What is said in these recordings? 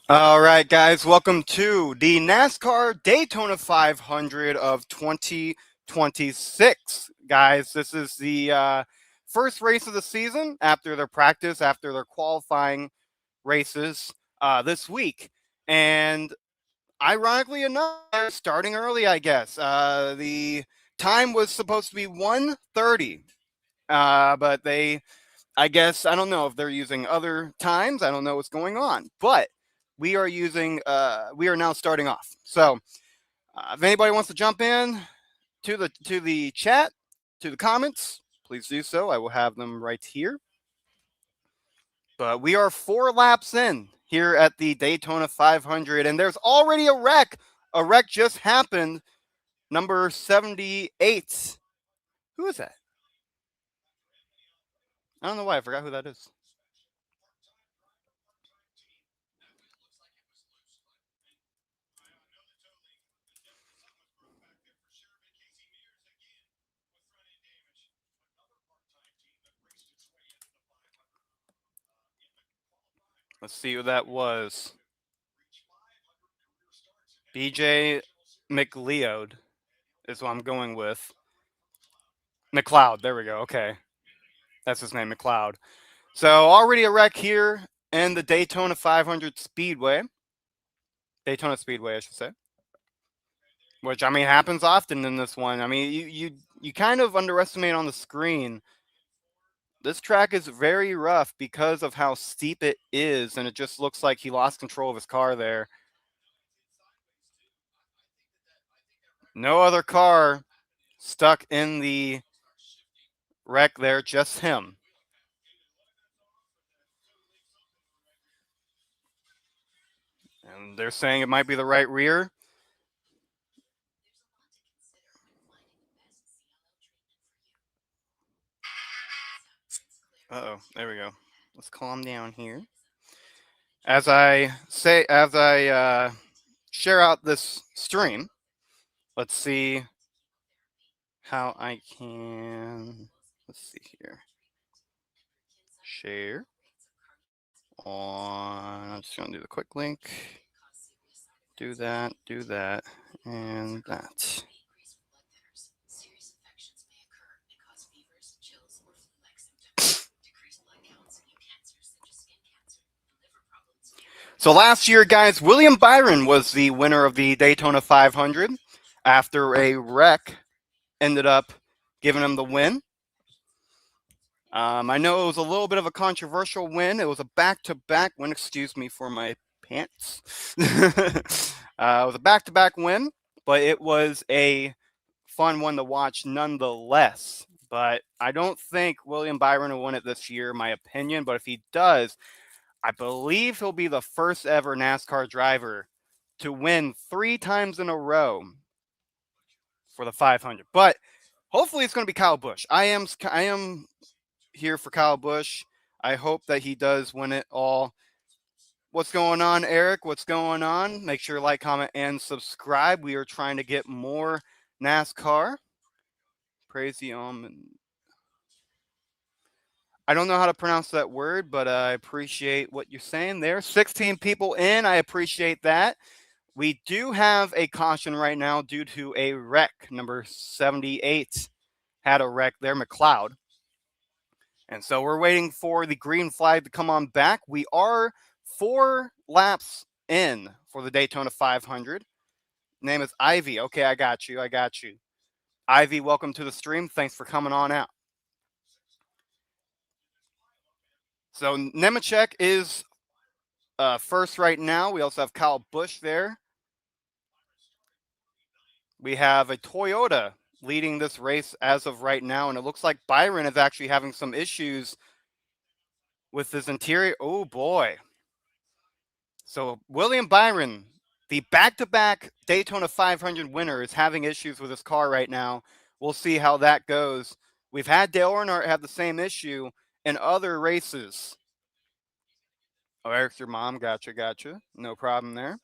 All right, guys, welcome to the NASCAR Daytona 500 of 2026. Guys, this is the first race of the season after their practice, after their qualifying races this week. And ironically enough, they're starting early, I guess. The time was supposed to be 1:30, but I guess I don't know if they're using other times. I don't know what's going on, but we are now starting off. So if anybody wants to jump in to the chat, to the comments, please do so. I will have them right here. But we are 4 laps in here at the Daytona 500, and there's already a wreck. A wreck just happened. Number 78. Who is that? I don't know why I forgot who that is. Let's see who that was. BJ McLeod is what I'm going with. McLeod, there we go. Okay. That's his name, McLeod. So already a wreck here in the Daytona 500 Speedway. Daytona Speedway, I should say. Which, I mean, happens often in this one. I mean, you kind of underestimate on the screen. This track is very rough because of how steep it is, and it just looks like he lost control of his car there. No other car stuck in the wreck there, just him. And they're saying it might be the right rear. Uh-oh, there we go. Let's calm down here. As I share out this stream, let's see how I can, let's see here. Share on, I'm just gonna do the quick link. Do that, and that. So last year, guys, William Byron was the winner of the Daytona 500 after a wreck ended up giving him the win. I know it was a little bit of a controversial win. It was a back-to-back win. Excuse me for my pants. It was a back-to-back win, but it was a fun one to watch nonetheless. But I don't think William Byron will win it this year, in my opinion. But if he does, I believe he'll be the first ever NASCAR driver to win 3 times in a row for the 500. But hopefully it's going to be Kyle Busch. I am here for Kyle Busch. I hope that he does win it all. What's going on, Eric? What's going on? Make sure to like, comment, and subscribe. We are trying to get more NASCAR. Praise the I don't know how to pronounce that word, but I appreciate what you're saying there. 16 people in. I appreciate that. We do have a caution right now due to a wreck. Number 78 had a wreck there, McLeod. And so we're waiting for the green flag to come on back. We are 4 laps in for the Daytona 500. Name is Ivy. Okay, I got you. Ivy, welcome to the stream. Thanks for coming on out. So Nemechek is first right now. We also have Kyle Busch there. We have a Toyota leading this race as of right now, and it looks like Byron is actually having some issues with his interior. Oh, boy. So William Byron, the back-to-back Daytona 500 winner, is having issues with his car right now. We'll see how that goes. We've had Dale Earnhardt have the same issue in other races. Oh, Eric's your mom. Gotcha. No problem there.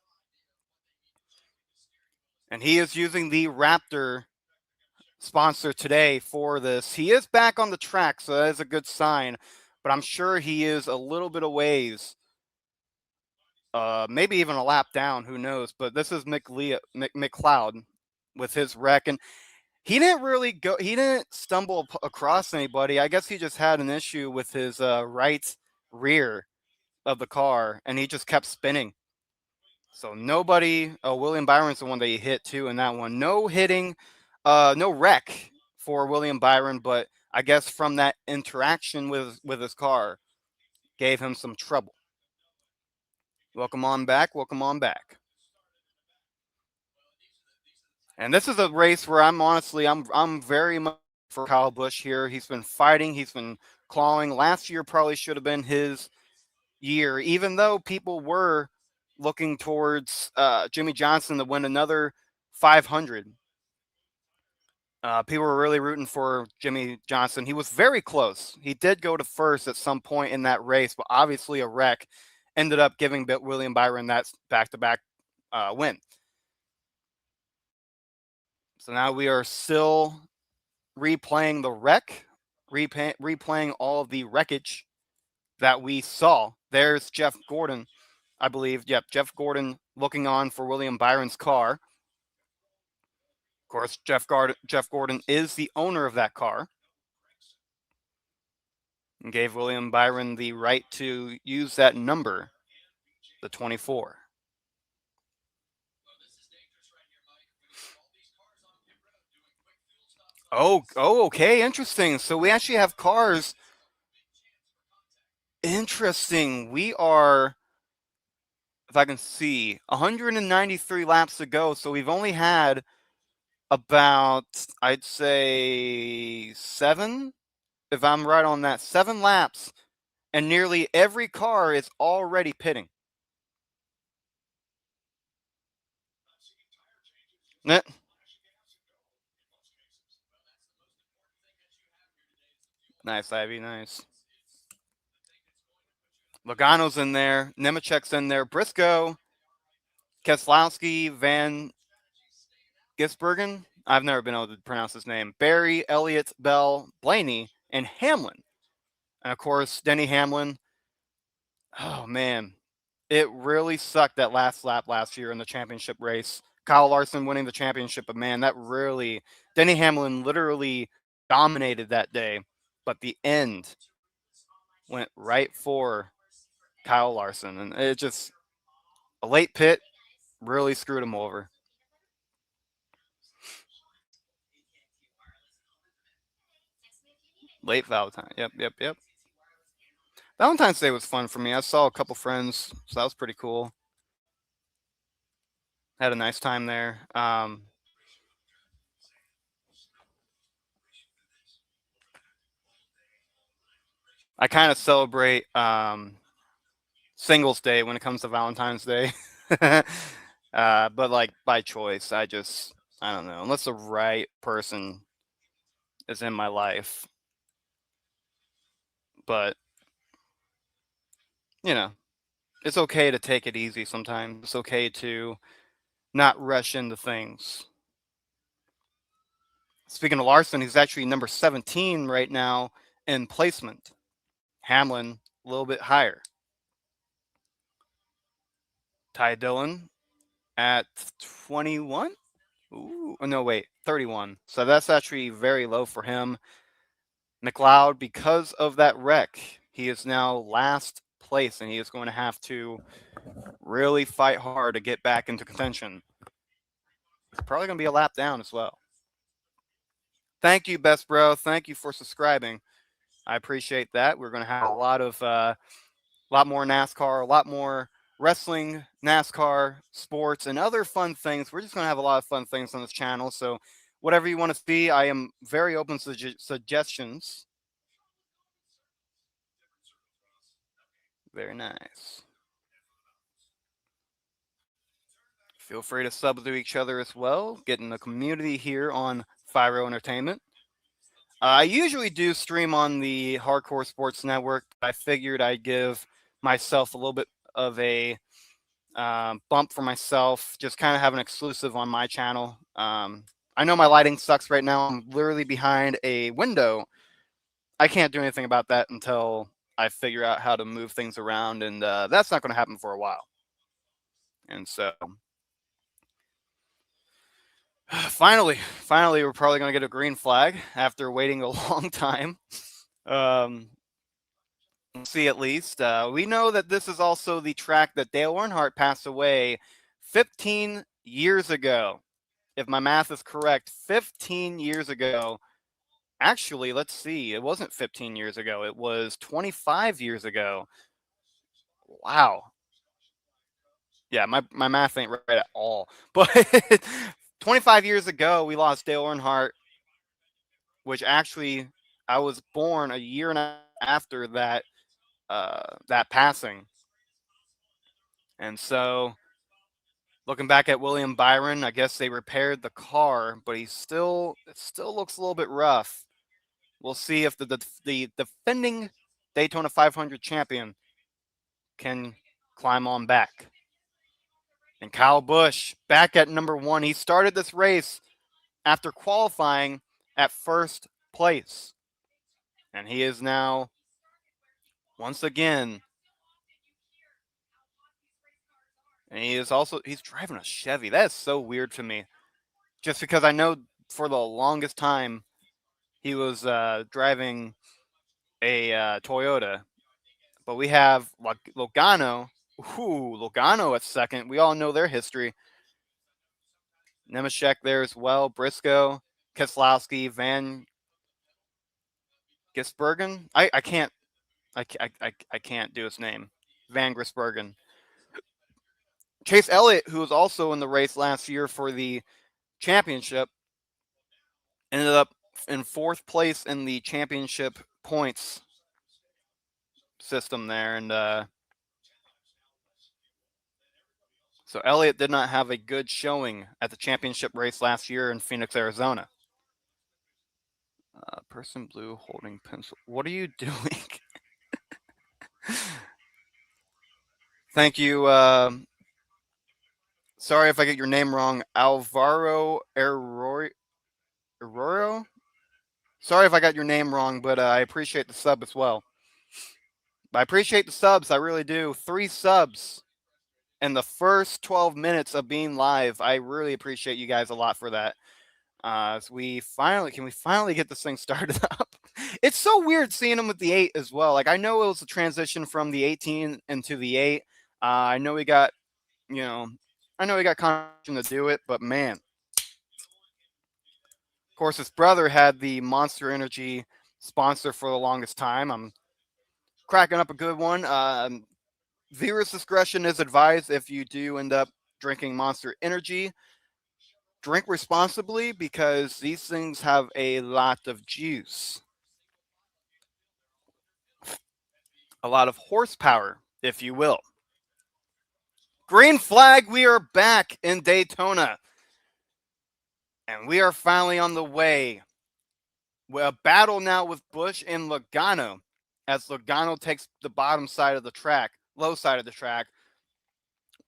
And he is using the Raptor sponsor today for this. He is back on the track, so that is a good sign. But I'm sure he is a little bit of ways maybe even a lap down. Who knows? But this is McLeod with his wreck, and he didn't really go. He didn't stumble across anybody. I guess he just had an issue with his right rear of the car, and he just kept spinning. So nobody. William Byron's the one that he hit too in that one. No hitting, no wreck for William Byron, but I guess from that interaction with his car, gave him some trouble. Welcome on back. Welcome on back. And this is a race where I'm very much for Kyle Busch here. He's been fighting. He's been clawing. Last year probably should have been his year, even though people were looking towards Jimmy Johnson to win another 500. People were really rooting for Jimmy Johnson. He was very close. He did go to first at some point in that race, but obviously a wreck ended up giving William Byron that back-to-back win. So now we are still replaying the wreck, replaying all of the wreckage that we saw. There's Jeff Gordon, I believe. Yep, Jeff Gordon looking on for William Byron's car. Of course, Jeff Gordon is the owner of that car and gave William Byron the right to use that number, the 24. Oh, okay, interesting. So we actually have cars. Interesting. We are, if I can see, 193 laps to go. So we've only had about, I'd say, 7, if I'm right on that, 7 laps, and nearly every car is already pitting. Nice, Ivy, nice. Logano's in there. Nemechek's in there. Briscoe, Keselowski, Van Gisbergen. I've never been able to pronounce his name. Barry, Elliott, Bell, Blaney, and Hamlin. And of course, Denny Hamlin. Oh, man. It really sucked that last lap last year in the championship race. Kyle Larson winning the championship, but man, that really, Denny Hamlin literally dominated that day. But the end went right for Kyle Larson. And it just, a late pit really screwed him over. Late Valentine. Yep. Valentine's Day was fun for me. I saw a couple friends, so that was pretty cool. Had a nice time there. I kind of celebrate Singles Day when it comes to Valentine's Day. But like by choice. I don't know. Unless the right person is in my life. But, you know, it's okay to take it easy sometimes. It's okay to not rush into things. Speaking of Larson, he's actually number 17 right now in placement. Hamlin, a little bit higher. Ty Dillon at 21. Ooh, no, wait, 31. So that's actually very low for him. McLeod, because of that wreck, he is now last place, and he is going to have to really fight hard to get back into contention. It's probably going to be a lap down as well. Thank you, Best Bro. Thank you for subscribing. I appreciate that. We're going to have a lot more NASCAR, a lot more wrestling, NASCAR, sports, and other fun things. We're just going to have a lot of fun things on this channel. So whatever you want to see, I am very open to suggestions. Very nice. Feel free to sub to each other as well. Get in the community here on Fyro Entertainment. I usually do stream on the Hardcore Sports Network, but I figured I'd give myself a little bit of a bump for myself, just kind of have an exclusive on my channel. I know my lighting sucks right now. I'm literally behind a window. I can't do anything about that until I figure out how to move things around, and that's not going to happen for a while. And so finally, we're probably going to get a green flag after waiting a long time. We'll see at least. We know that this is also the track that Dale Earnhardt passed away 15 years ago. If my math is correct, 15 years ago. Actually, let's see. It wasn't 15 years ago. It was 25 years ago. Wow. Yeah, my math ain't right at all. But 25 years ago, we lost Dale Earnhardt, which actually I was born a year and a half after that passing. And so looking back at William Byron, I guess they repaired the car, but it still looks a little bit rough. We'll see if the defending Daytona 500 champion can climb on back. And Kyle Busch back at number 1. He started this race after qualifying at first place. And he is now, once again, and he's driving a Chevy. That is so weird to me. Just because I know for the longest time he was driving a Toyota. But we have Logano. Logano at second. We all know their history. Nemeshek there as well. Briscoe, Keselowski, Van Gisbergen. I can't do his name. Van Gisbergen. Chase Elliott, who was also in the race last year for the championship, ended up in 4th place in the championship points system there. And so Elliott did not have a good showing at the championship race last year in Phoenix, Arizona. Person blue holding pencil. What are you doing? Thank you. Sorry if I get your name wrong. Alvaro Arroyo. Sorry if I got your name wrong, but I appreciate the sub as well. I appreciate the subs. I really do. 3 subs in the first 12 minutes of being live. I really appreciate you guys a lot for that. So we finally get this thing started up. It's so weird seeing them with the 8 as well. Like, I know it was a transition from the 18 into the 8. I know we got competition to do it, but man, of course, his brother had the Monster Energy sponsor for the longest time. I'm cracking up a good one. Viewers' discretion is advised if you do end up drinking Monster Energy. Drink responsibly because these things have a lot of juice. A lot of horsepower, if you will. Green flag, we are back in Daytona. And we are finally on the way. A battle now with Busch and Logano, as Logano takes the bottom side of the track, low side of the track.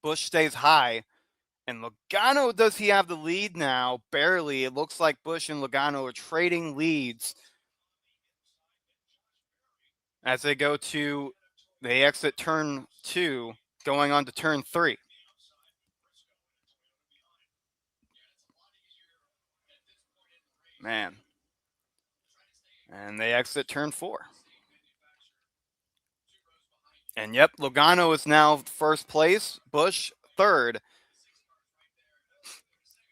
Busch stays high. And Logano, does he have the lead now? Barely. It looks like Busch and Logano are trading leads as they exit turn 2, going on to turn 3. Man. And they exit turn 4. And yep, Logano is now first place. Busch third.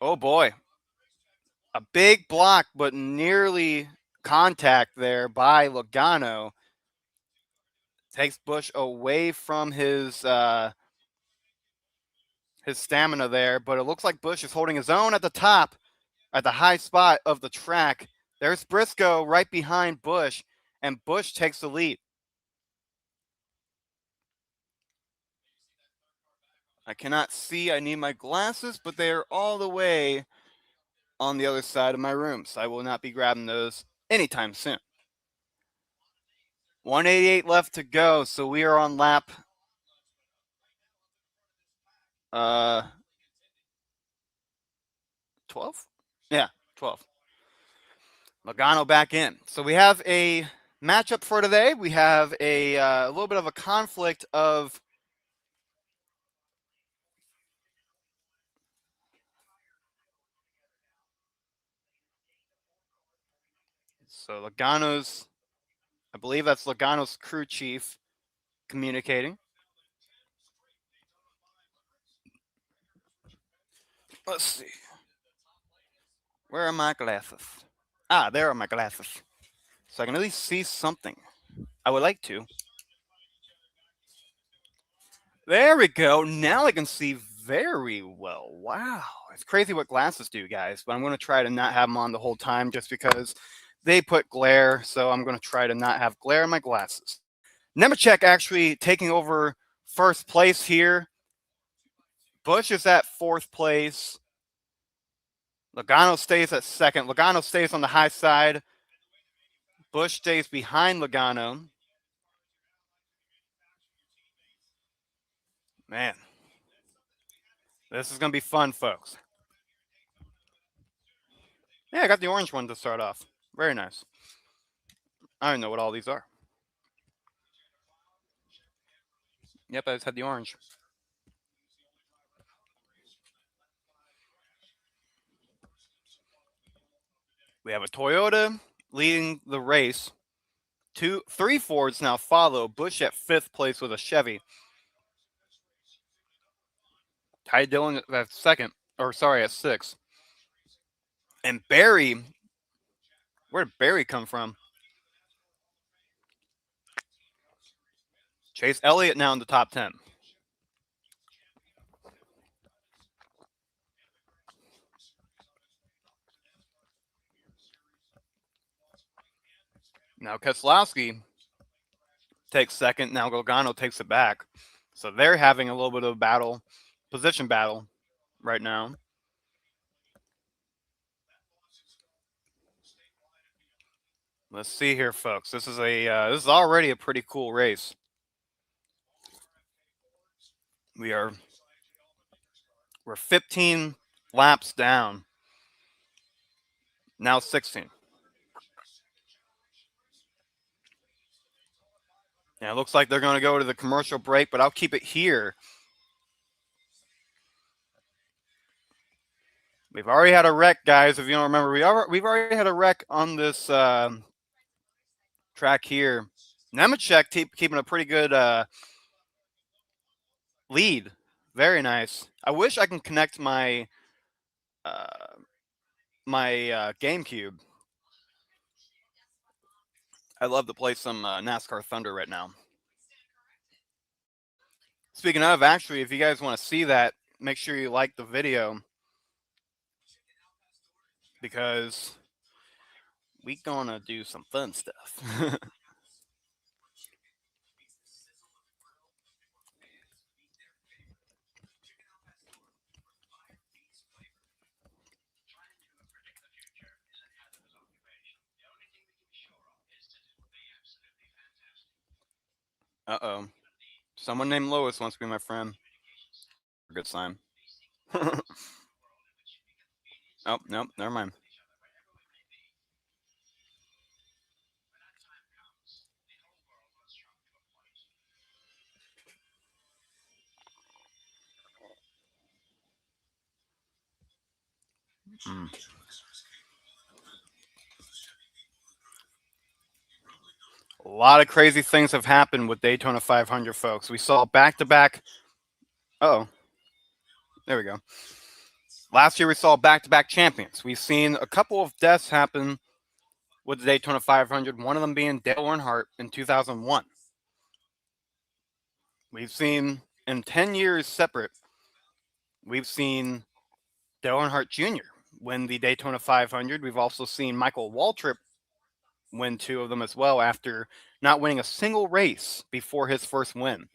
Oh boy. A big block, but nearly contact there by Logano. Takes Busch away from his stamina there, but it looks like Busch is holding his own at the top, at the high spot of the track. There's Briscoe right behind Busch, and Busch takes the lead. I cannot see. I need my glasses, but they are all the way on the other side of my room, so I will not be grabbing those anytime soon. 188 left to go, so we are on lap 12? Yeah, 12. Logano back in. So we have a matchup for today. We have a little bit of a conflict of So Logano's, I believe that's Logano's crew chief communicating. Let's see. Where are my glasses? Ah, there are my glasses. So I can at least see something. I would like to. There we go. Now I can see very well. Wow. It's crazy what glasses do, guys. But I'm going to try to not have them on the whole time just because they put glare. So I'm going to try to not have glare in my glasses. Nemechek actually taking over first place here. Busch is at fourth place. Logano stays at second. Logano stays on the high side. Busch stays behind Logano. Man, this is going to be fun, folks. Yeah, I got the orange one to start off. Very nice. I don't know what all these are. Yep, I just had the orange. We have a Toyota leading the race. Three Fords now follow. Busch at fifth place with a Chevy. Ty Dillon at second, or sorry, at sixth. And Barry, where did Barry come from? Chase Elliott now in the top 10. Now Keselowski takes second. Now Logano takes it back. So they're having a little bit of a battle, position battle right now. Let's see here, folks. This is already a pretty cool race. We're 15 laps down. Now 16. Yeah, it looks like they're going to go to the commercial break, but I'll keep it here. We've already had a wreck, guys. If you don't remember, we've already had a wreck on this track here. Nemechek keeping a pretty good lead. Very nice. I wish I can connect my GameCube. I'd love to play some NASCAR Thunder right now. Speaking of, actually, if you guys want to see that, make sure you like the video because we gonna do some fun stuff. Uh-oh. Someone named Lois wants to be my friend. Good sign. Oh, no, never mind. Mm. A lot of crazy things have happened with Daytona 500, folks. We saw back-to-back. Oh, there we go. Last year we saw back-to-back champions. We've seen a couple of deaths happen with the Daytona 500. One of them being Dale Earnhardt in 2001. We've seen in 10 years separate. We've seen Dale Earnhardt Jr. win the Daytona 500. We've also seen Michael Waltrip win two of them as well after not winning a single race before his first win.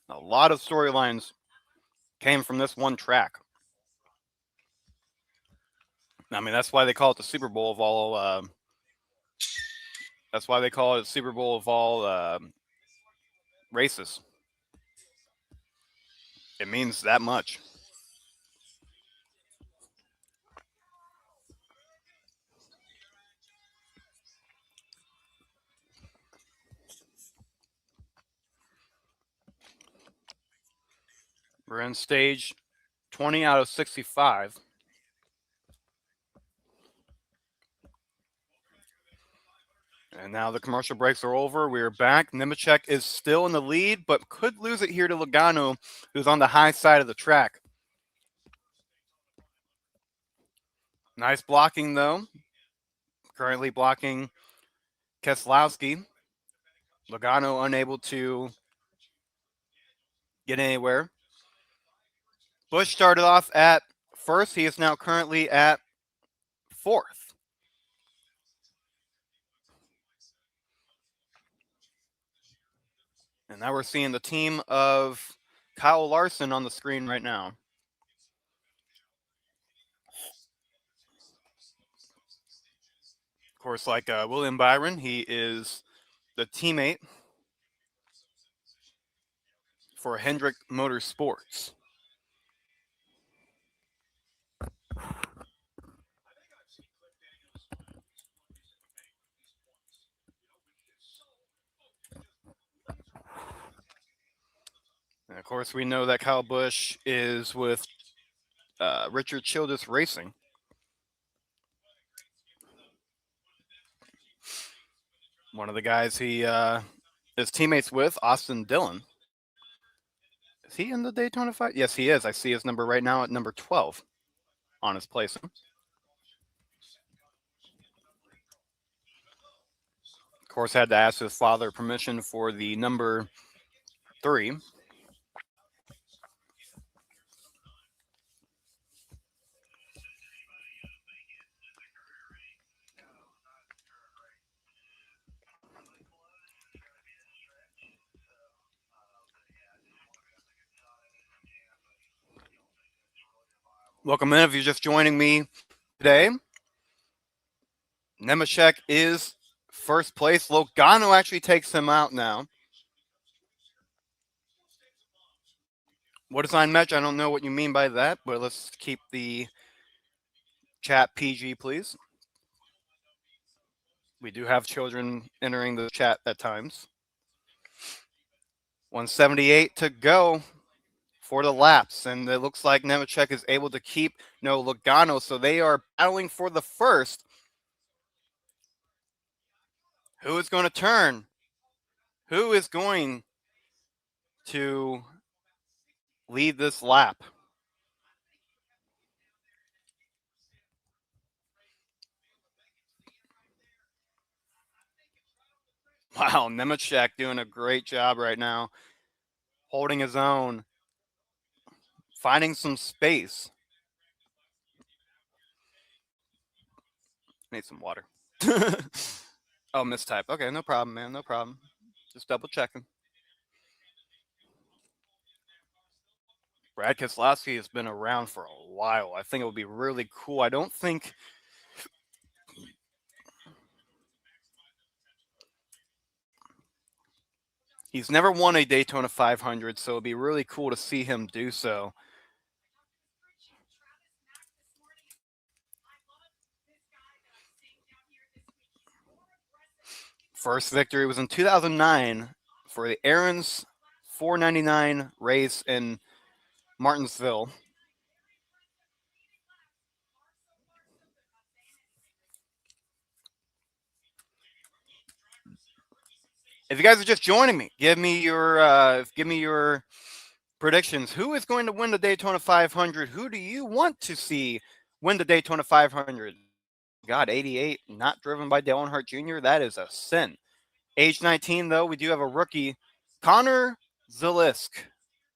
A lot of storylines came from this one track. I mean, that's why they call it the Super Bowl of all. That's why they call it Super Bowl of all races. It means that much. We're in stage 20 out of 65. And now the commercial breaks are over. We're back. Nemechek is still in the lead, but could lose it here to Logano, who's on the high side of the track. Nice blocking, though. Currently blocking Keselowski. Logano unable to get anywhere. Busch started off at first. He is now currently at fourth. And now we're seeing the team of Kyle Larson on the screen right now. Of course, like William Byron, he is the teammate for Hendrick Motorsports. And of course, we know that Kyle Busch is with Richard Childress Racing. One of the guys he is teammates with, Austin Dillon. Is he in the Daytona 5? Yes, he is. I see his number right now at number 12 on his placing. Of course, had to ask his father permission for the number 3. Welcome in if you're just joining me today. Nemechek is first place. Logano actually takes him out now. What is on match? I don't know what you mean by that, but let's keep the chat PG, please. We do have children entering the chat at times. 178 to go for the laps, and it looks like Nemechek is able to keep Logano, so they are battling for the first. Who is going to turn? Who is going to lead this lap? Wow, Nemechek doing a great job right now, holding his own, finding some space. Need some water. Oh, mistype. Okay, no problem, man. No problem. Just double checking. Brad Keselowski has been around for a while. I think it would be really cool. I don't think he's never won a Daytona 500, so it'd be really cool to see him do so. First victory was in 2009 for the Aaron's 499 race in Martinsville. If you guys are just joining me, give me your predictions. Who is going to win the Daytona 500? Who do you want to see win the Daytona 500? God, 88, not driven by Dale Earnhardt Jr. That is a sin. Age 19, though, we do have a rookie, Connor Zilisk.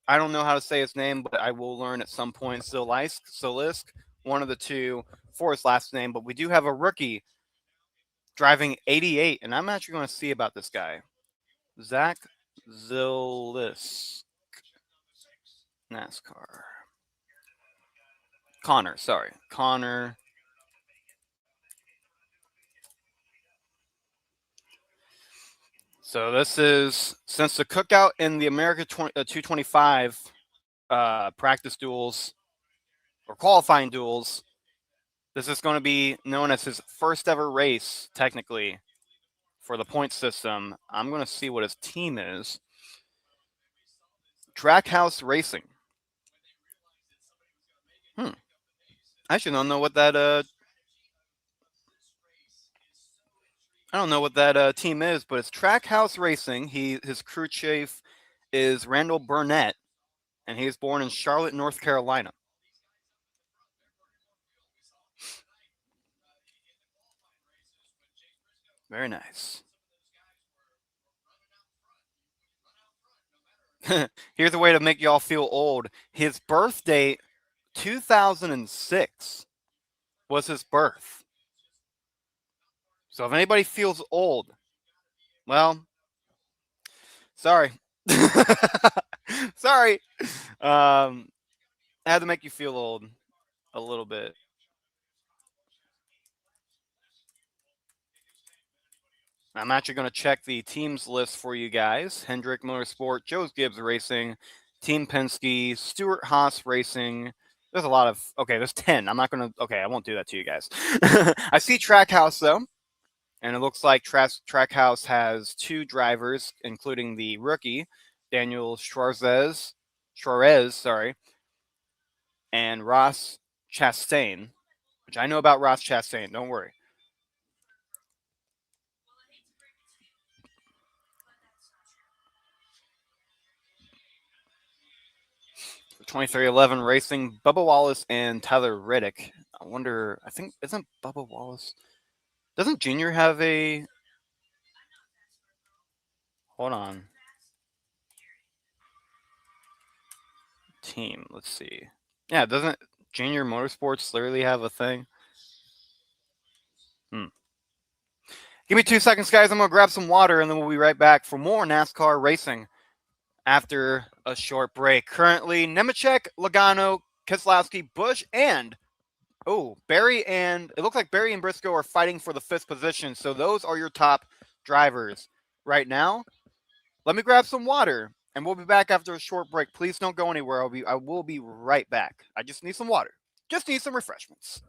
I don't know how to say his name, but I will learn at some point. Zilisk, one of the two for his last name. But we do have a rookie driving 88, and I'm actually going to see about this guy. Zach Zilisk. NASCAR. Connor. So this is, since the cookout in the America 225 practice duels or qualifying duels, this is going to be known as his first ever race, technically, for the point system. I'm going to see what his team is. Trackhouse Racing. I actually don't know what that I don't know what that team is, but it's Trackhouse Racing. His crew chief is Randall Burnett, and he was born in Charlotte, North Carolina. Very nice. Here's a way to make y'all feel old. His birth date, 2006, was his birth. So if anybody feels old, well, sorry. Sorry. I had to make you feel old a little bit. I'm actually going to check the teams list for you guys. Hendrick Motorsport, Joe's Gibbs Racing, Team Penske, Stuart Haas Racing. There's a lot of, okay, there's 10. I'm not going to, okay, I won't do that to you guys. I see Trackhouse, though, and it looks like Trackhouse has 2 drivers, including the rookie, Daniel Suarez, sorry, and Ross Chastain, which I know about Ross Chastain, don't worry. 2311 Racing, Bubba Wallace and Tyler Reddick. I wonder, I think, isn't Bubba Wallace, doesn't Junior have a, hold on, team, let's see. Yeah, doesn't Junior Motorsports literally have a thing? Give me 2 seconds, guys. I'm going to grab some water, and then we'll be right back for more NASCAR racing after a short break. Currently, Nemechek, Logano, Keselowski, Busch, and Barry, and it looks like Barry and Briscoe are fighting for the 5th position. So those are your top drivers right now. Let me grab some water, and we'll be back after a short break. Please don't go anywhere. I will be right back. I just need some water. Just need some refreshments.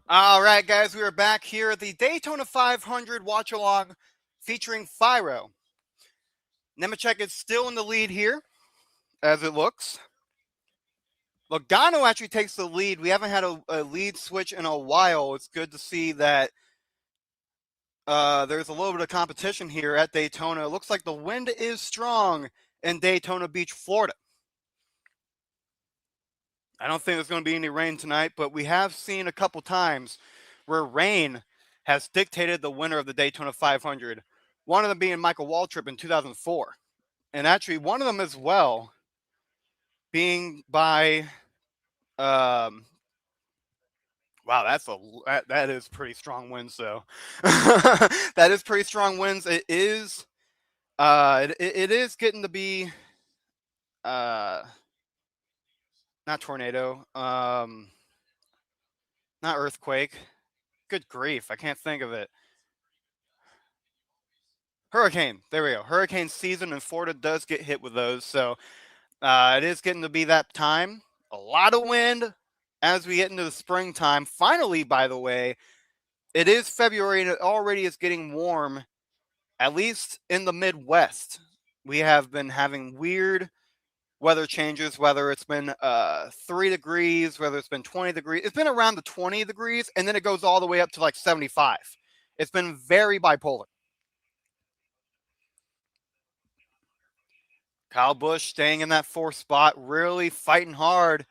All right, guys, we are back here at the Daytona 500 watch along featuring Fyro. Nemechek is still in the lead here, as it looks. Logano actually takes the lead. We haven't had a lead switch in a while. It's good to see that there's a little bit of competition here at Daytona. It looks like the wind is strong in Daytona Beach, Florida. I don't think there's going to be any rain tonight, but we have seen a couple times where rain has dictated the winner of the Daytona 500. One of them being Michael Waltrip in 2004. And actually, one of them as well being by, wow, that is pretty strong winds, though. That is pretty strong winds. It is, it is getting to be, not tornado. Not earthquake. Good grief, I can't think of it. Hurricane. There we go. Hurricane season, and Florida does get hit with those. So it is getting to be that time. A lot of wind as we get into the springtime. Finally, by the way, it is February and it already is getting warm, at least in the Midwest. We have been having weird weather changes, whether it's been 3 degrees, whether it's been 20 degrees. It's been around the 20 degrees, and then it goes all the way up to like 75. It's been very bipolar. Kyle Busch staying in that fourth spot, really fighting hard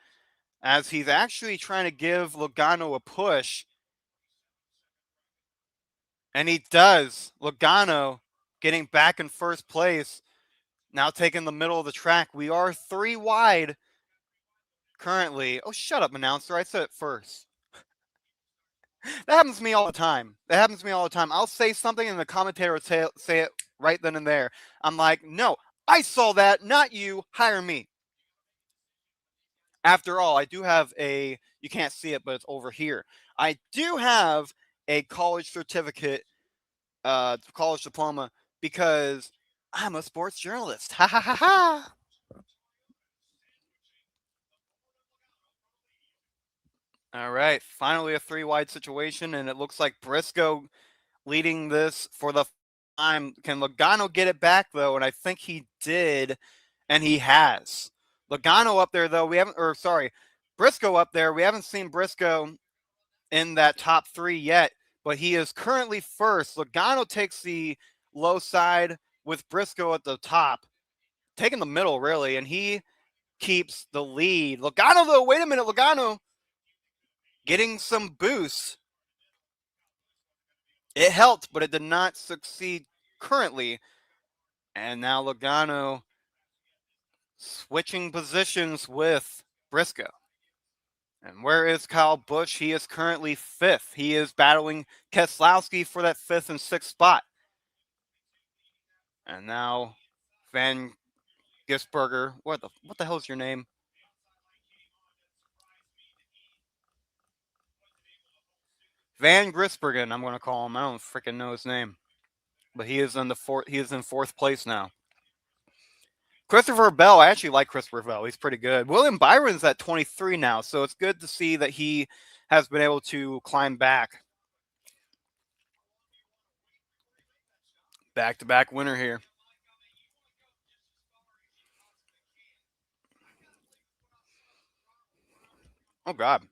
as he's actually trying to give Logano a push. And he does. Logano getting back in first place, now taking the middle of the track. We are 3 wide currently. Oh, shut up, announcer. I said it first. That happens to me all the time. That happens to me all the time. I'll say something and the commentator will say it right then and there. I'm like, no, I saw that, not you. Hire me. After all, I do have you can't see it, but it's over here. I do have a college certificate, college diploma, because I'm a sports journalist. Ha ha ha ha. All right, finally a 3 wide situation, and it looks like Briscoe leading this for the time. Can Logano get it back, though? And I think he did, and he has. Logano up there, though, Briscoe up there. We haven't seen Briscoe in that top 3 yet, but he is currently first. Logano takes the low side with Briscoe at the top, taking the middle, really, and he keeps the lead. Logano, though, wait a minute, Logano getting some boost. It helped, but it did not succeed currently. And now Logano switching positions with Briscoe. And where is Kyle Busch? He is currently 5th. He is battling Keselowski for that 5th and 6th spot. And now Van Gisberger. What the hell is your name? Van Gisbergen, I'm going to call him. I don't freaking know his name. But he is in fourth place now. Christopher Bell, I actually like Christopher Bell. He's pretty good. William Byron's at 23 now, so it's good to see that he has been able to climb back. Back-to-back winner here. Oh, God.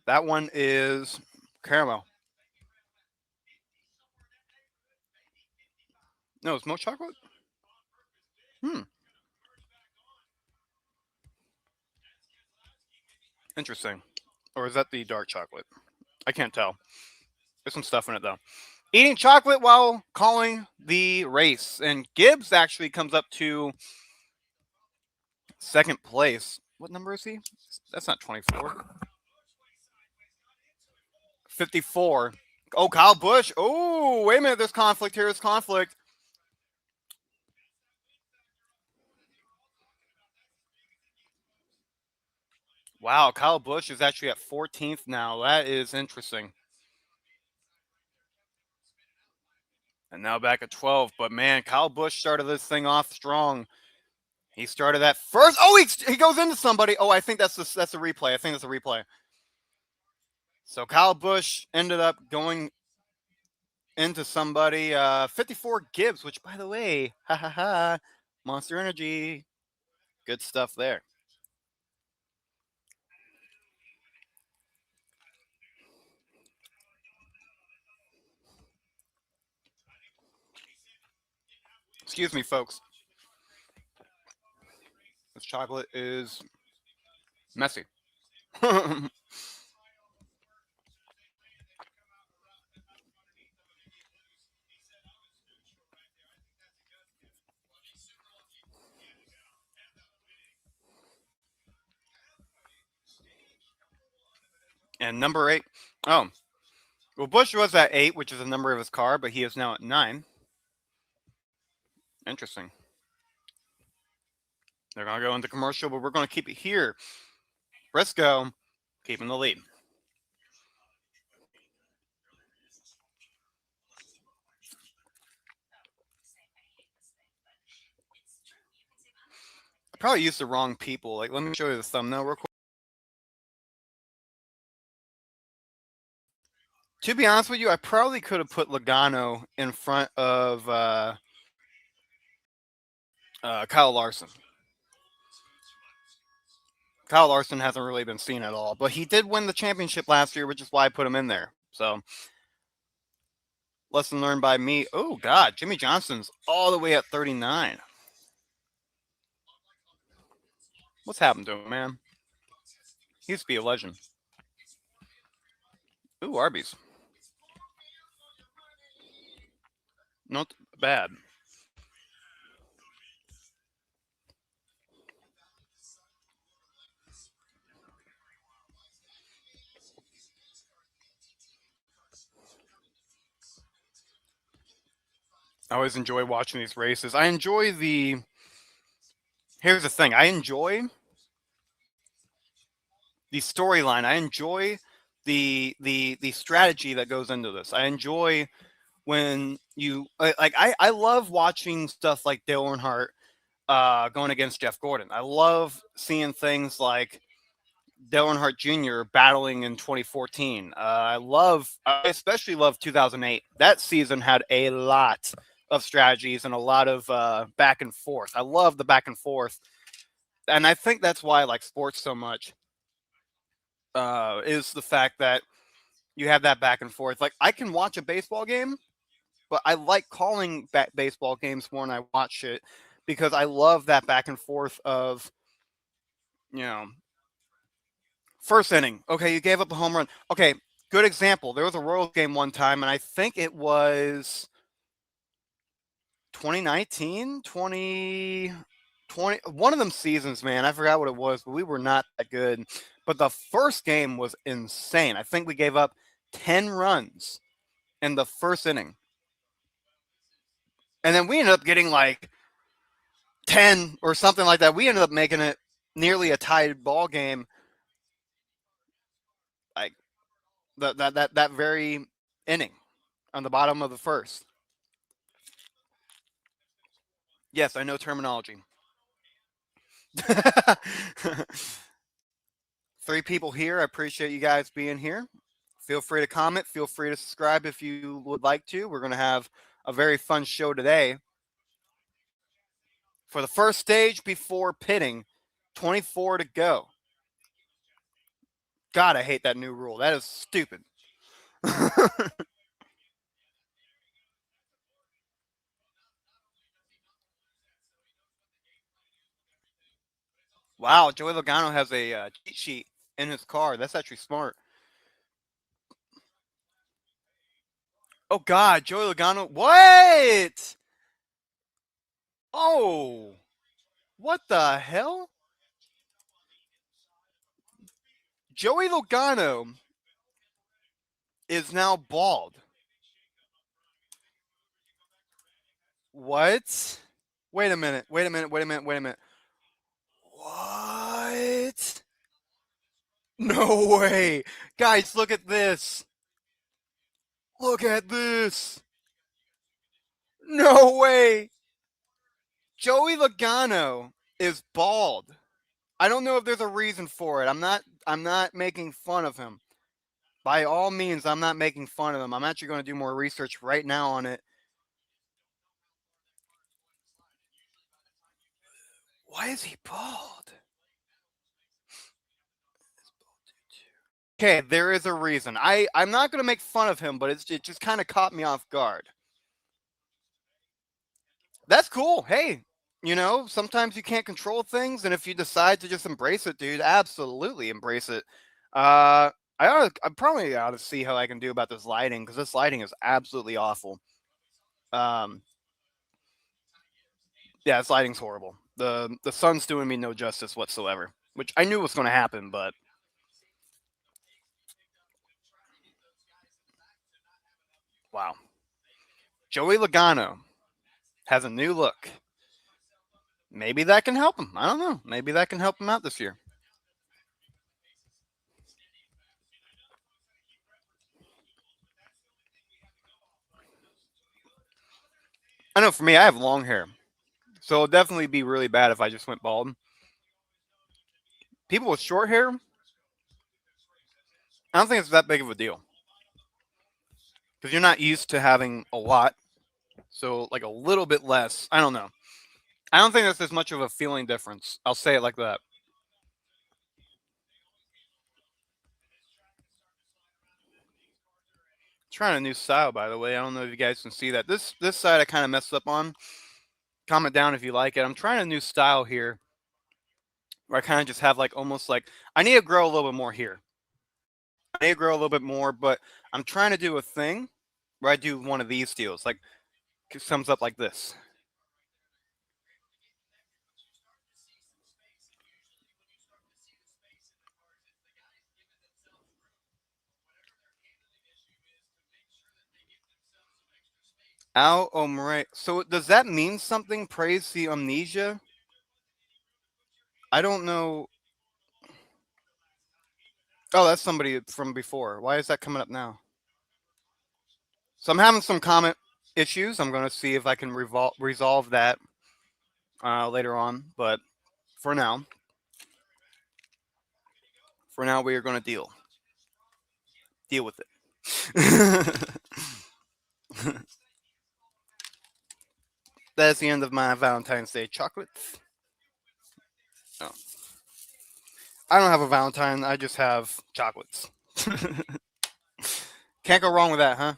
That one is caramel. No, it's milk chocolate? Interesting. Or is that the dark chocolate? I can't tell. There's some stuff in it, though. Eating chocolate while calling the race. And Gibbs actually comes up to 2nd place. What number is he? That's not 24. 54. Oh, Kyle Busch. Oh, wait a minute. There's conflict here. There's conflict. Wow, Kyle Busch is actually at 14th now. That is interesting. And now back at 12. But man, Kyle Busch started this thing off strong. He started that first. Oh, he goes into somebody. Oh, I think that's a replay. I think that's a replay. So Kyle Busch ended up going into somebody. 54 Gibbs, which by the way, ha ha ha, Monster Energy. Good stuff there. Excuse me, folks. This chocolate is messy. And number 8. Oh, well, Busch was at 8, which is the number of his car, but he is now at 9. Interesting. They're going to go into commercial, but we're going to keep it here. Briscoe keeping the lead. I probably used the wrong people. Like, let me show you the thumbnail real quick. To be honest with you, I probably could have put Logano in front of Kyle Larson. Kyle Larson hasn't really been seen at all, but he did win the championship last year, which is why I put him in there. So, lesson learned by me. Oh, God, Jimmy Johnson's all the way at 39. What's happened to him, man? He used to be a legend. Ooh, Arby's. Not bad. I always enjoy watching these races. I enjoy the. Here's the thing. I enjoy the storyline. I enjoy the strategy that goes into this. I enjoy when you like. I love watching stuff like Dale Earnhardt going against Jeff Gordon. I love seeing things like Dale Earnhardt Jr. battling in 2014. I especially love 2008. That season had a lot of strategies and a lot of back and forth. I love the back and forth, and I think that's why I like sports so much. Is the fact that you have that back and forth. Like I can watch a baseball game, but I like calling baseball games more than I watch it because I love that back and forth of, you know, first inning. Okay, you gave up a home run. Okay, good example. There was a Royals game one time, and I think it was 2019, 2020, one of them seasons, man. I forgot what it was, but we were not that good. But the first game was insane. I think we gave up 10 runs in the first inning. And then we ended up getting like 10 or something like that. We ended up making it nearly a tied ball game. Like that very inning on the bottom of the first. Yes, I know terminology. 3 people here. I appreciate you guys being here. Feel free to comment. Feel free to subscribe if you would like to. We're going to have a very fun show today. For the first stage before pitting, 24 to go. God, I hate that new rule. That is stupid. Wow, Joey Logano has a cheat sheet in his car. That's actually smart. Oh God, Joey Logano. What? Oh, what the hell? Joey Logano is now bald. What? Wait a minute. Wait a minute. Wait a minute. Wait a minute. What? No way. Guys, look at this. Look at this. No way. Joey Logano is bald. I don't know if there's a reason for it. I'm not making fun of him. By all means, I'm not making fun of him. I'm actually going to do more research right now on it. Why is he bald? Okay, there is a reason. I'm not going to make fun of him, but it just kind of caught me off guard. That's cool. Hey, sometimes you can't control things, and if you decide to just embrace it, dude, absolutely embrace it. I probably ought to see how I can do about this lighting because this lighting is absolutely awful. Um, yeah, this lighting's horrible. The sun's doing me no justice whatsoever, which I knew was going to happen, but wow. Joey Logano has a new look. maybe that can help him. I don't know. Maybe that can help him out this year. I know for me, I have long hair, so it'll definitely be really bad if I just went bald. People with short hair, I don't think it's that big of a deal because you're not used to having a lot. So like a little bit less. I don't know. I don't think that's as much of a feeling difference. I'll say it like that. Trying a new style, by the way. I don't know if you guys can see that. This side I kind of messed up on. Comment down if you like it. I'm trying a new style here where I kind of just have like almost like I need to grow a little bit more here. I need to grow a little bit more, but I'm trying to do a thing where I do one of these deals, like it sums up like this. Al Omre. So does that mean something? Praise the amnesia? I don't know. Oh, that's somebody from before. Why is that coming up now? So I'm having some comment issues. I'm going to see if I can resolve that later on. But for now, we are going to deal with it. That's the end of my Valentine's Day chocolates. Oh, I don't have a Valentine. I just have chocolates. Can't go wrong with that, huh?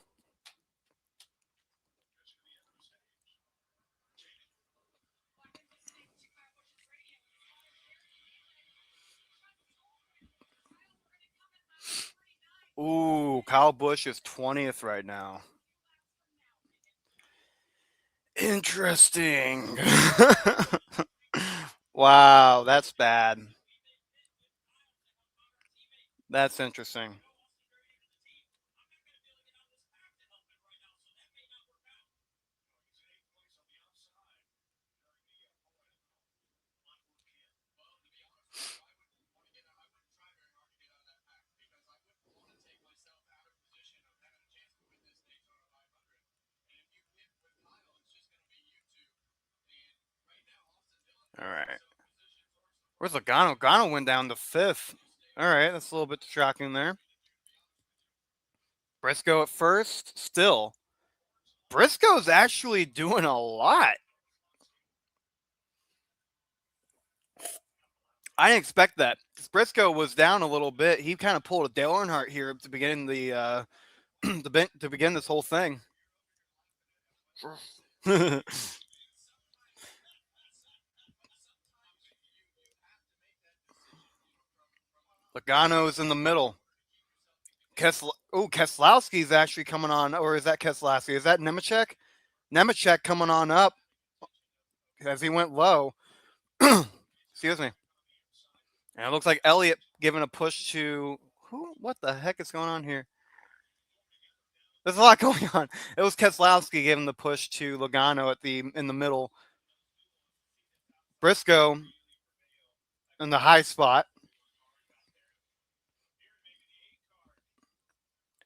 Ooh, Kyle Busch is 20th right now. Interesting. Wow, that's bad. That's interesting. All right. Where's Logano? Logano went down to fifth. All right, that's a little bit shocking there. Briscoe at first, still. Briscoe's actually doing a lot. I didn't expect that. 'Cause Briscoe was down a little bit. He kind of pulled a Dale Earnhardt here to begin the to begin this whole thing. Logano's in the middle. Keselowski's actually coming on, or is that Keselowski? Is that Nemechek? Nemechek coming on up as he went low. Excuse me. And it looks like Elliott giving a push to who? What the heck is going on here? There's a lot going on. It was Keselowski giving the push to Logano at the in the middle. Briscoe in the high spot,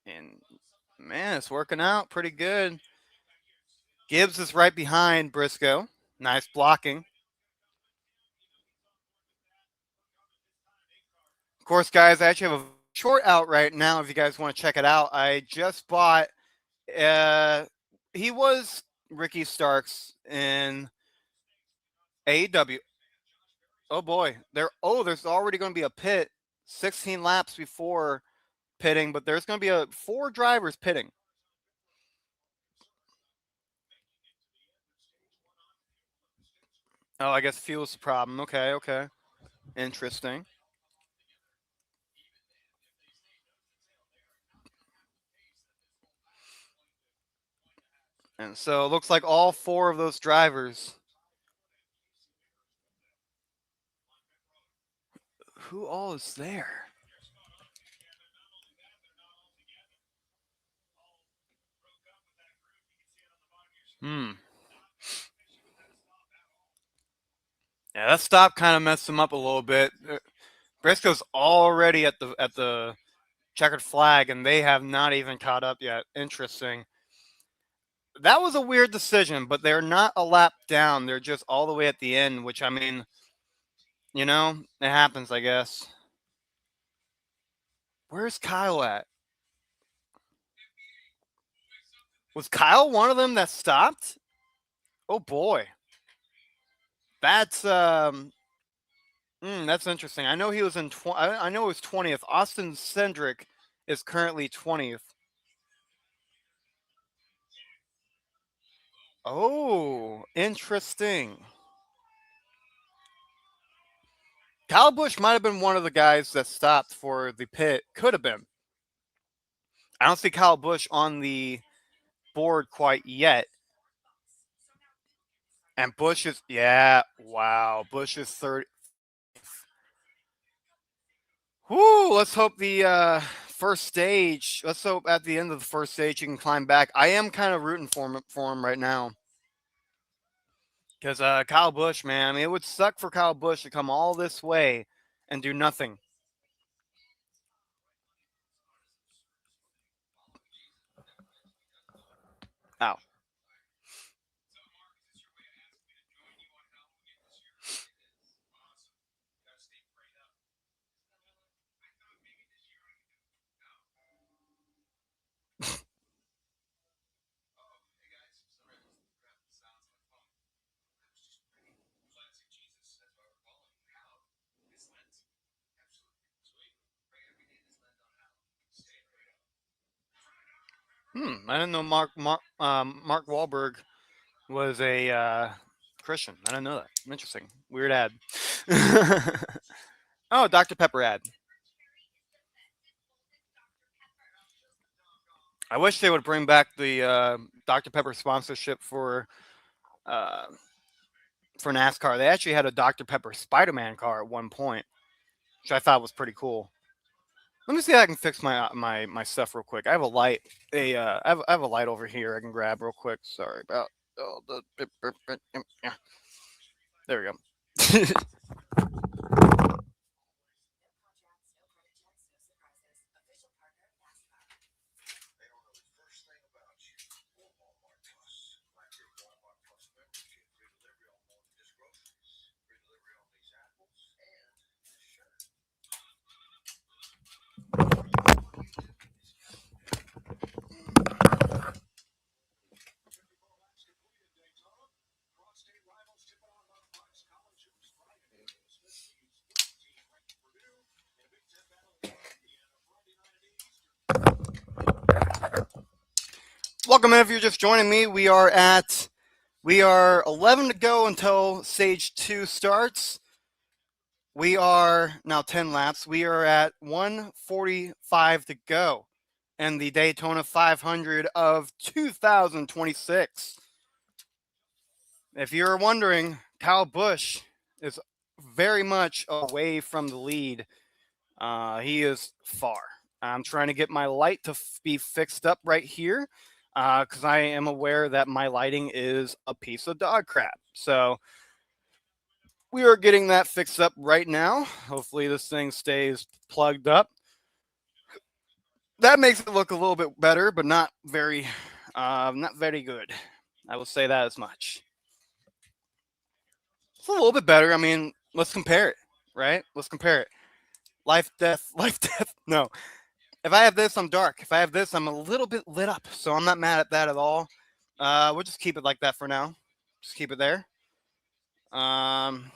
and man, it's working out pretty good. Gibbs is right behind Briscoe. Nice blocking. Of course, guys, I actually have a short out right now. If you guys want to check it out, I just bought. Uh, he was Ricky Starks in AEW. Oh boy, there's already going to be a pit 16 laps before pitting, but there's going to be four drivers pitting. Oh, I guess fuel's the problem. Okay, okay, interesting. And so it looks like all four of those drivers. Who all is there? Hmm. Yeah, that stop kind of messed him up a little bit. Briscoe's already at the checkered flag, and they have not even caught up yet. Interesting. That was a weird decision, but they're not a lap down. They're just all the way at the end, which, I mean, it happens, I guess. Where's Kyle at? Was Kyle one of them that stopped? Oh boy, that's that's interesting. I know he was in. I know it was 20th. Austin Cindric is currently 20th. Oh, interesting. Kyle Busch might have been one of the guys that stopped for the pit. Could have been. I don't see Kyle Busch on the board quite yet. And Busch is, yeah, wow. Busch is third. Whoo, let's hope the first stage, let's hope at the end of the first stage you can climb back. I am kind of rooting for him right now. Because Kyle Busch, man, I mean, it would suck for Kyle Busch to come all this way and do nothing. Ow. I didn't know Mark Wahlberg was a Christian. I didn't know that. Interesting. Weird ad. Oh, Dr. Pepper ad. I wish they would bring back the Dr. Pepper sponsorship uh, for NASCAR. They actually had a Dr. Pepper Spider-Man car at one point, which I thought was pretty cool. Let me see if I can fix my stuff real quick. I have a light. I have a light over here I can grab real quick. Sorry about yeah. There we go. Welcome in if you're just joining me. We are 11 to go until stage 2 starts. We are now 10 laps. We are at 1:45 to go in the Daytona 500 of 2026. If you're wondering, Kyle Busch is very much away from the lead. He is far. I'm trying to get my light to be fixed up right here because I am aware that my lighting is a piece of dog crap. So we are getting that fixed up right now. Hopefully this thing stays plugged up. That makes it look a little bit better, but not very good. I will say that as much. It's a little bit better. I mean, let's compare it, right? Let's compare it. Life, death, life, death. No. If I have this, I'm dark. If I have this, I'm a little bit lit up. So I'm not mad at that at all. We'll just keep it like that for now. Just keep it there. Um,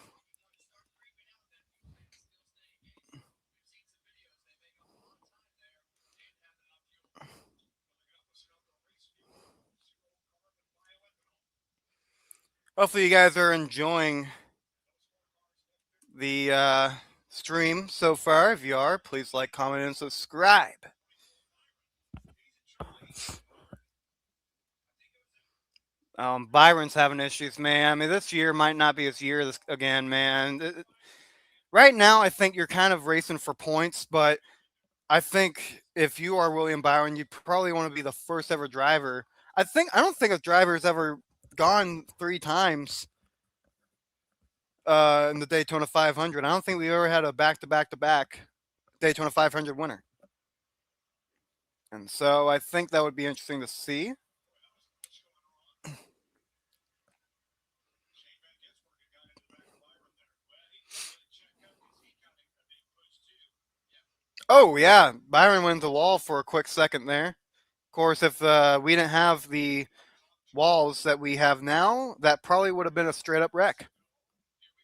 Hopefully, you guys are enjoying the stream so far. If you are, please like, comment, and subscribe. Byron's having issues, man. I mean, this year might not be his year this again, man. Right now, I think you're kind of racing for points, but I think if you are William Byron, you probably want to be the first ever driver. I don't think a driver's ever gone 3 times in the Daytona 500. I don't think we ever had a back-to-back-to-back Daytona 500 winner. And so I think that would be interesting to see. Oh, yeah. Byron went the wall for a quick second there. Of course, if we didn't have the walls that we have now, that probably would have been a straight up wreck.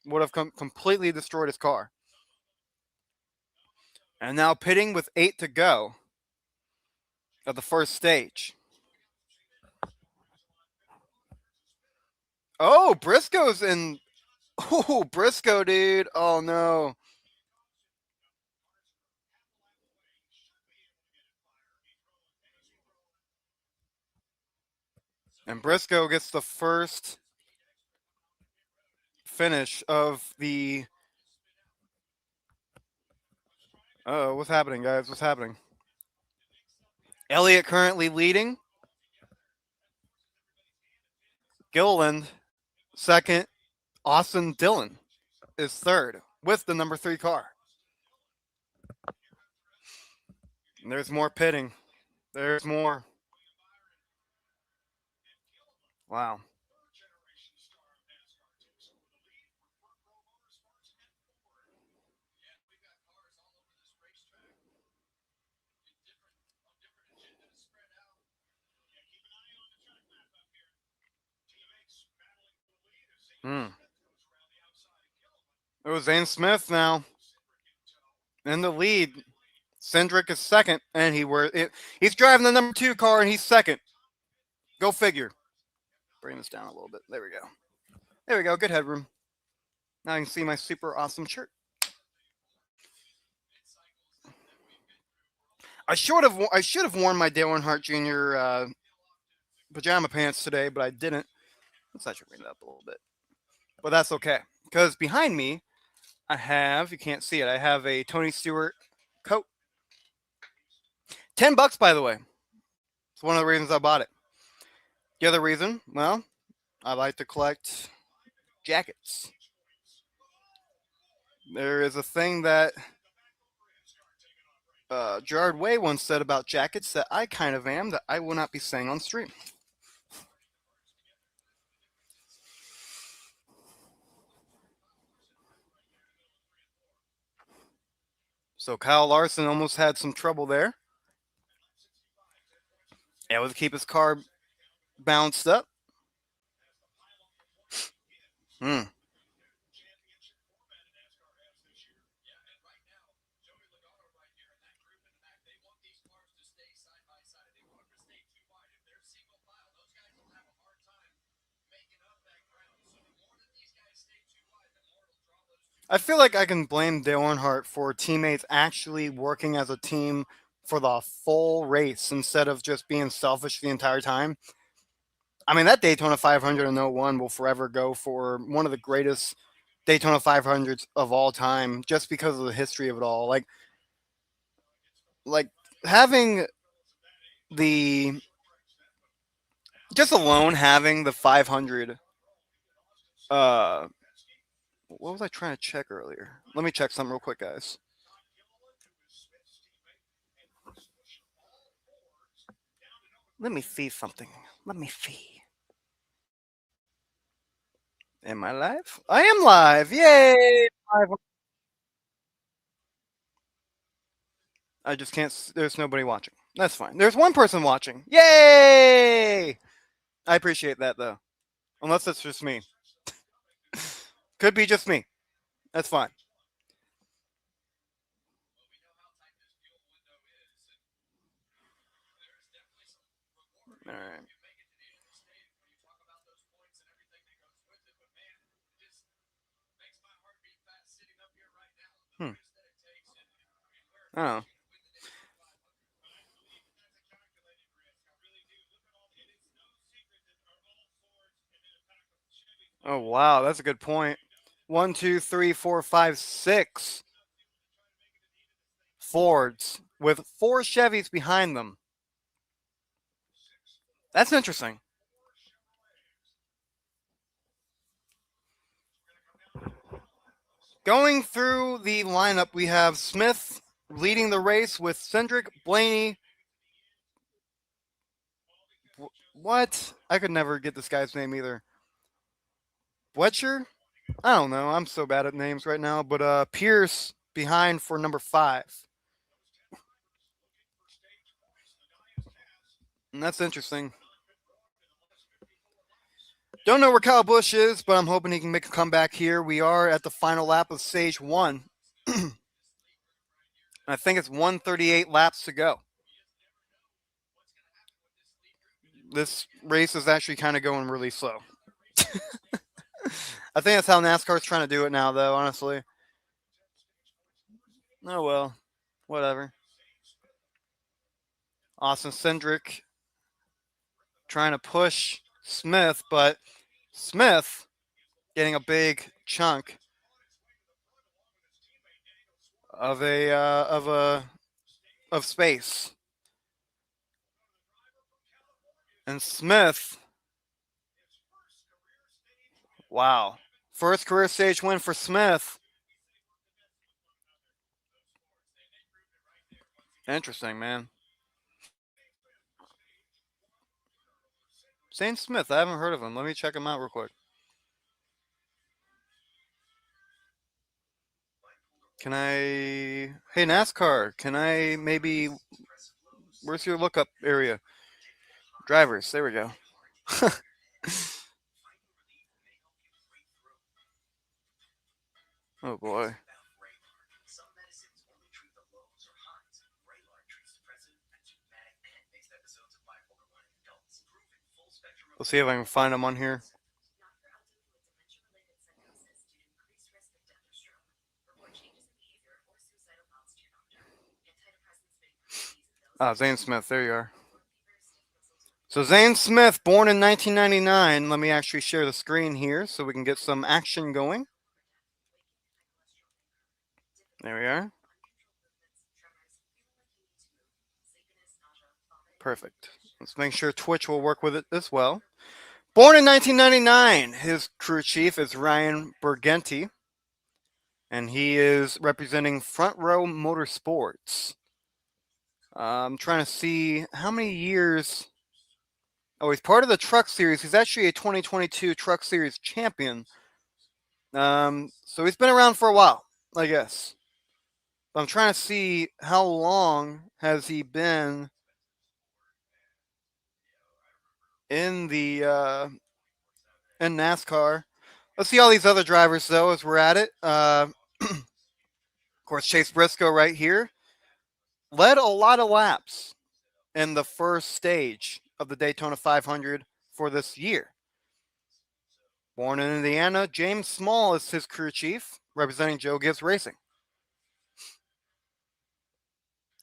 Would have completely destroyed his car. And now pitting with 8 to go of the first stage. Oh, Briscoe's in. Oh, Briscoe, dude. Oh, no. And Briscoe gets the first finish of the. Oh, what's happening, guys? What's happening? Elliott currently leading. Gilliland second. Austin Dillon is third with the number 3 car. And there's more pitting. There's more. Wow. It was Zane Smith now in the lead. Cindric is second, and he's driving the number 2 car, and he's second. Go figure. Bring this down a little bit. There we go. There we go. Good headroom. Now you can see my super awesome shirt. I should have worn my Dale Earnhardt Jr. Pajama pants today, but I didn't. Let's actually bring it up a little bit. But that's okay, because behind me, I have, you can't see it, I have a Tony Stewart coat. $10, by the way. It's one of the reasons I bought it. The other reason, well, I like to collect jackets. There is a thing that Gerard Way once said about jackets that I kind of am, that I will not be saying on stream. So Kyle Larson almost had some trouble there. Able to keep his car bounced up. I feel like I can blame Dale Earnhardt for teammates actually working as a team for the full race instead of just being selfish the entire time. I mean, that Daytona 500 in 01 will forever go for one of the greatest Daytona 500s of all time, just because of the history of it all. Like having the just alone having the 500. What was I trying to check earlier? Let me check something real quick, guys. Let me see something. Let me see. Am I live? I am live. Yay! I just can't. There's nobody watching. That's fine. There's one person watching. Yay! I appreciate that though. Unless it's just me. Could be just me. That's fine. All right. Oh. Oh wow, that's a good point. 1, 2, 3, 4, 5, 6 Fords with 4 Chevys behind them. That's interesting. Going through the lineup, we have Smith leading the race with Cindric, Blaney. What? I could never get this guy's name either. Bletcher? I don't know. I'm so bad at names right now. But Pierce behind for number 5. And that's interesting. Don't know where Kyle Busch is, but I'm hoping he can make a comeback here. We are at the final lap of stage 1. I think it's 138 laps to go. This race is actually kind of going really slow. I think that's how NASCAR's trying to do it now, though, honestly. Oh, well. Whatever. Austin Cindric trying to push Smith, but Smith getting a big chunk of space. And Smith, wow. First career stage win for Smith. Interesting, man. Zane Smith, I haven't heard of him. Let me check him out real quick. Can I... Hey, NASCAR, can I maybe... Where's your lookup area? Drivers, there we go. Oh, boy. Let's see if I can find him on here. Zane Smith, there you are. So Zane Smith, born in 1999. Let me actually share the screen here so we can get some action going. There we are. Perfect. Let's make sure Twitch will work with it as well. Born in 1999, his crew chief is Ryan Burgenti, and he is representing Front Row Motorsports. I'm trying to see how many years. Oh, he's part of the Truck Series. He's actually a 2022 Truck Series champion. So he's been around for a while, I guess. But I'm trying to see how long has he been in the in NASCAR. Let's see all these other drivers though as we're at it. Of course, Chase Briscoe right here led a lot of laps in the first stage of the Daytona 500 for this year. Born in Indiana, James Small is his crew chief, representing Joe Gibbs Racing.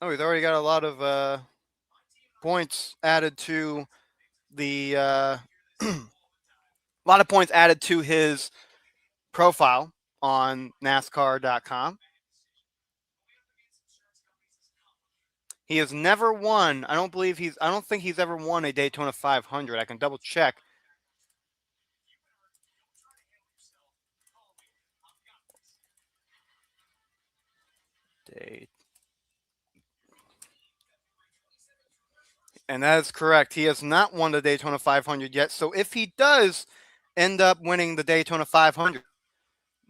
Oh, he's already got a lot of points added to the a lot of points added to his profile on NASCAR.com. He has never won. I don't think he's ever won a Daytona 500. I can double check. And that is correct. He has not won the Daytona 500 yet. So if he does end up winning the Daytona 500,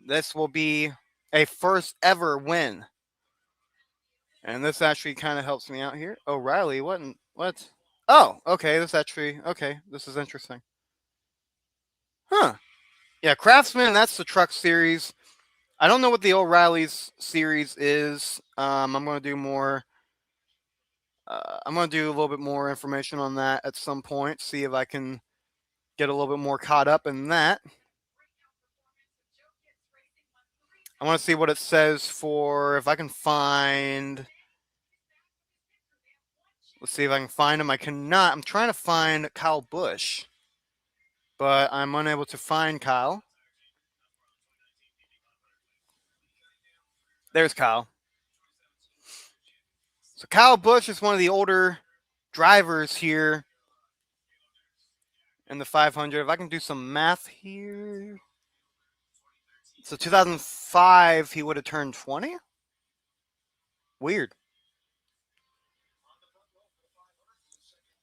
this will be a first ever win. And this actually kind of helps me out here. O'Reilly, what? Oh, okay. This is interesting. Huh. Yeah, Craftsman, that's the Truck Series. I don't know what the O'Reilly's series is. I'm going to do more. I'm going to do a little bit more information on that at some point. See if I can get a little bit more caught up in that. I want to see what it says for if I can find. Let's see if I can find him. I cannot. I'm trying to find Kyle Busch, but I'm unable to find Kyle. There's Kyle. So Kyle Busch is one of the older drivers here in the 500. If I can do some math here. So 2005, he would have turned 20. Weird.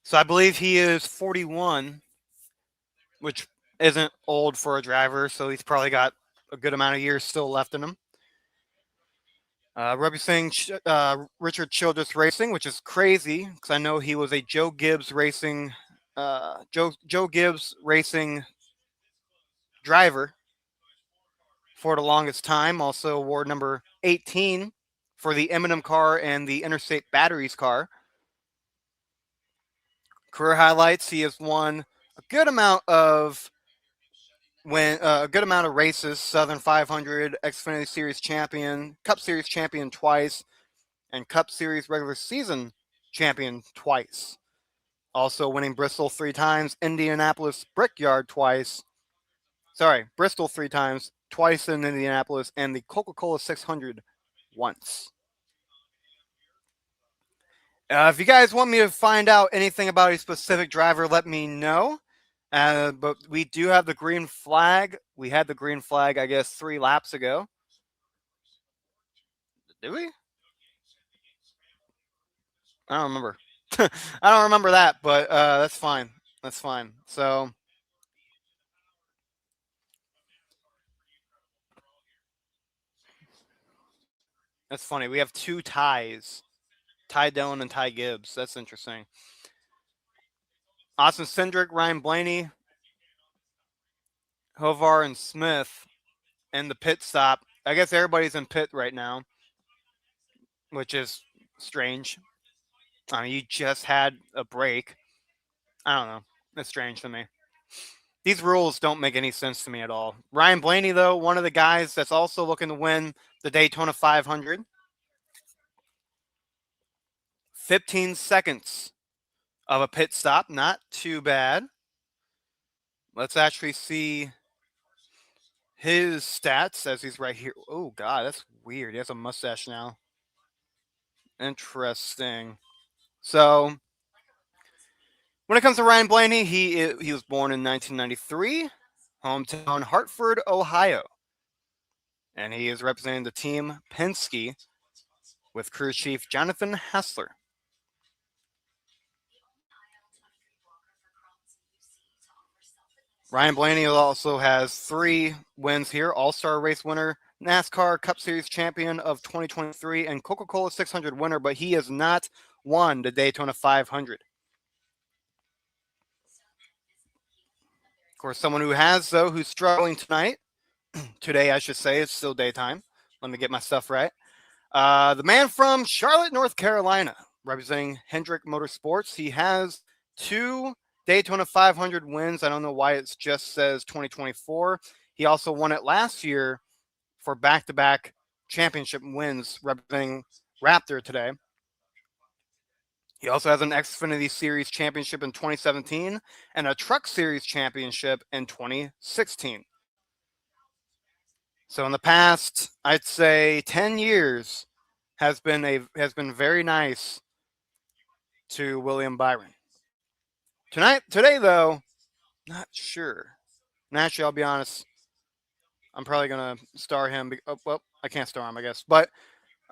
So I believe he is 41, which isn't old for a driver. So he's probably got a good amount of years still left in him. Representing Richard Childress Racing, which is crazy because I know he was a Joe Gibbs Racing driver for the longest time. Also, award number 18 for the Eminem car and the Interstate Batteries car. Career highlights: he has won a good amount of races. Southern 500, Xfinity Series champion, Cup Series champion twice, and Cup Series regular season champion twice. Also winning Bristol 3 times, Indianapolis Brickyard twice. Sorry, Bristol 3 times, twice in Indianapolis, and the Coca-Cola 600 once. If you guys want me to find out anything about a specific driver, let me know. But we do have the green flag. We had the green flag, I guess, 3 laps ago. Did we? I don't remember. I don't remember that, but that's fine. That's fine. So that's funny. We have 2 ties. Ty Dillon and Ty Gibbs. That's interesting. Austin Cindric, Ryan Blaney, Hovar, and Smith in the pit stop. I guess everybody's in pit right now, which is strange. I mean, you just had a break. I don't know. It's strange to me. These rules don't make any sense to me at all. Ryan Blaney, though, one of the guys that's also looking to win the Daytona 500. 15 seconds of a pit stop. Not too bad. Let's actually see his stats as he's right here. Oh, God, that's weird. He has a mustache now. Interesting. So, when it comes to Ryan Blaney, he was born in 1993, hometown Hartford, Ohio. And he is representing the team Penske with crew chief Jonathan Hassler. Ryan Blaney also has 3 wins here: All-Star Race winner, NASCAR Cup Series champion of 2023, and Coca-Cola 600 winner, but he has not won the Daytona 500. Of course, someone who has, though, who's struggling today, I should say, it's still daytime. Let me get my stuff right. The man from Charlotte, North Carolina, representing Hendrick Motorsports. He has 2 Daytona 500 wins. I don't know why it just says 2024. He also won it last year for back-to-back championship wins, representing Raptor today. He also has an Xfinity Series championship in 2017 and a Truck Series championship in 2016. So in the past, I'd say 10 years has been very nice to William Byron. Today though, not sure. And actually, I'll be honest, I'm probably gonna star him. Well, I can't star him, I guess. But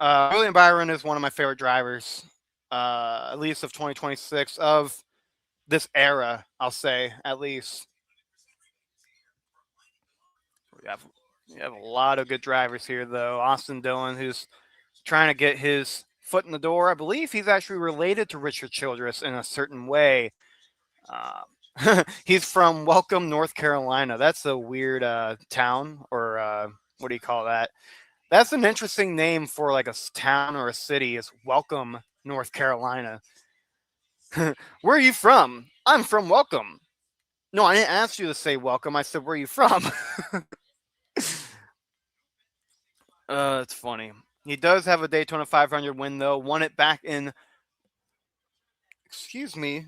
William Byron is one of my favorite drivers, at least of 2026 of this era. I'll say at least. We have we have a lot of good drivers here, though. Austin Dillon, who's trying to get his foot in the door. I believe he's actually related to Richard Childress in a certain way. He's from Welcome, North Carolina. That's a weird town, or what do you call that? That's an interesting name for like a town or a city. Is Welcome, North Carolina. Where are you from? I'm from Welcome. No, I didn't ask you to say welcome. I said, where are you from? It's funny. He does have a Daytona 500 win, though. Won it back in. Excuse me.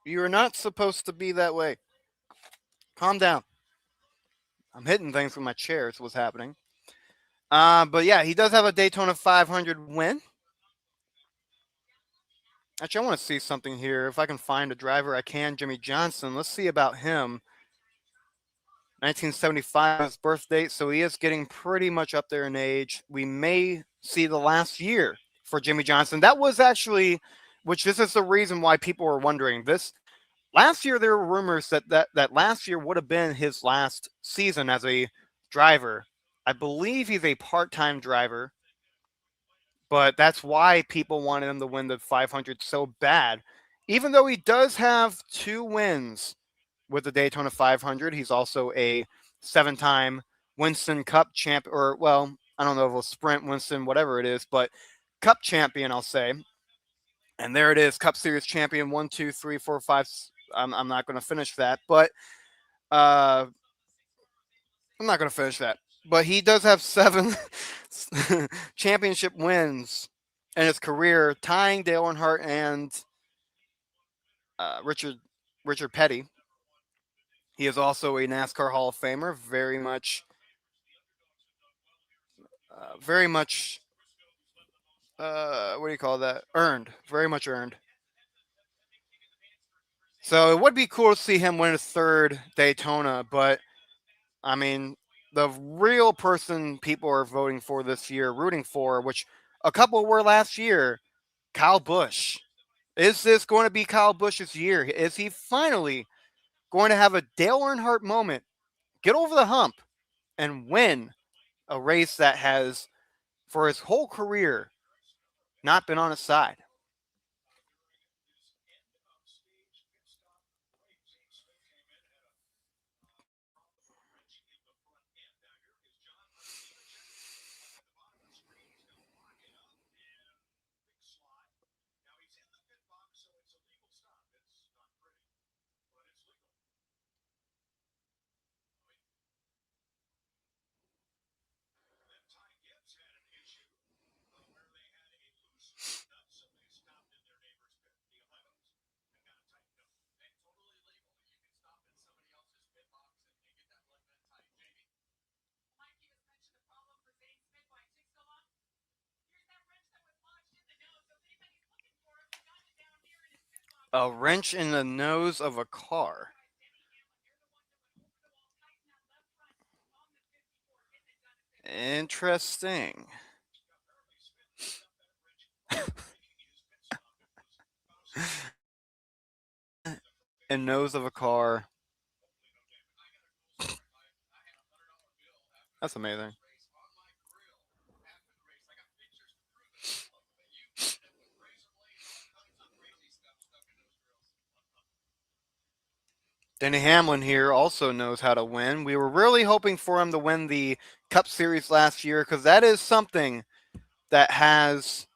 You are not supposed to be that way. Calm down. I'm hitting things with my chair. Is what's happening. But yeah, he does have a Daytona 500 win. Actually, I want to see something here. If I can find a driver, I can. Jimmy Johnson. Let's see about him. 1975 his birth date, so he is getting pretty much up there in age. We may see the last year for Jimmy Johnson. That was actually, which this is the reason why people were wondering this. Last year, there were rumors that last year would have been his last season as a driver. I believe he's a part-time driver, but that's why people wanted him to win the 500 so bad. Even though he does have 2 wins with the Daytona 500, he's also a 7-time Winston Cup champ, or well, I don't know if it was Sprint, Winston, whatever it is, but Cup champion, I'll say. And there it is, Cup Series champion, 1, 2, 3, 4, 5. I'm not going to finish that, but uh, I'm not going to finish that. But he does have 7 championship wins in his career, tying Dale Earnhardt and Richard Petty. He is also a NASCAR Hall of Famer, very much. What do you call that? Earned, very much earned. So it would be cool to see him win his 3rd Daytona, but I mean, the real person people are voting for this year, rooting for, which a couple were last year, Kyle Busch. Is this going to be Kyle Busch's year? Is he finally going to have a Dale Earnhardt moment, get over the hump, and win a race that has, for his whole career, not been on his side? A wrench in the nose of a car. Interesting. And nose of a car. That's amazing. Denny Hamlin here also knows how to win. We were really hoping for him to win the Cup Series last year because that is something that has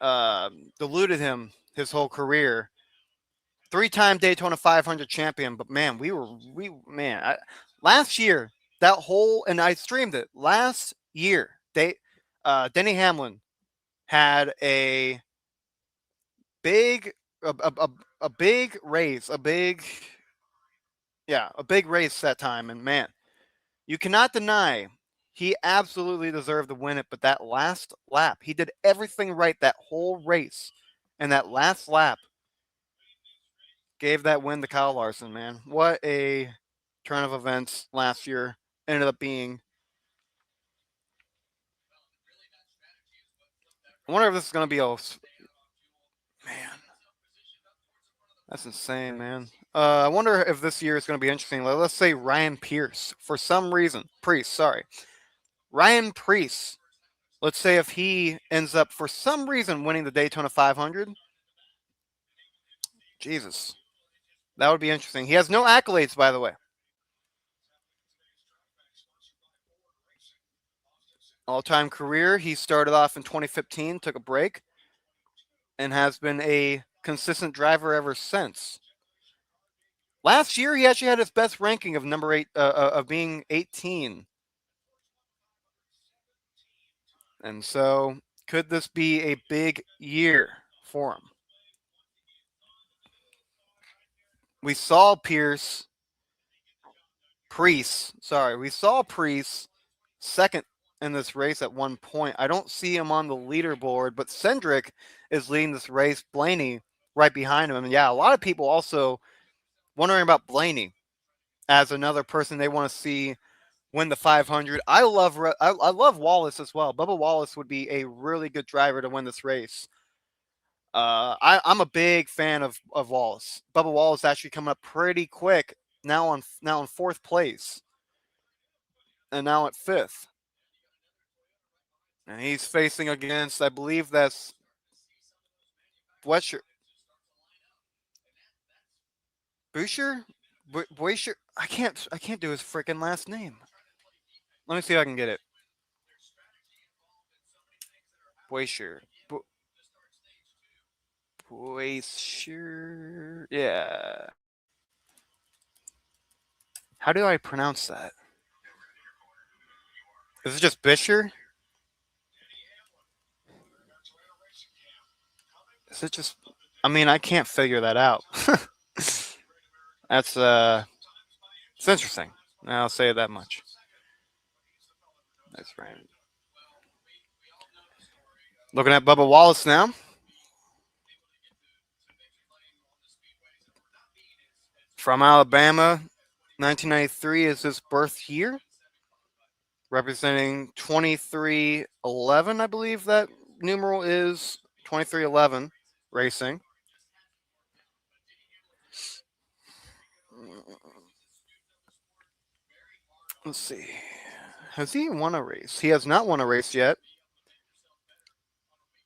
deluded him his whole career. 3-time Daytona 500 champion, but man, last year that whole, and I streamed it last year. Denny Hamlin had a big a big race, a big race that time, and man, you cannot deny he absolutely deserved to win it. But that last lap, he did everything right that whole race, and that last lap gave that win to Kyle Larson. Man, what a turn of events last year ended up being. I wonder if this is going to be a man. That's insane, man. I wonder if this year is going to be interesting. Let's say Ryan Pierce, for some reason, Ryan Preece. Let's say if he ends up for some reason winning the Daytona 500. Jesus, that would be interesting. He has no accolades, by the way. All-time career, he started off in 2015, took a break, and has been a consistent driver ever since. Last year, he actually had his best ranking of number 8, of being 18. And so, could this be a big year for him? We saw we saw Priest second in this race at one point. I don't see him on the leaderboard, but Cindric is leading this race. Blaney right behind him. And yeah, a lot of people also wondering about Blaney. as another person they want to see win the 500. I love Wallace as well. Bubba Wallace would be a really good driver to win this race. I'm a big fan of Wallace. Bubba Wallace actually coming up pretty quick now in fourth place and now at fifth. And he's facing against, I believe that's Bletcher, Boucher, Boisher. I can't do his freaking last name. Let me see if I can get it. Boisher, Boisher. Yeah. How do I pronounce that? Is it just Bisher? Is it just? I mean, I can't figure that out. That's it's interesting. I'll say that much. That's right. Looking at Bubba Wallace now from Alabama. 1993 is his birth year, representing 2311. I believe that numeral is 2311 racing. Let's see. Has he won a race? He has not won a race yet.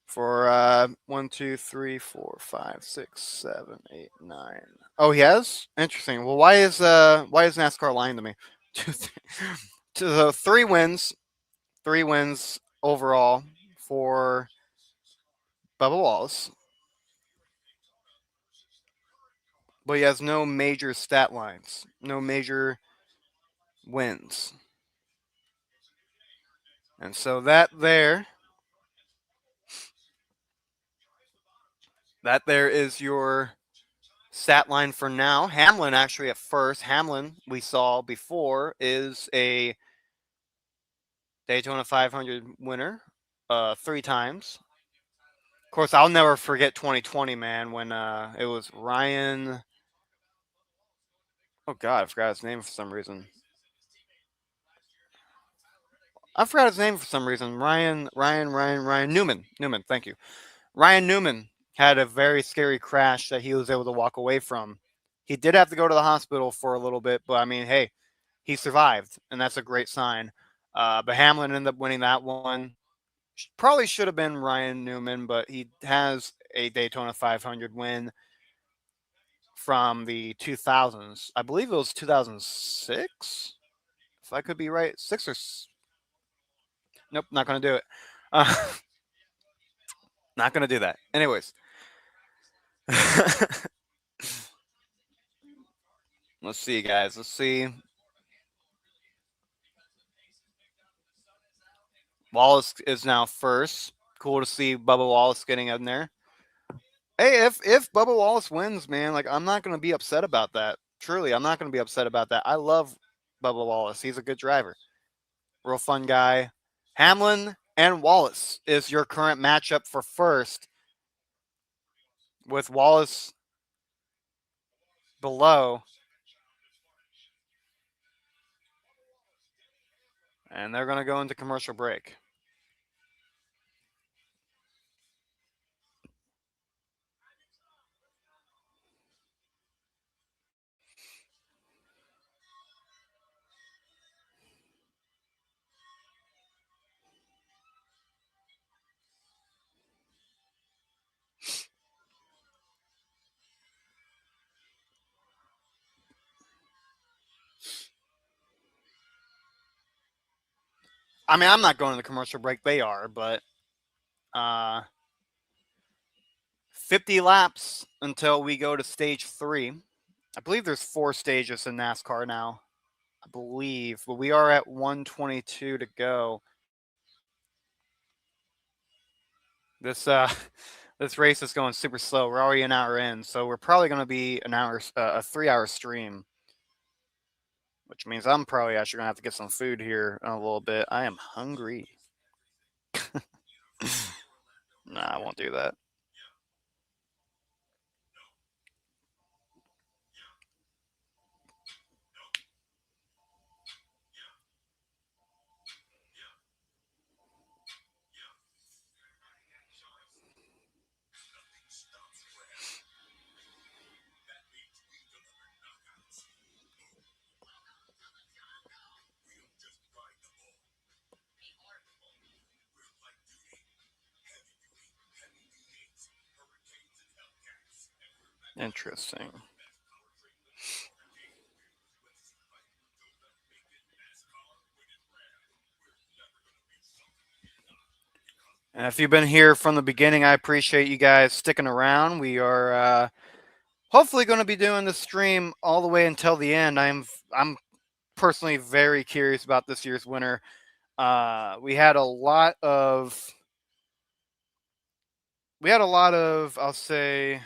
For 1, 2, 3, 4, 5, 6, 7, 8, 9. Oh, he has. Interesting. Well, why is NASCAR lying to me? Two, so 3 wins overall for Bubba Wallace, but he has no major stat lines, no major wins, and so that there is your stat line for now. Hamlin actually at first. Hamlin we saw before is a Daytona 500 winner, 3 times. Of course, I'll never forget 2020, man, when it was Ryan. Oh God, I forgot his name for some reason. I forgot his name for some reason. Ryan Newman. Newman, thank you. Ryan Newman had a very scary crash that he was able to walk away from. He did have to go to the hospital for a little bit, but I mean, hey, he survived, and that's a great sign. But Hamlin ended up winning that one. Probably should have been Ryan Newman, but he has a Daytona 500 win from the 2000s. I believe it was 2006, if I could be right. Six or nope, not gonna do it. Uh, not gonna do that. Anyways, let's see, guys. Let's see. Wallace is now first. Cool to see Bubba Wallace getting in there. Hey, if Bubba Wallace wins, man, like I'm not gonna be upset about that. Truly, I'm not gonna be upset about that. I love Bubba Wallace. He's a good driver. Real fun guy. Hamlin and Wallace is your current matchup for first, with Wallace below. And they're going to go into commercial break. I mean, I'm not going to the commercial break. They are, but 50 laps until we go to stage 3. I believe there's 4 stages in NASCAR now. I believe, but we are at 122 to go. This this race is going super slow. We're already an hour in, so we're probably going to be a 3-hour stream, which means I'm probably actually going to have to get some food here in a little bit. I am hungry. Nah, I won't do that. Interesting. And if you've been here from the beginning, I appreciate you guys sticking around. We are hopefully going to be doing the stream all the way until the end. I'm personally very curious about this year's winner. We had a lot of I'll say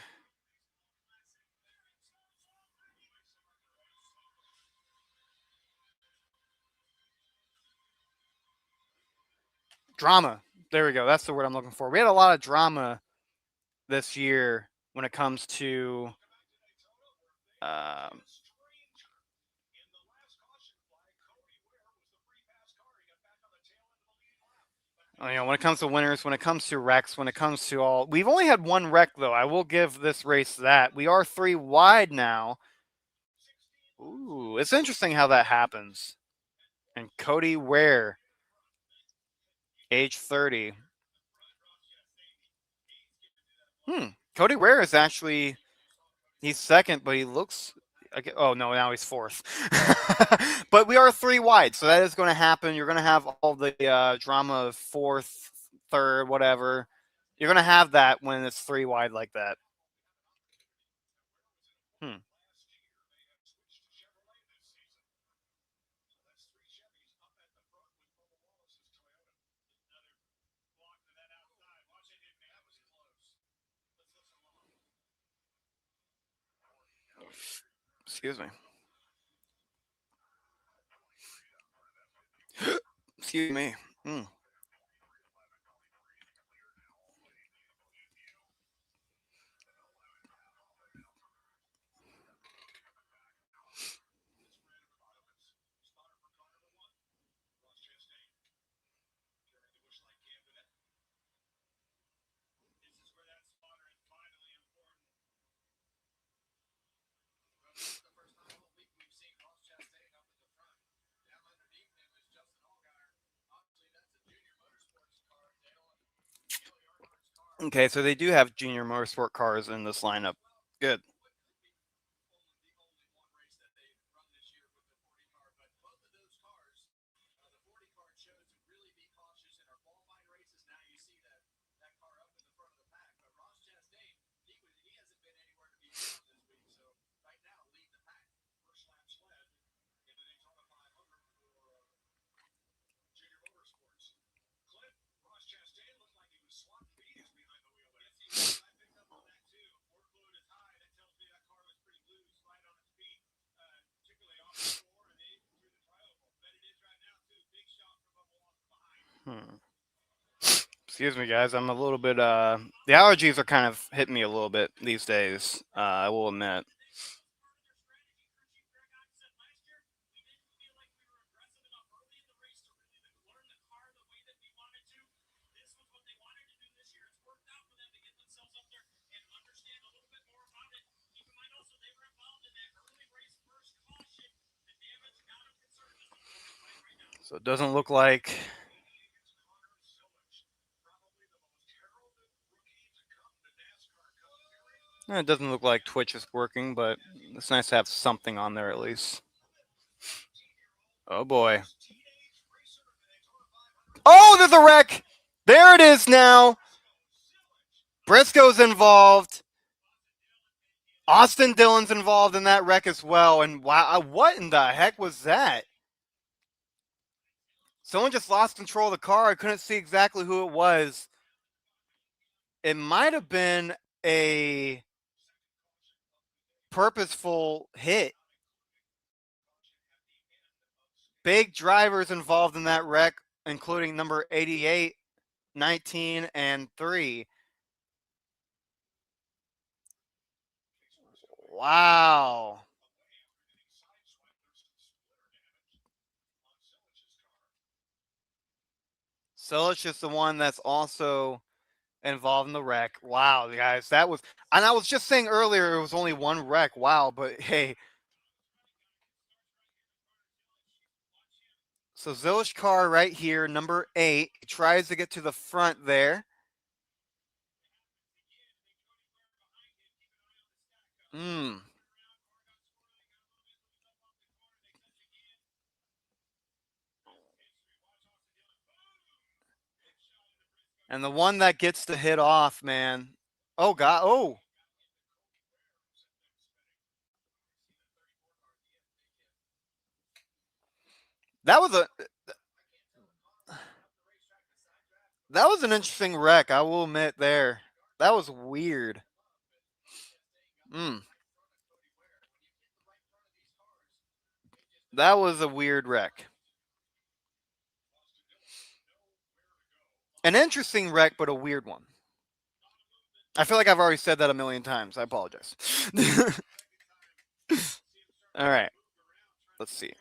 drama. There we go. That's the word I'm looking for. We had a lot of drama this year when it comes to um, when it comes to winners, when it comes to wrecks, when it comes to all. We've only had one wreck though. I will give this race that. We are 3 wide now. Ooh, it's interesting how that happens. And Cody Ware, age 30. Cody Ware is actually he's second, but he looks. Oh no, now he's fourth. But we are 3 wide, so that is going to happen. You're going to have all the drama of fourth, third, whatever. You're going to have that when it's 3 wide like that. Hmm. Excuse me. Excuse me. Hmm. Okay, so they do have junior motorsport cars in this lineup. Good. Hmm. Excuse me, guys. I'm a little bit. The allergies are kind of hitting me a little bit these days. I will admit. So it doesn't look like. It doesn't look like Twitch is working, but it's nice to have something on there at least. Oh boy. Oh, there's a wreck. There it is now. Briscoe's involved. Austin Dillon's involved in that wreck as well. And wow, what in the heck was that? Someone just lost control of the car. I couldn't see exactly who it was. It might have been a purposeful hit. Big drivers involved in that wreck, including number 88, 19, and 3. Wow. Silich is the one that's also involved in the wreck. Wow, guys, that was. And I was just saying earlier it was only one wreck. Wow, but hey. So Zilich car right here, number 8, he tries to get to the front there. And the one that gets the hit off, man. Oh god. Oh, that was a that was an interesting wreck. I will admit there. That was weird. Mm, that was a weird wreck. An interesting wreck, but a weird one. I feel like I've already said that a million times. I apologize. All right. Let's see.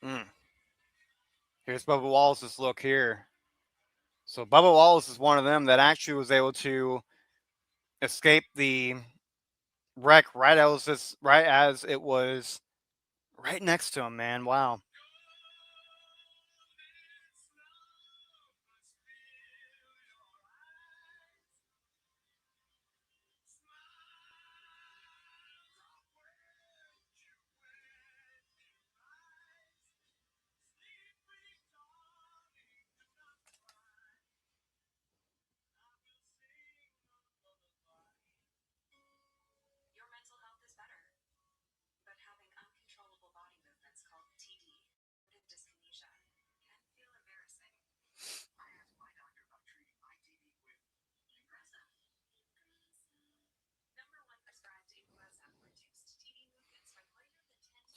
Mm. Here's Bubba Wallace's look here. So Bubba Wallace is one of them that actually was able to escape the wreck right as it was right next to him. Man, wow.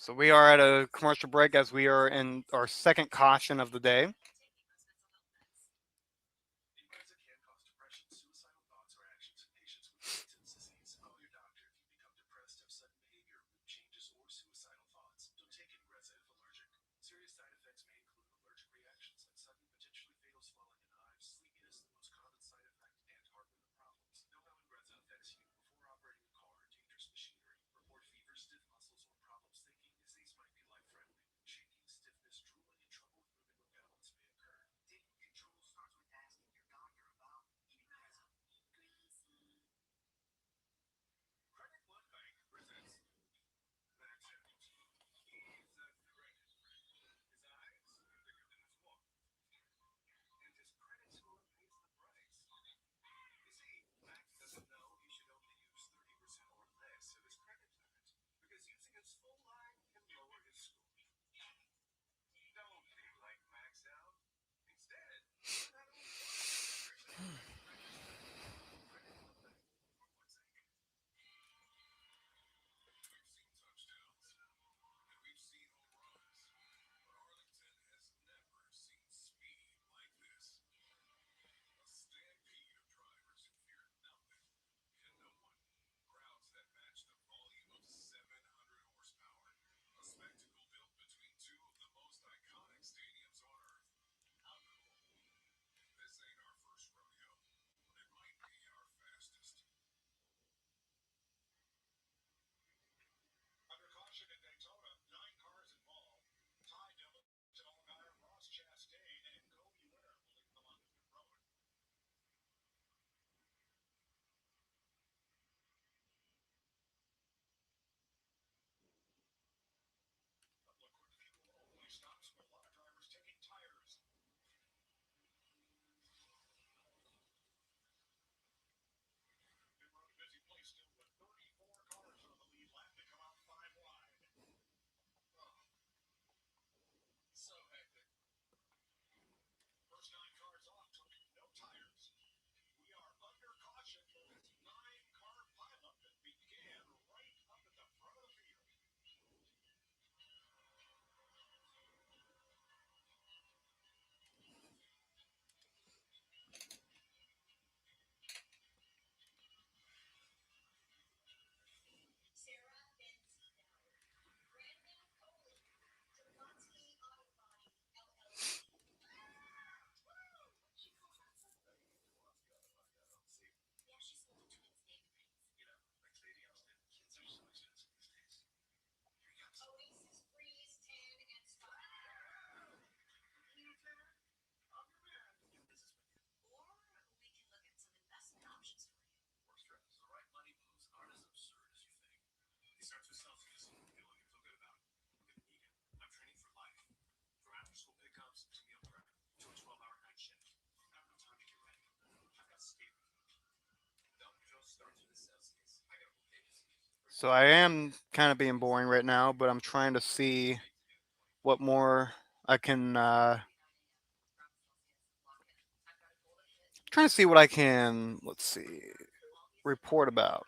So we are at a commercial break as we are in our second caution of the day. So I am kind of being boring right now, but I'm trying to see what more I can trying to see what I can, let's see, report about.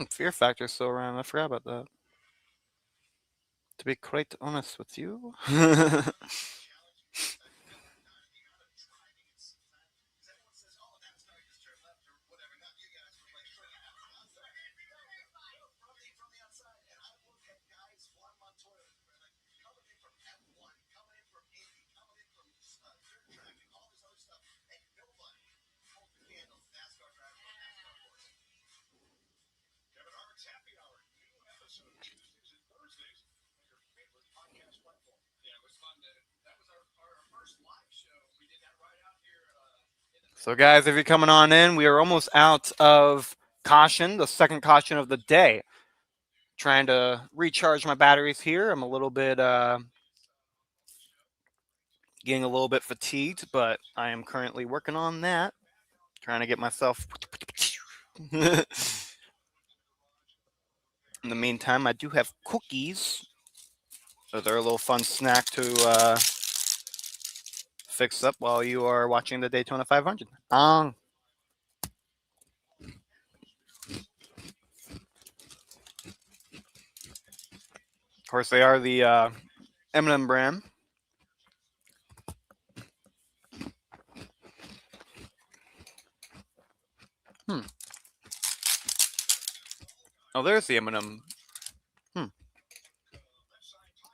Fear Factor's still around. I forgot about that. To be quite honest with you. So, guys, if you're coming on in, we are almost out of caution, the second caution of the day. Trying to recharge my batteries here. I'm a little bit getting a little bit fatigued, but I am currently working on that. Trying to get myself. In the meantime, I do have cookies. So they're a little fun snack to fix up while you are watching the Daytona 500. Of course, they are the M&M brand. Oh, there's the M&M.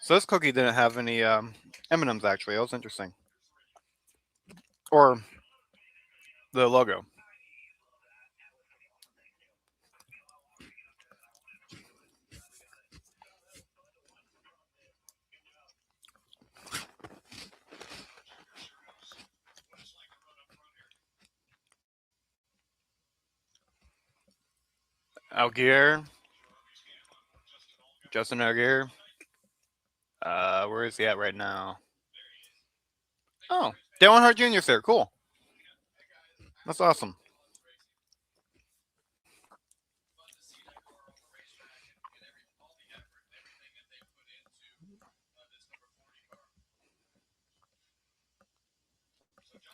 So this cookie didn't have any M&Ms actually. That was interesting. Or the logo. Algier. Justin Algier. Where is he at right now? Oh, Dale Earnhardt Jr.'s there. Cool. That's awesome.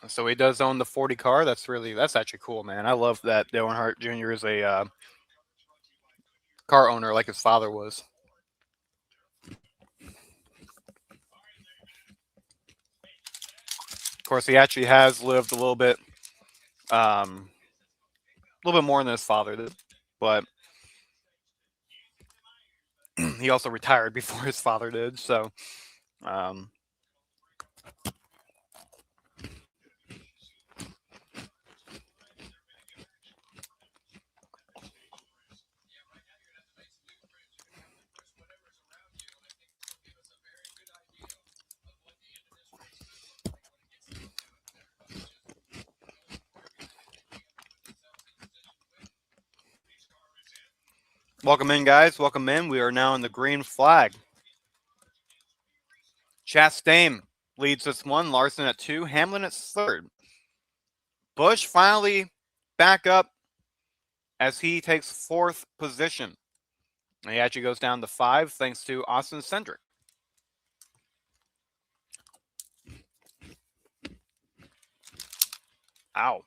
So he does own the 40 car. That's actually cool, man. I love that Dale Earnhardt Jr. is a car owner like his father was. Of course, he actually has lived a little bit more than his father did, but he also retired before his father did. So, um, welcome in, guys. Welcome in. We are now in the green flag. Chastain leads this one. Larson at 2. Hamlin at 3rd. Busch finally back up as he takes 4th position. He actually goes down to 5 thanks to Austin Cindric. Ow.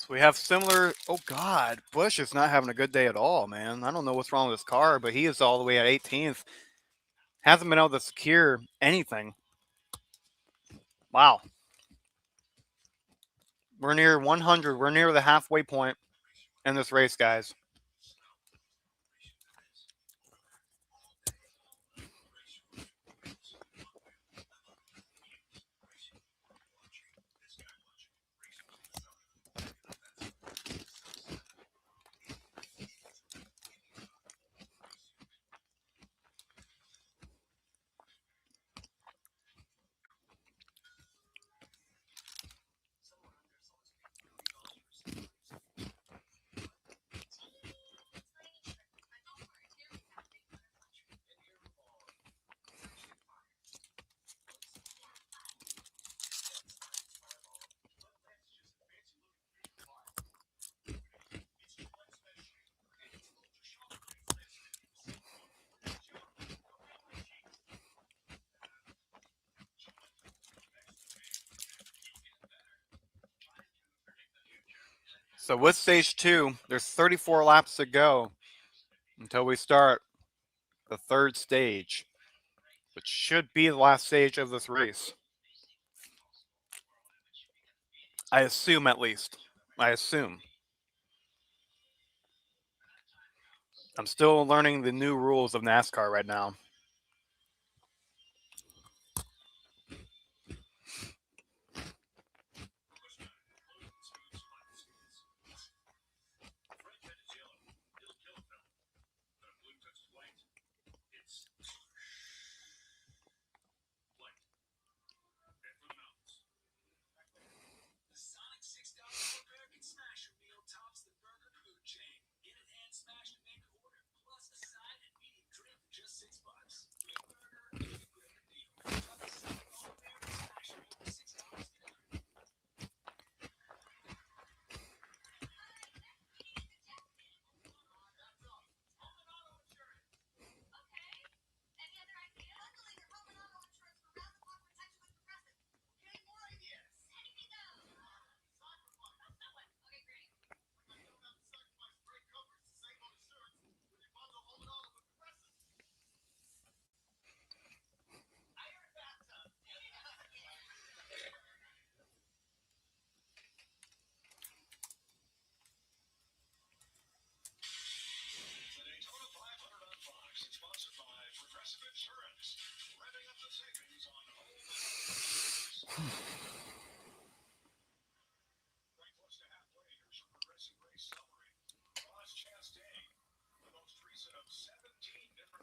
So we have similar. Oh God, Busch is not having a good day at all, man. I don't know what's wrong with his car, but he is all the way at 18th. Hasn't been able to secure anything. Wow. We're near 100. We're near the halfway point in this race, guys. So with stage 2, there's 34 laps to go until we start the 3rd stage, which should be the last stage of this race. I assume, at least. I assume. I'm still learning the new rules of NASCAR right now.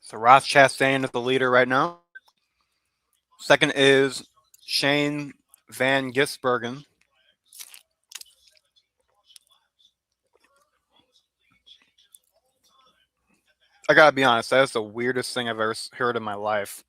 So Ross Chastain is the leader right now. Second is Shane Van Gisbergen. I gotta be honest, that's the weirdest thing I've ever heard in my life.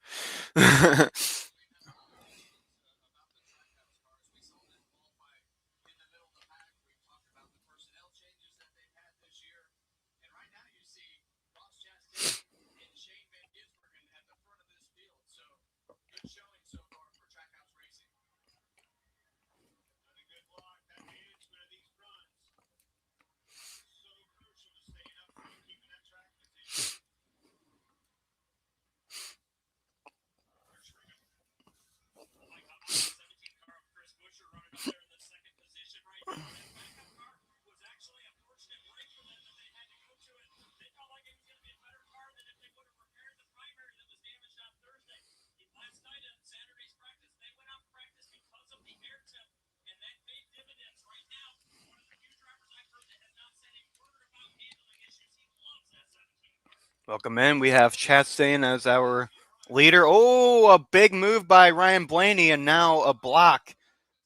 Welcome in. We have Chastain as our leader. Oh, a big move by Ryan Blaney, and now a block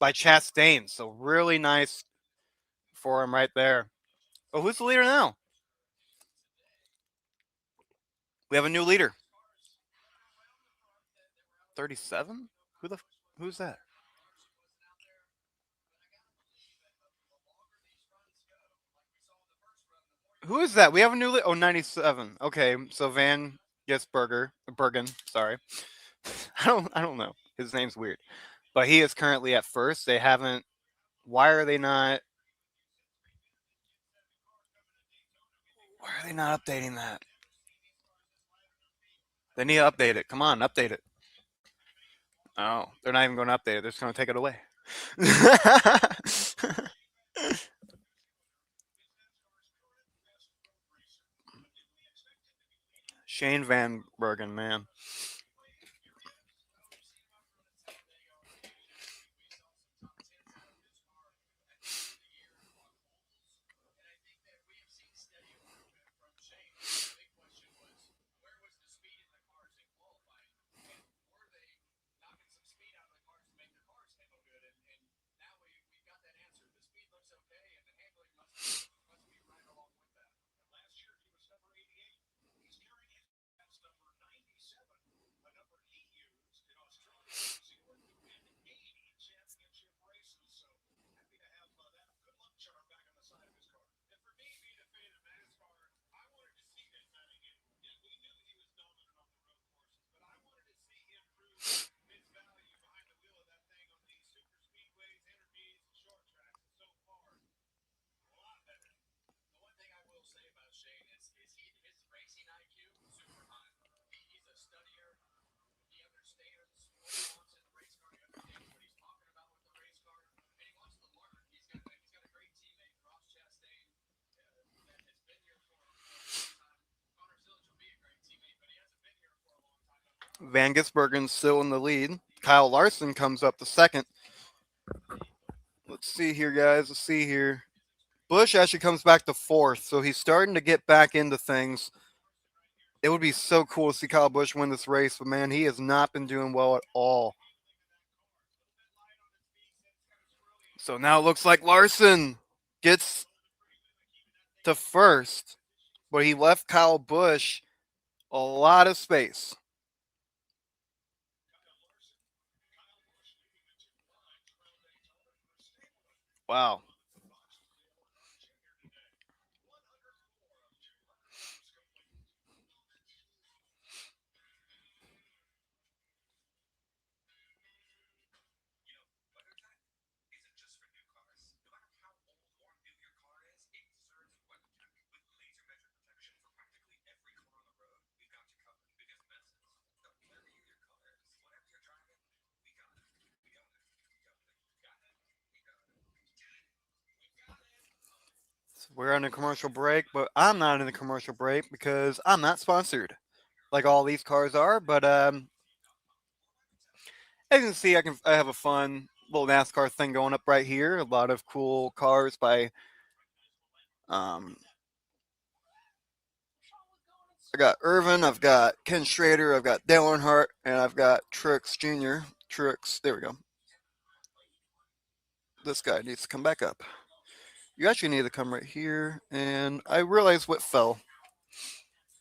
by Chastain. So really nice for him right there. Oh, who's the leader now? We have a new leader. 37? Who's that? Who is that? We have a new leader. Oh, 97. Okay, so Van Bergen, sorry. I don't know. His name's weird. But he is currently at first. They haven't why are they not updating that? They need to update it. Come on, update it. Oh, they're not even going to update it. They're just going to take it away. Shane Van Bergen, man. Van Gisbergen's still in the lead. Kyle Larson comes up the second. Let's see here, guys. Let's see here. Busch actually comes back to fourth, so he's starting to get back into things. It would be so cool to see Kyle Busch win this race, but man, he has not been doing well at all. So now it looks like Larson gets to first, but he left Kyle Busch a lot of space. Wow. So we're on a commercial break, but I'm not in the commercial break because I'm not sponsored like all these cars are. But as you can see, I have a fun little NASCAR thing going up right here. A lot of cool cars by um, I got Irvin, I've got Ken Schrader, I've got Dale Earnhardt, and I've got Truex Jr. Truex, there we go. This guy needs to come back up. You actually need to come right here, and I realized what fell.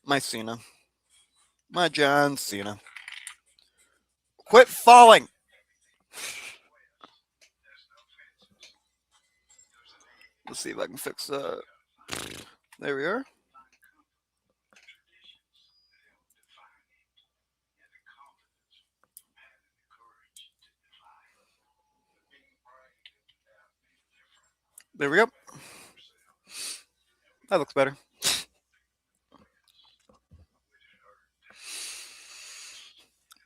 My Cena. My John Cena. Quit falling! Let's see if I can fix that. There we are. There we go. That looks better.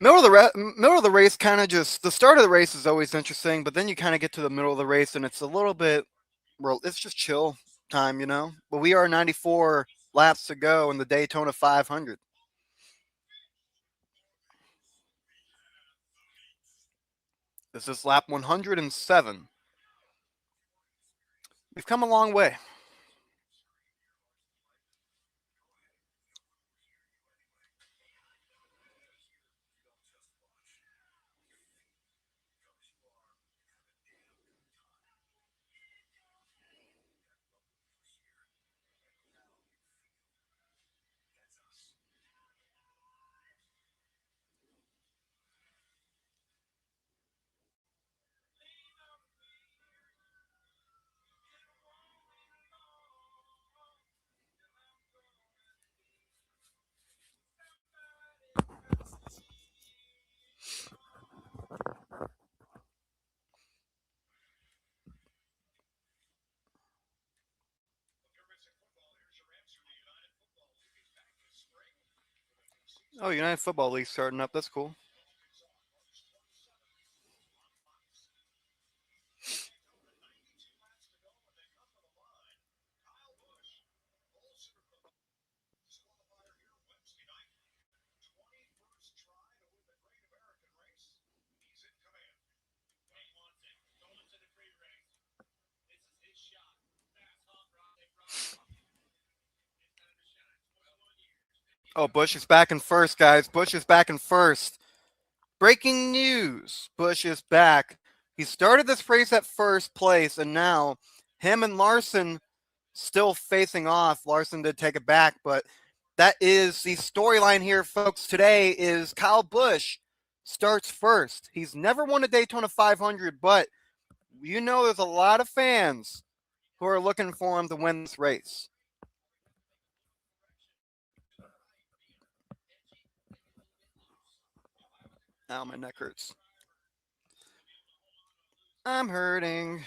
Middle of the race kind of just the start of the race is always interesting, but then you kind of get to the middle of the race and it's a little bit well, it's just chill time, you know. But we are 94 laps to go in the Daytona 500. This is lap 107. We've come a long way. Oh, United Football League starting up. That's cool. Oh, Busch is back in first, guys. Busch is back in first. Breaking news: Busch is back. He started this race at first place, and now him and Larson still facing off. Larson did take it back, but that is the storyline here, folks. Today is Kyle Busch starts first. He's never won a Daytona 500, but you know there's a lot of fans who are looking for him to win this race. Ow, my neck hurts. I'm hurting.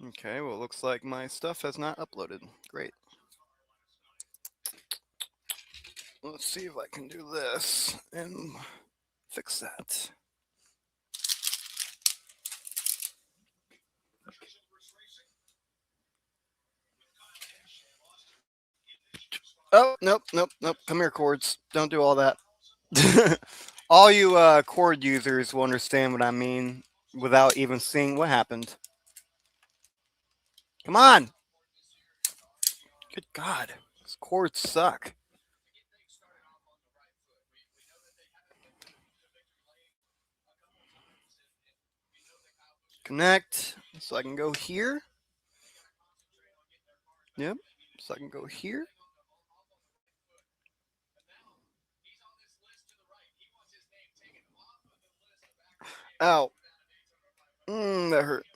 Okay, well, it looks like my stuff has not uploaded. Great. Let's see if I can do this and fix that. Oh, nope, nope, nope. Come here, cords. Don't do all that. All you cord users will understand what I mean without even seeing what happened. Come on. Good God. These cords suck. Connect so I can go here. Yep. So I can go here. Ow. That hurt.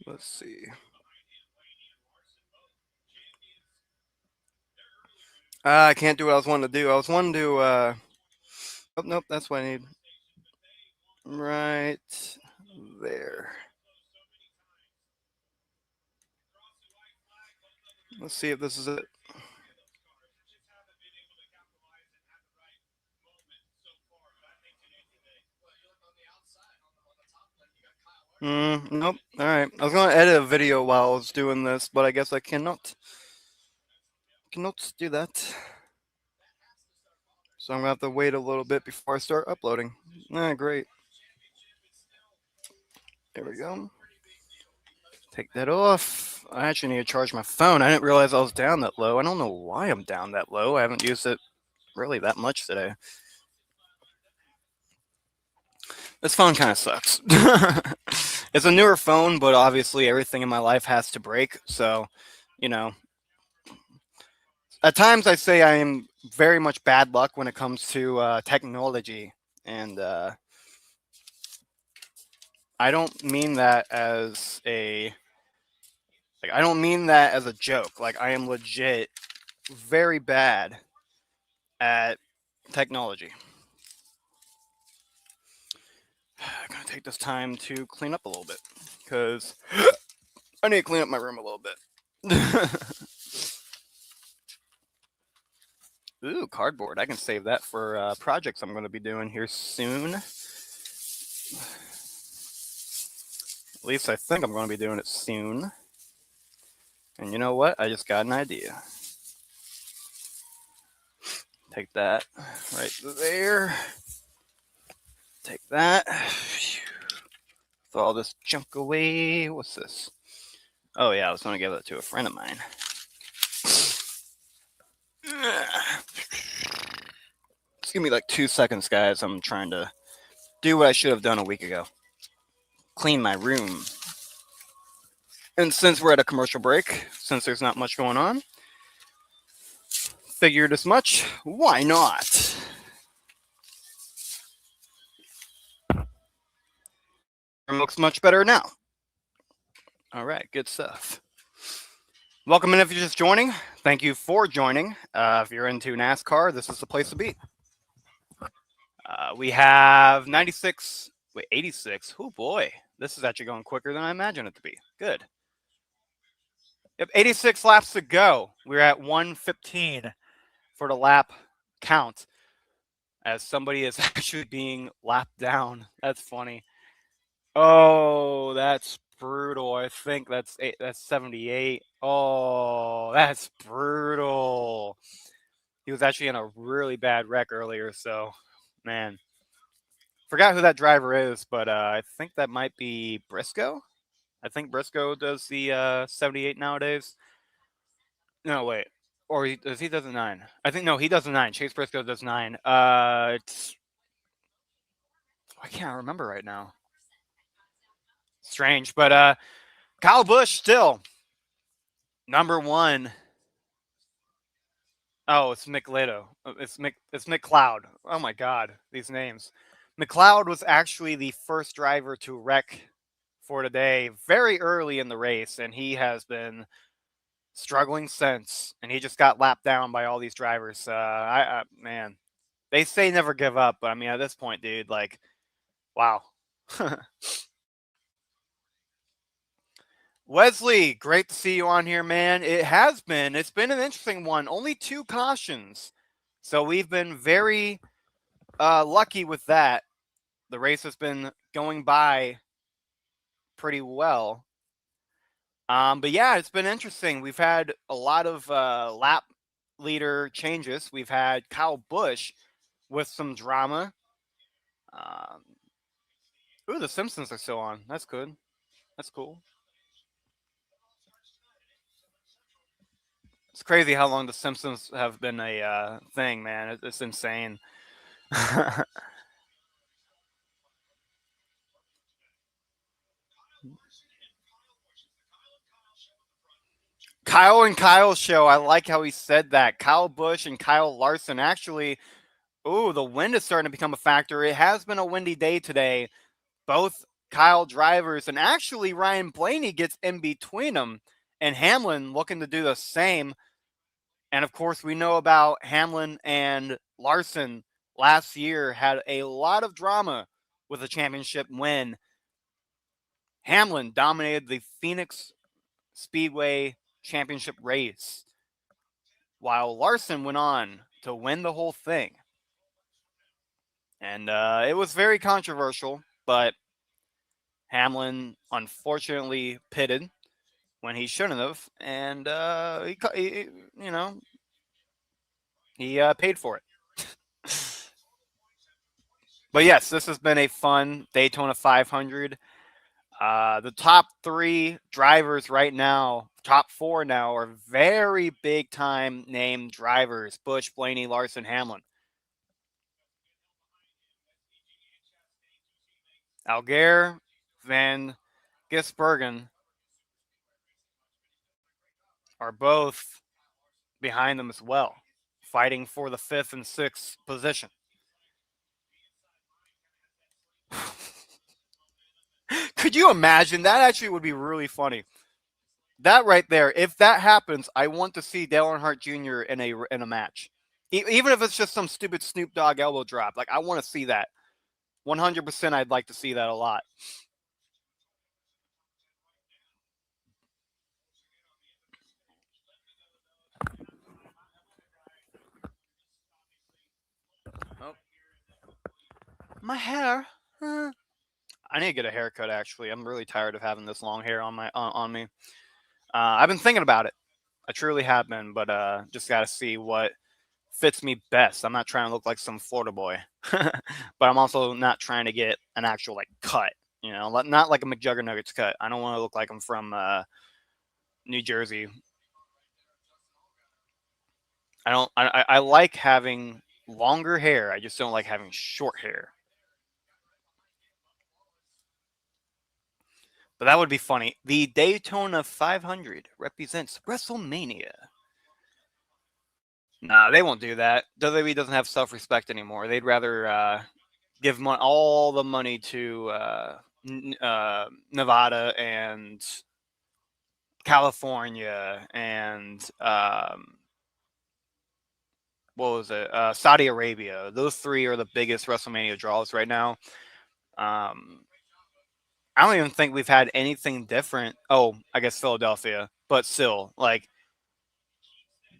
Let's see. I can't do what I was wanting to do. I was wanting to. Nope, nope. That's what I need. right there. Let's see if this is it. Nope. All right. I was gonna edit a video while I was doing this, but I guess I cannot. Cannot do that. So I'm gonna have to wait a little bit before I start uploading. Great. There we go. Take that off. I actually need to charge my phone. I didn't realize I was down that low. I don't know why I'm down that low. I haven't used it really that much today. This phone kind of sucks. It's a newer phone, but obviously everything in my life has to break. So, you know, at times I say I am very much bad luck when it comes to technology. And I don't mean that as a I don't mean that as a joke. Like, I am legit very bad at technology. I'm gonna take this time to clean up a little bit because I need to clean up my room a little bit. Ooh, cardboard. I can save that for projects I'm going to be doing here soon. At least I think I'm going to be doing it soon. And you know what? I just got an idea. Take that right there. Take that. Throw all this junk away. What's this? Oh, yeah, I was going to give that to a friend of mine. Just give me like 2 seconds, guys. I'm trying to do what I should have done a week ago. Clean my room. And since we're at a commercial break, since there's not much going on, figured as much. Why not? It looks much better now. All right, good stuff. Welcome in if you're just joining. Thank you for joining. If you're into NASCAR, this is the place to be. We have 86. Oh boy, this is actually going quicker than I imagined it to be. Good. Yep, 86 laps to go. We're at 1:15 for the lap count. As somebody is actually being lapped down. That's funny. Oh, that's brutal. I think that's 78. Oh, that's brutal. He was actually in a really bad wreck earlier, so man. Forgot who that driver is, but I think that might be Briscoe. I think Briscoe does the 78 nowadays. No, wait. Or he does the 9. I think no, he does the 9. Chase Briscoe does 9. It's I can't remember right now. Strange, but Kyle Busch still number 1. Oh, it's McLeod. It's McLeod. Oh my God, these names. McLeod was actually the first driver to wreck for today, very early in the race, and he has been struggling since. And he just got lapped down by all these drivers. Man, they say never give up, but I mean, at this point, dude, like, wow. Wesley, great to see you on here, man. It's been an interesting one. Only 2 cautions. So we've been very lucky with that. The race has been going by pretty well. But yeah, it's been interesting. We've had a lot of lap leader changes. We've had Kyle Busch with some drama. Ooh, the Simpsons are still on. That's good. That's cool. It's crazy how long the Simpsons have been a thing, man. It's insane. Kyle and Kyle show. I like how he said that. Kyle Busch and Kyle Larson. Actually, ooh, the wind is starting to become a factor. It has been a windy day today. Both Kyle drivers, and actually Ryan Blaney gets in between them, and Hamlin looking to do the same. And of course, we know about Hamlin and Larson last year had a lot of drama with a championship when Hamlin dominated the Phoenix Speedway championship race, while Larson went on to win the whole thing. And it was very controversial, but Hamlin unfortunately pitted when he shouldn't have, and you know, he paid for it. But yes, this has been a fun Daytona 500. The top three drivers right now, top four now, are very big time named drivers: Busch, Blaney, Larson, Hamlin. Alger, Van Gisbergen are both behind them as well, fighting for the fifth and sixth position. Could you imagine? That actually would be really funny. That right there, if that happens, I want to see Dale Earnhardt Jr. in a match. Even if it's just some stupid Snoop Dogg elbow drop. Like, I want to see that. 100% I'd like to see that a lot. Oh. My hair. I need to get a haircut, actually. I'm really tired of having this long hair on me. I've been thinking about it. I truly have been, but just got to see what fits me best. I'm not trying to look like some Florida boy, but I'm also not trying to get an actual like cut. You know, not like a McJuggernuggets cut. I don't want to look like I'm from New Jersey. I don't. I like having longer hair. I just don't like having short hair. But that would be funny. The Daytona 500 represents WrestleMania. Nah, they won't do that. WWE doesn't have self-respect anymore. They'd rather give all the money to Nevada and California and what was it? Saudi Arabia. Those three are the biggest WrestleMania draws right now. I don't even think we've had anything different. Oh, I guess Philadelphia, but still, like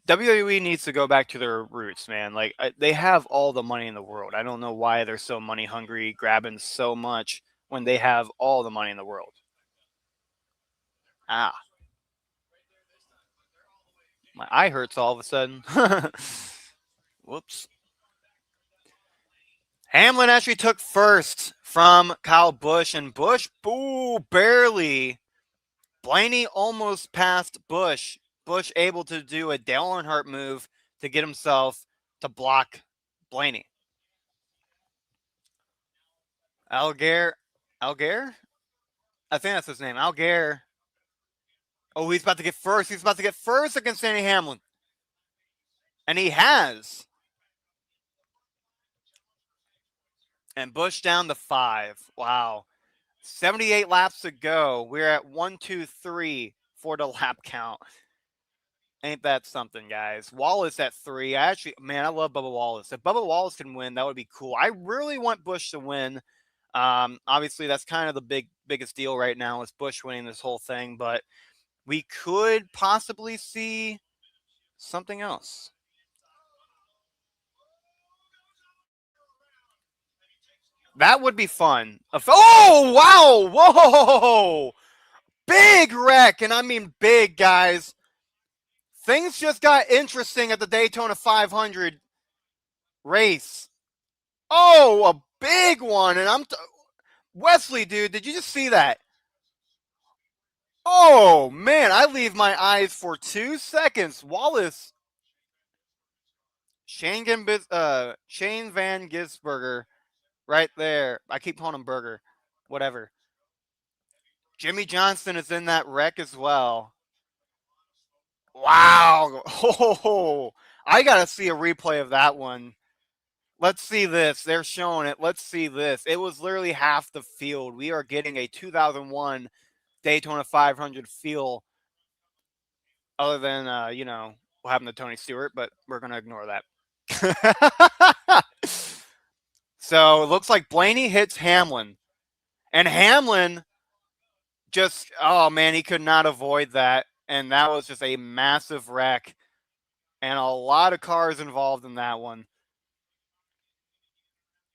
WWE needs to go back to their roots, man. Like they have all the money in the world. I don't know why they're so money hungry, grabbing so much when they have all the money in the world. Ah, my eye hurts all of a sudden. Whoops. Hamlin actually took first from Kyle Busch, and Busch, boo, barely. Blaney almost passed Busch. Busch able to do a Dale Earnhardt move to get himself to block Blaney. Alger, Alger? I think that's his name. Alger. Oh, he's about to get first. He's about to get first against Danny Hamlin. And he has. And Busch down to 5. Wow. 78 laps to go. We're at 1, 2, 3 for the lap count. Ain't that something, guys? Wallace at 3. I love Bubba Wallace. If Bubba Wallace can win, that would be cool. I really want Busch to win. Obviously, that's kind of the biggest deal right now is Busch winning this whole thing, but we could possibly see something else. That would be fun. Oh, wow. Whoa. Big wreck. And I mean big, guys. Things just got interesting at the Daytona 500 race. Oh, a big one. And Wesley, dude, did you just see that? Oh, man. I leave my eyes for 2 seconds. Wallace. Shane Van Gisberger right there. I keep calling him Burger. Whatever. Jimmy Johnson is in that wreck as well. Wow. Oh, I got to see a replay of that one. Let's see this. They're showing it. Let's see this. It was literally half the field. We are getting a 2001 Daytona 500 feel other than, what happened to Tony Stewart, but we're going to ignore that. So it looks like Blaney hits Hamlin. And Hamlin just, oh man, he could not avoid that. And that was just a massive wreck. And a lot of cars involved in that one.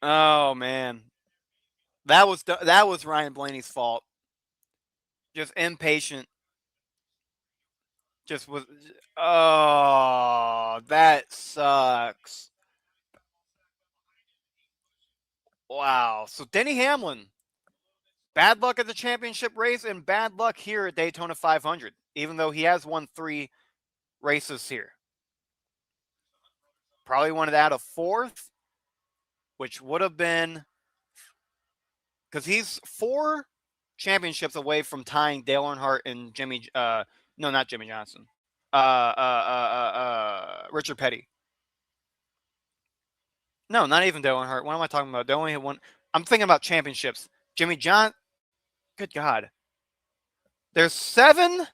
Oh man. That was Ryan Blaney's fault. Just impatient. Just was, oh, that sucks. Wow. So Denny Hamlin, bad luck at the championship race and bad luck here at Daytona 500, even though he has won 3 races here. Probably wanted to add a 4th, which would have been, because he's 4 championships away from tying Dale Earnhardt and no, not Jimmy Johnson, Richard Petty. No, not even Dale Earnhardt. What am I talking about? They only had one. I'm thinking about championships. Jimmy John. Good God. There's 7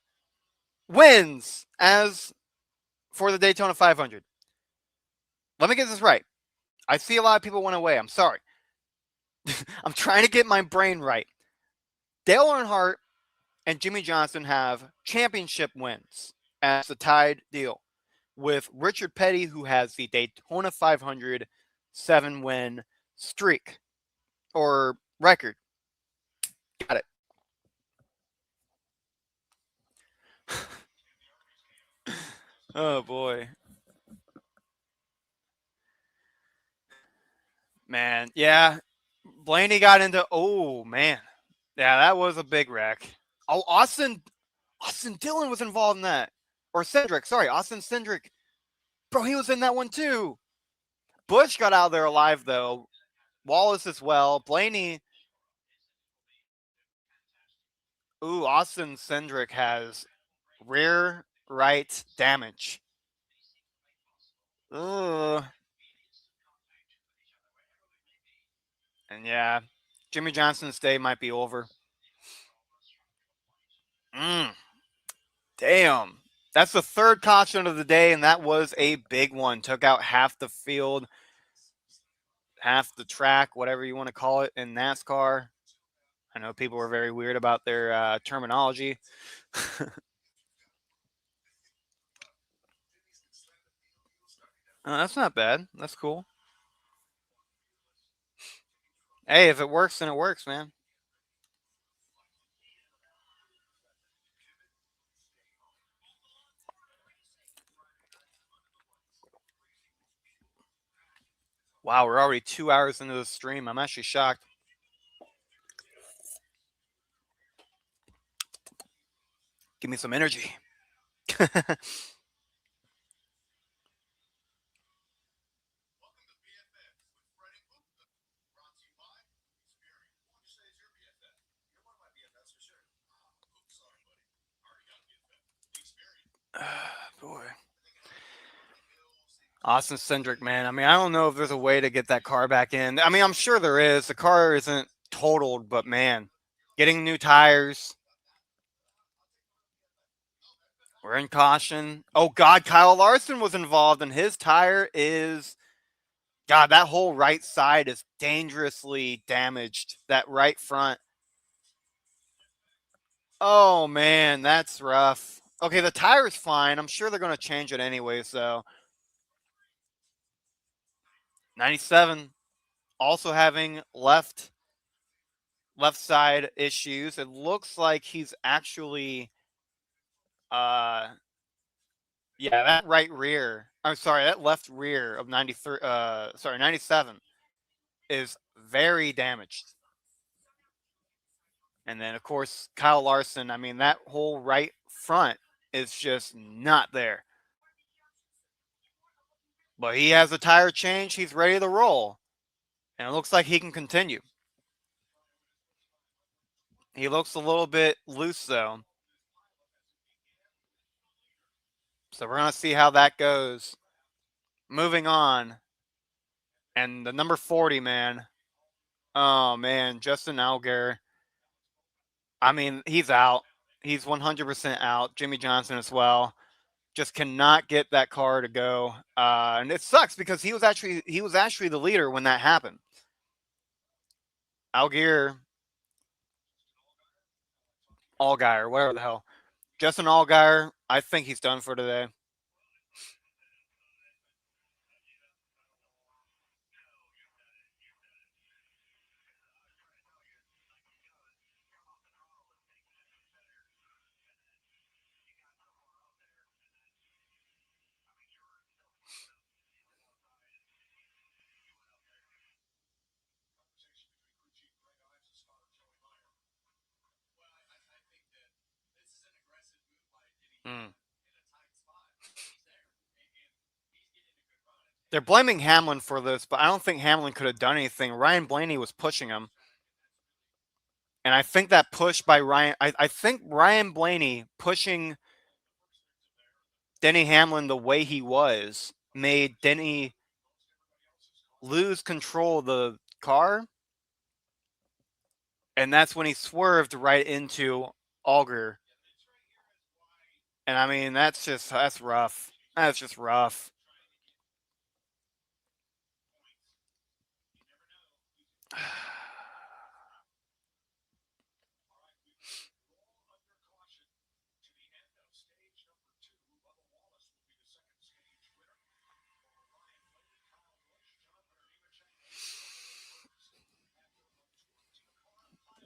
wins as for the Daytona 500. Let me get this right. I see a lot of people went away. I'm sorry. I'm trying to get my brain right. Dale Earnhardt and Jimmy Johnson have championship wins as the tied deal with Richard Petty, who has the Daytona 500 7-win streak or record. Got it. Oh boy. Man, yeah. Blaney got into, oh man. Yeah, that was a big wreck. Oh, Austin Dillon was involved in that. Or Cindric, sorry, Austin Cindric. Bro, he was in that one too. Busch got out of there alive though. Wallace as well. Blaney. Ooh, Austin Cindric has rear right damage. Ugh. And yeah, Jimmy Johnson's day might be over. Damn. That's the 3rd caution of the day, and that was a big one. Took out half the field, half the track, whatever you want to call it in NASCAR. I know people were very weird about their terminology. That's not bad. That's cool. Hey, if it works, then it works, man. Wow, we're already 2 hours into the stream. I'm actually shocked. Give me some energy. Boy. Austin Cindric, man. I mean, I don't know if there's a way to get that car back in. I mean, I'm sure there is. The car isn't totaled, but man, getting new tires. We're in caution. Oh, God, Kyle Larson was involved, and his tire is, God, that whole right side is dangerously damaged. That right front. Oh, man, that's rough. Okay, the tire's fine. I'm sure they're going to change it anyway, so. 97, also having left side issues. It looks like he's actually, yeah, that right rear. I'm sorry, that left rear of 97 is very damaged. And then, of course, Kyle Larson, I mean, that whole right front is just not there. But he has a tire change. He's ready to roll. And it looks like he can continue. He looks a little bit loose, though. So we're going to see how that goes. Moving on. And the number 40, man. Oh, man. Justin Allgaier. I mean, he's out. He's 100% out. Jimmy Johnson as well. Just cannot get that car to go. And it sucks because he was actually the leader when that happened. Algier, Allgaier, whatever the hell. Justin Allgaier, I think he's done for today. Mm. They're blaming Hamlin for this, but I don't think Hamlin could have done anything. Ryan Blaney was pushing him. And I think that push by Ryan, I think Ryan Blaney pushing Denny Hamlin the way he was made Denny lose control of the car. And that's when he swerved right into Auger. And I mean, that's rough. That's just rough.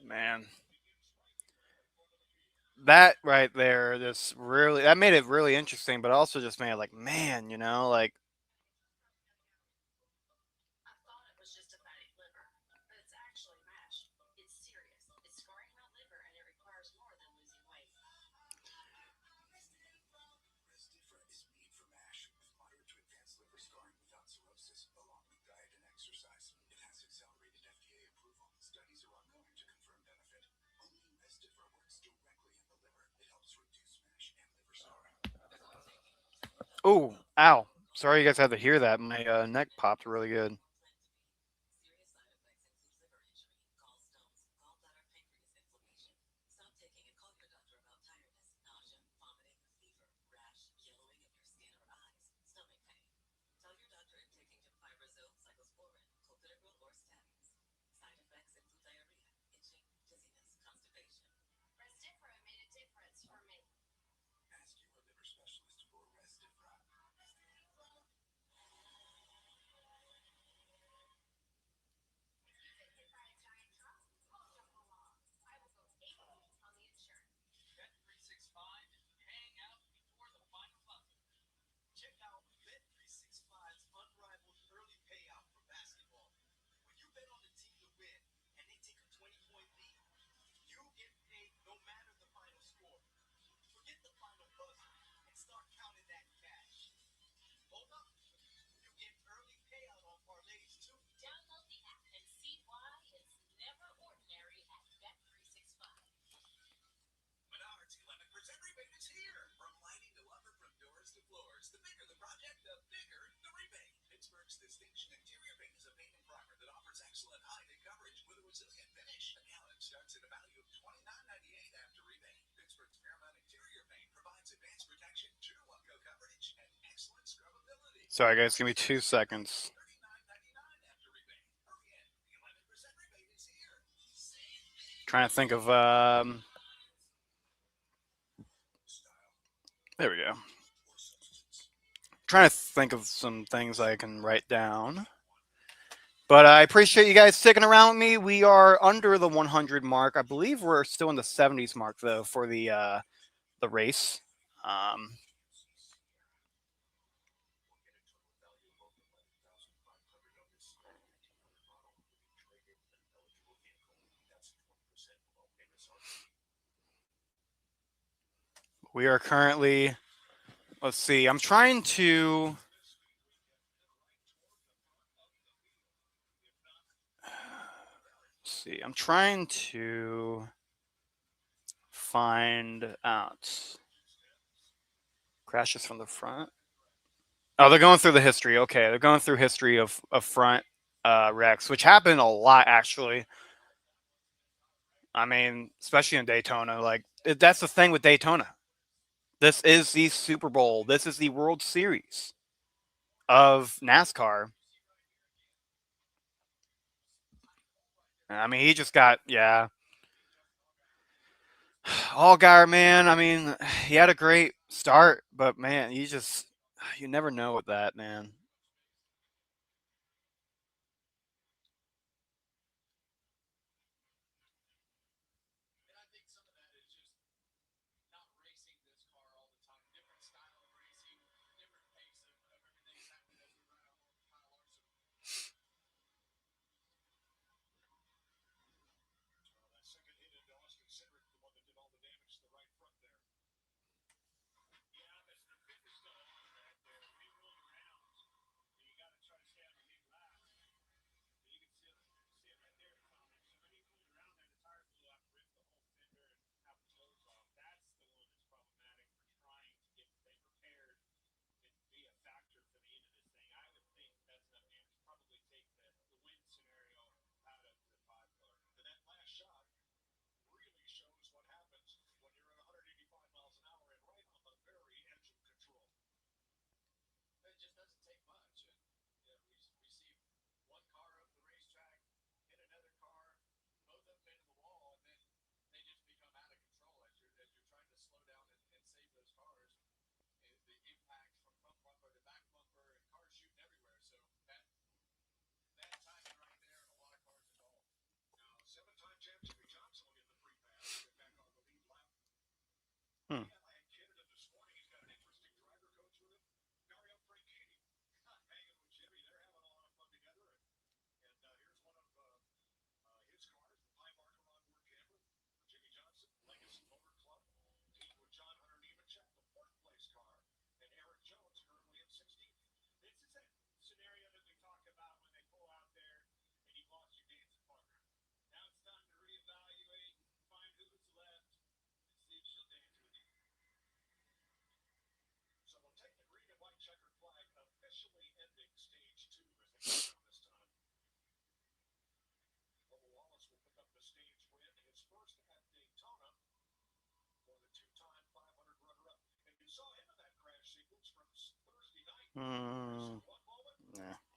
Man. That right there, just really that made it really interesting, but also just made it like, man, like oh, ow. Sorry you guys had to hear that. My neck popped really good. Sorry guys, give me 2 seconds. Trying to think of there we go. Trying to think of some things I can write down. But I appreciate you guys sticking around with me. We are under the 100 mark. I believe we're still in the 70s mark though for the race. Um, we are currently, let's see, I'm trying to see. I'm trying to find out crashes from the front. Oh, they're going through the history. Okay, they're going through history of front wrecks, which happened a lot actually. I mean, especially in Daytona. Like that's the thing with Daytona. This is the Super Bowl. This is the World Series of NASCAR. I mean, he just got, yeah. Allgaier, man. I mean, he had a great start, but man, you never know with that, man. Hmm. Mm, yeah.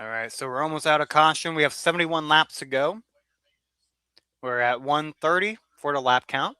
All right, so we're almost out of caution. We have 71 laps to go. We're at 130 for the lap count.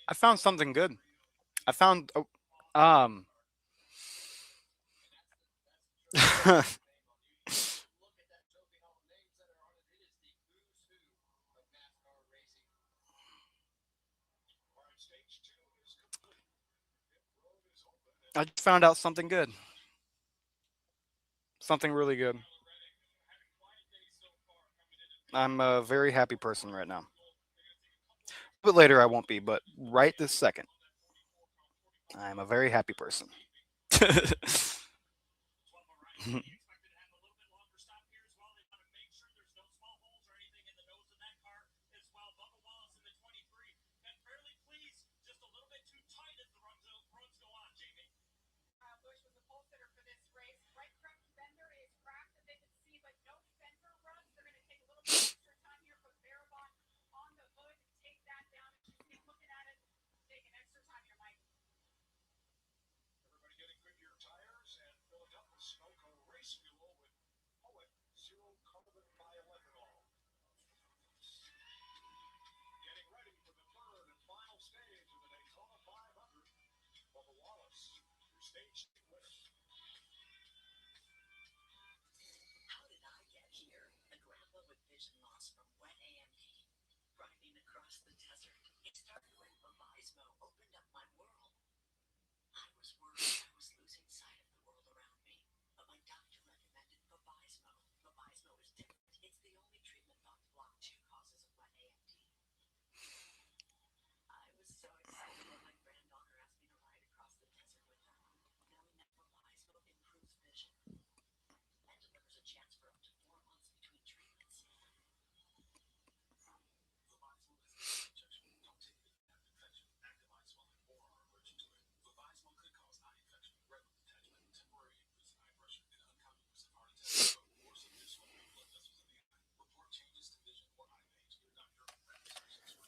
I found something good. I found um I just found out something good. Something really good. I'm a very happy person right now. But later I won't be, but right this second, I'm a very happy person.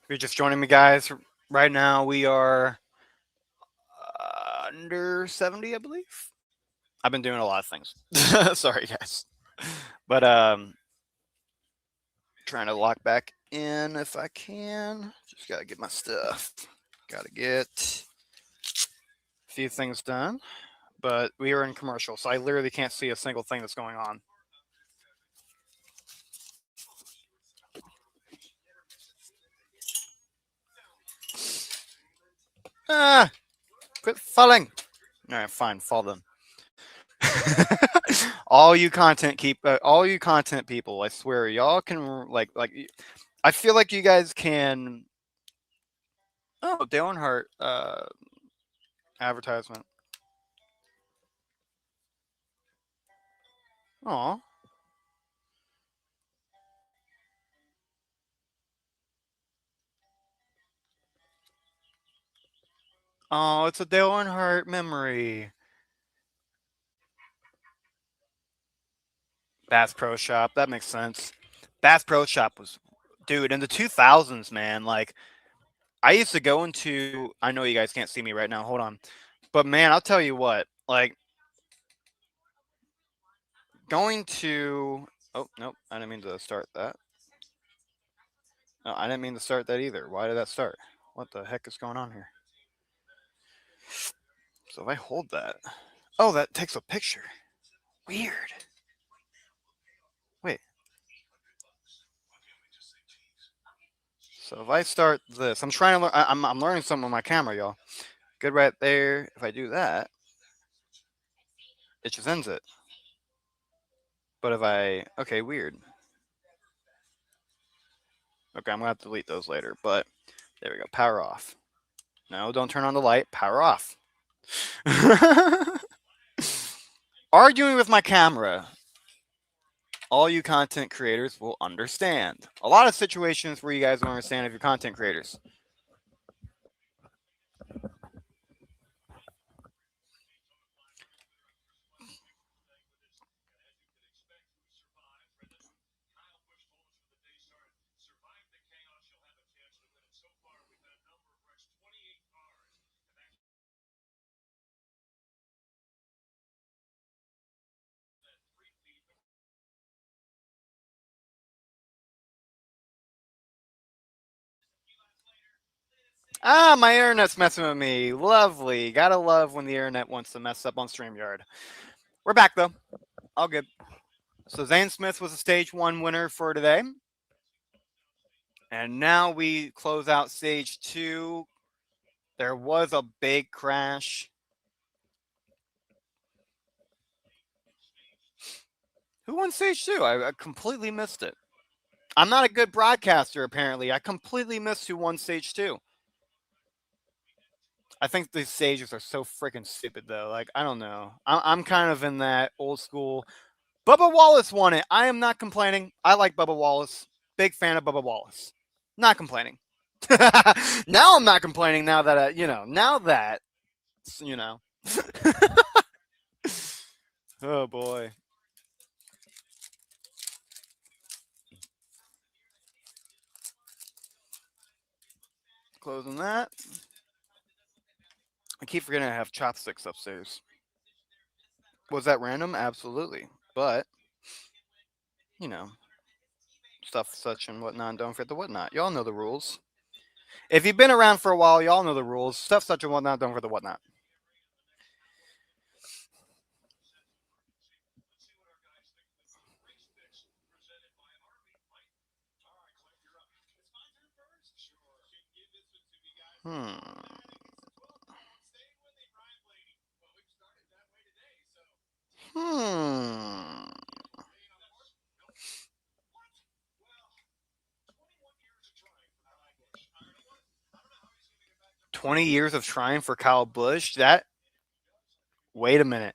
If you're just joining me, guys, right now we are under 70, I believe. I've been doing a lot of things. Sorry, guys. But trying to lock back in if I can. Just gotta get my stuff. Gotta get a few things done. But we are in commercial, so I literally can't see a single thing that's going on. Ah, quit falling. All right, fine, fall then. All you content people, I swear, y'all can I feel like you guys can. Oh, Dale Earnhardt advertisement. Oh, oh, it's a Dale Earnhardt memory. Bass Pro Shop. That makes sense. Bass Pro Shop was, dude, in the 2000s, man. Like, I used to go into. I know you guys can't see me right now. Hold on, but man, I'll tell you what. Like, going to. Oh nope, I didn't mean to start that. No, I didn't mean to start that either. Why did that start? What the heck is going on here? So if I hold that, oh, that takes a picture. Weird. Wait. So if I start this, I'm trying to learn. I'm learning something on my camera, y'all. Good right there. If I do that, it just ends it. But if I, okay, weird. Okay, I'm gonna have to delete those later. But there we go. Power off. No, don't turn on the light. Power off. Arguing with my camera. All you content creators will understand. A lot of situations where you guys will understand if you're content creators. Ah, my internet's messing with me. Lovely. Gotta love when the internet wants to mess up on StreamYard. We're back though. All good. So Zane Smith was a stage one winner for today. And now we close out stage two. There was a big crash. Who won stage two? I completely missed it. I'm not a good broadcaster, apparently. I completely missed who won stage two. I think these stages are so freaking stupid, though. Like, I don't know. I'm kind of in that old school. Bubba Wallace won it. I am not complaining. I like Bubba Wallace. Big fan of Bubba Wallace. Not complaining. Now I'm not complaining. Now that now that you know. Oh boy. Closing that. I keep forgetting I have chopsticks upstairs. Was that random? Absolutely. But, you know, stuff such and whatnot. Don't forget the whatnot. Y'all know the rules. If you've been around for a while, y'all know the rules. Stuff such and whatnot. Don't forget the whatnot. Hmm. Hmm. 20 years of trying for Kyle Busch? Wait a minute.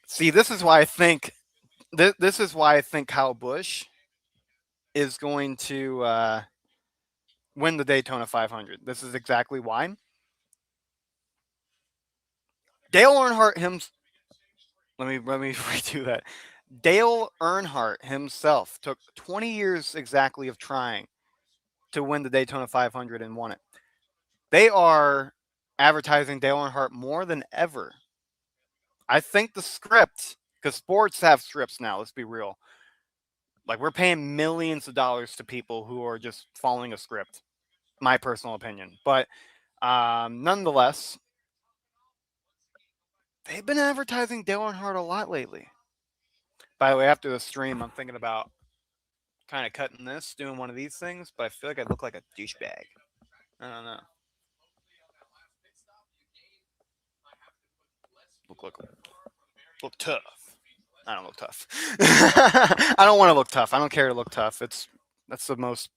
See, this is why I think this is why I think Kyle Busch is going to win the Daytona 500. This is exactly why. Dale Earnhardt him. Let me redo that. Dale Earnhardt himself took 20 years exactly of trying to win the Daytona 500 and won it. They are advertising Dale Earnhardt more than ever. I think the script, because sports have scripts now. Let's be real. Like, we're paying millions of dollars to people who are just following a script. My personal opinion, but nonetheless, they've been advertising Dale Earnhardt a lot lately. By the way, after the stream, I'm thinking about kind of cutting this, doing one of these things, but I feel like I look like a douchebag. I don't know. Look tough. I don't look tough. I don't want to look tough. I don't care to look tough. That's the most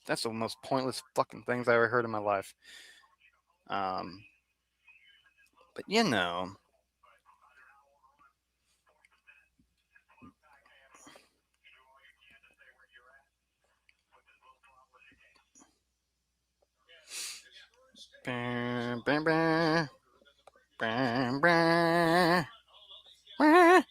that's the most pointless fucking things I ever heard in my life. Um, but bam, bam, bam, bam, bam, bam.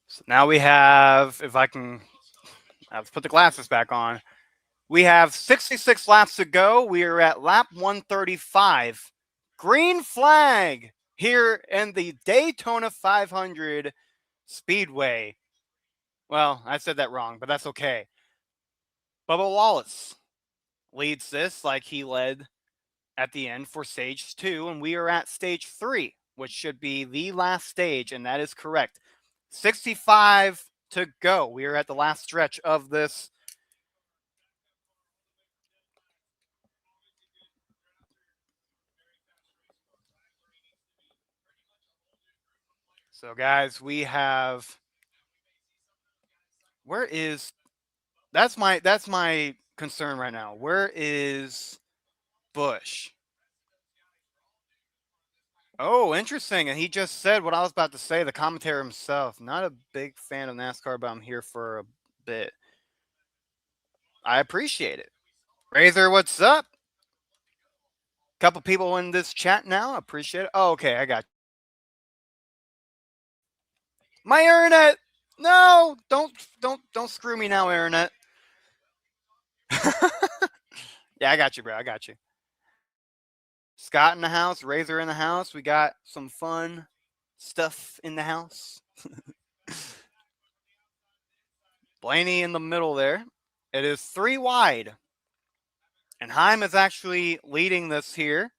So now we have, if I can, let's put the glasses back on. We have 66 laps to go. We are at lap 135. Green flag here in the Daytona 500 Speedway. Well, I said that wrong, but that's okay. Bubba Wallace leads this like he led at the end for stage two, and we are at stage three, which should be the last stage, and that is correct. 65 to go. We are at the last stretch of this. So, guys, we have. Where is? That's my concern right now. Where is Bush? Oh, interesting. And he just said what I was about to say. The commentator himself. Not a big fan of NASCAR, but I'm here for a bit. I appreciate it. Razor, what's up? Couple people in this chat now. Appreciate it. Oh, okay, I got you. My internet. No, don't screw me now, internet. Yeah, I got you, bro. I got you. Scott in the house, Razor in the house. We got some fun stuff in the house. Blaney in the middle there. It is 3 wide. And Heim is actually leading this here.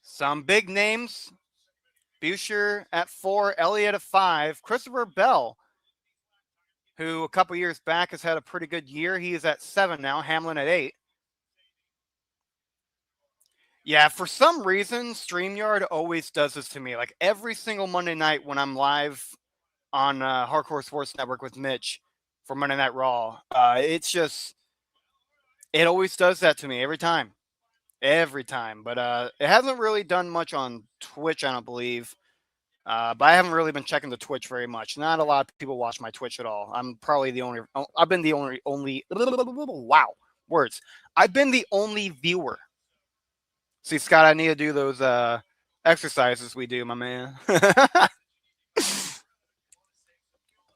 Some big names. Buescher at 4, Elliott at 5, Christopher Bell, who a couple years back has had a pretty good year. He is at 7 now, Hamlin at 8. Yeah, for some reason, StreamYard always does this to me. Like every single Monday night when I'm live on Hardcore Sports Network with Mitch for Monday Night Raw, it's just, it always does that to me every time. Every time. But it hasn't really done much on Twitch, I don't believe. But I haven't really been checking the Twitch very much. Not a lot of people watch my Twitch at all. I'm probably the only. I've been the only. Wow, words. I've been the only viewer. See, Scott, I need to do those exercises we do, my man.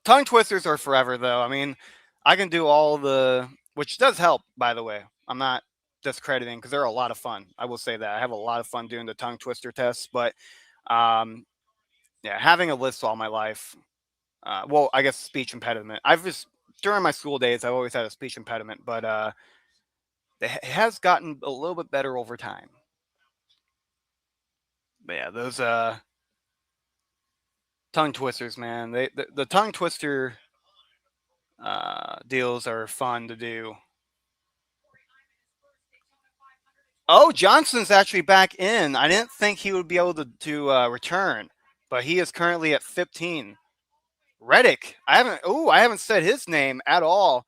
Tongue twisters are forever, though. I mean, I can do all the, which does help, by the way. I'm not discrediting because they're a lot of fun. I will say that I have a lot of fun doing the tongue twister tests, but yeah, having a list all my life. Well, I guess speech impediment. I've just during my school days, I've always had a speech impediment, but it has gotten a little bit better over time. But yeah, those tongue twisters, man. The tongue twister deals are fun to do. Oh, Johnson's actually back in. I didn't think he would be able to return, but he is currently at 15. Reddick, I haven't said his name at all.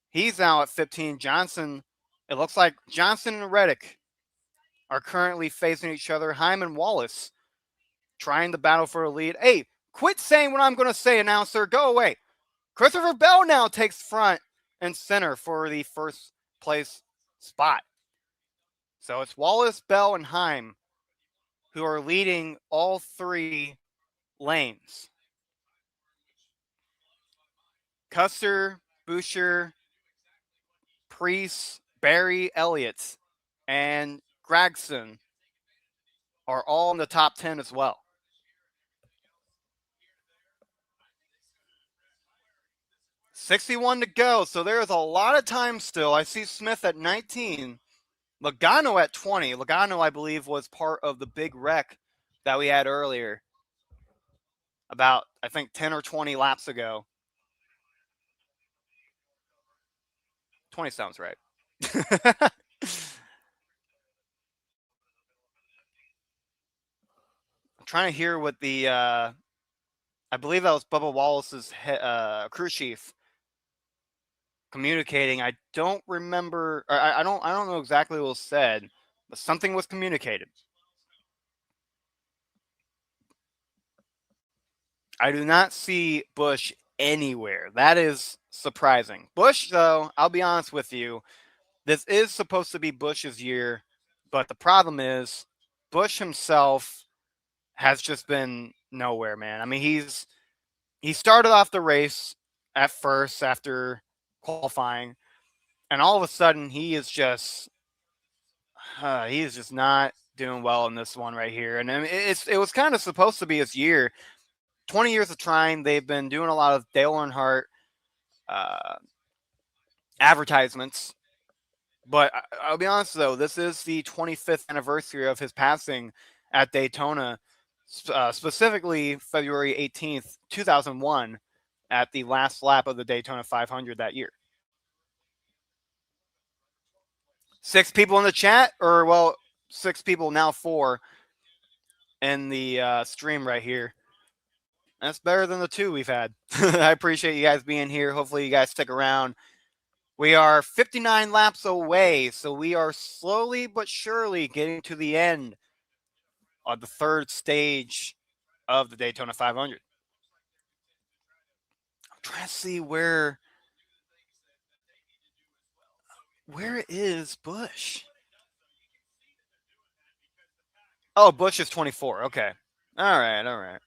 He's now at 15. Johnson, it looks like Johnson and Reddick are currently facing each other. Hyman Wallace trying to battle for a lead. Hey, quit saying what I'm going to say, announcer. Go away. Christopher Bell now takes front and center for the first place spot. So it's Wallace, Bell, and Heim who are leading all 3 lanes. Custer, Buescher, Priest, Barry, Elliott, and Gregson are all in the top 10 as well. $61 to go, so there's a lot of time still. I see Smith at 19, Logano at 20. Logano, I believe, was part of the big wreck that we had earlier, about, I think, 10 or 20 laps ago. 20 sounds right. I'm trying to hear what the, I believe that was Bubba Wallace's crew chief communicating. I don't remember. I don't know exactly what was said, but something was communicated. I do not see Busch anywhere. That is surprising. Busch, though, I'll be honest with you, this is supposed to be Busch's year, but the problem is Busch himself has just been nowhere, man. I mean, he started off the race at first after qualifying, and all of a sudden he is just not doing well in this one right here. And I mean, it was kind of supposed to be his year. 20 years of trying. They've been doing a lot of Dale Earnhardt advertisements. But I'll be honest, though, this is the 25th anniversary of his passing at Daytona, specifically February 18th, 2001, at the last lap of the Daytona 500 that year. 6 people in the chat, or, well, 6 people, now 4 in the stream right here. That's better than the 2 we've had. I appreciate you guys being here. Hopefully you guys stick around. We are 59 laps away, so we are slowly but surely getting to the end of the 3rd stage of the Daytona 500. I'm trying to see where is Busch? Oh, Busch is 24. Okay. All right.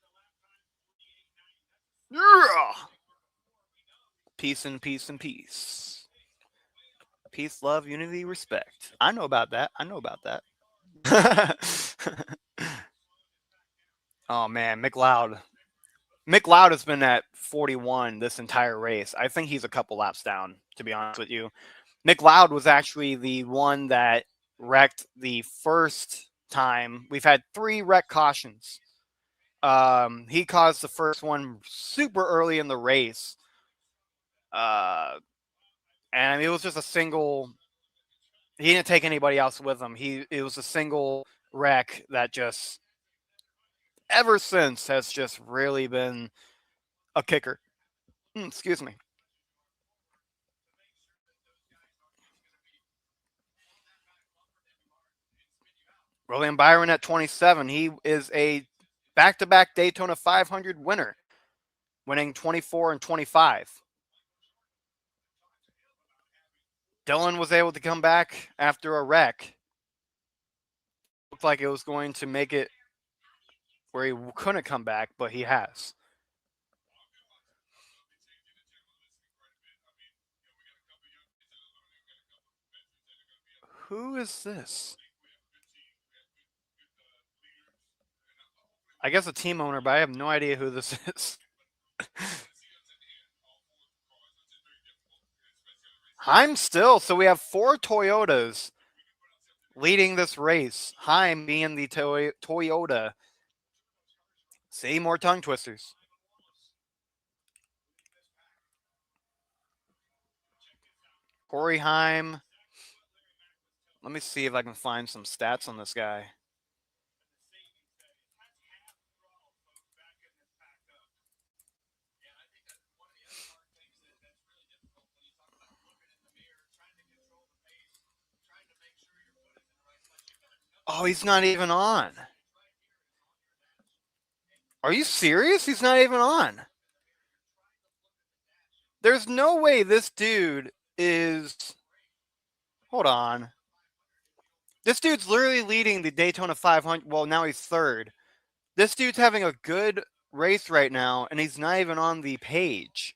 Yeah. Peace and peace and peace. Peace, love, unity, respect. I know about that. I know about that. Oh man, McLeod. McLeod has been at 41 this entire race. I think he's a couple laps down, to be honest with you. McLeod was actually the one that wrecked the first time. We've had 3 wreck cautions. He caused the first one super early in the race. And I mean, it was just a single. He didn't take anybody else with him. It was a single wreck that just ever since has just really been a kicker. Excuse me. William Byron at 27. He is a back-to-back Daytona 500 winner, winning 24 and 25. Dylan was able to come back after a wreck. Looked like it was going to make it where he couldn't come back, but he has. Who is this? I guess a team owner, but I have no idea who this is. Heim still. So we have 4 Toyotas leading this race. Heim being the Toyota. See, more tongue twisters. Corey Heim. Let me see if I can find some stats on this guy. Oh, he's not even on. Are you serious? He's not even on. There's no way this dude is. Hold on. This dude's literally leading the Daytona 500. Well, now he's 3rd. This dude's having a good race right now, and he's not even on the page.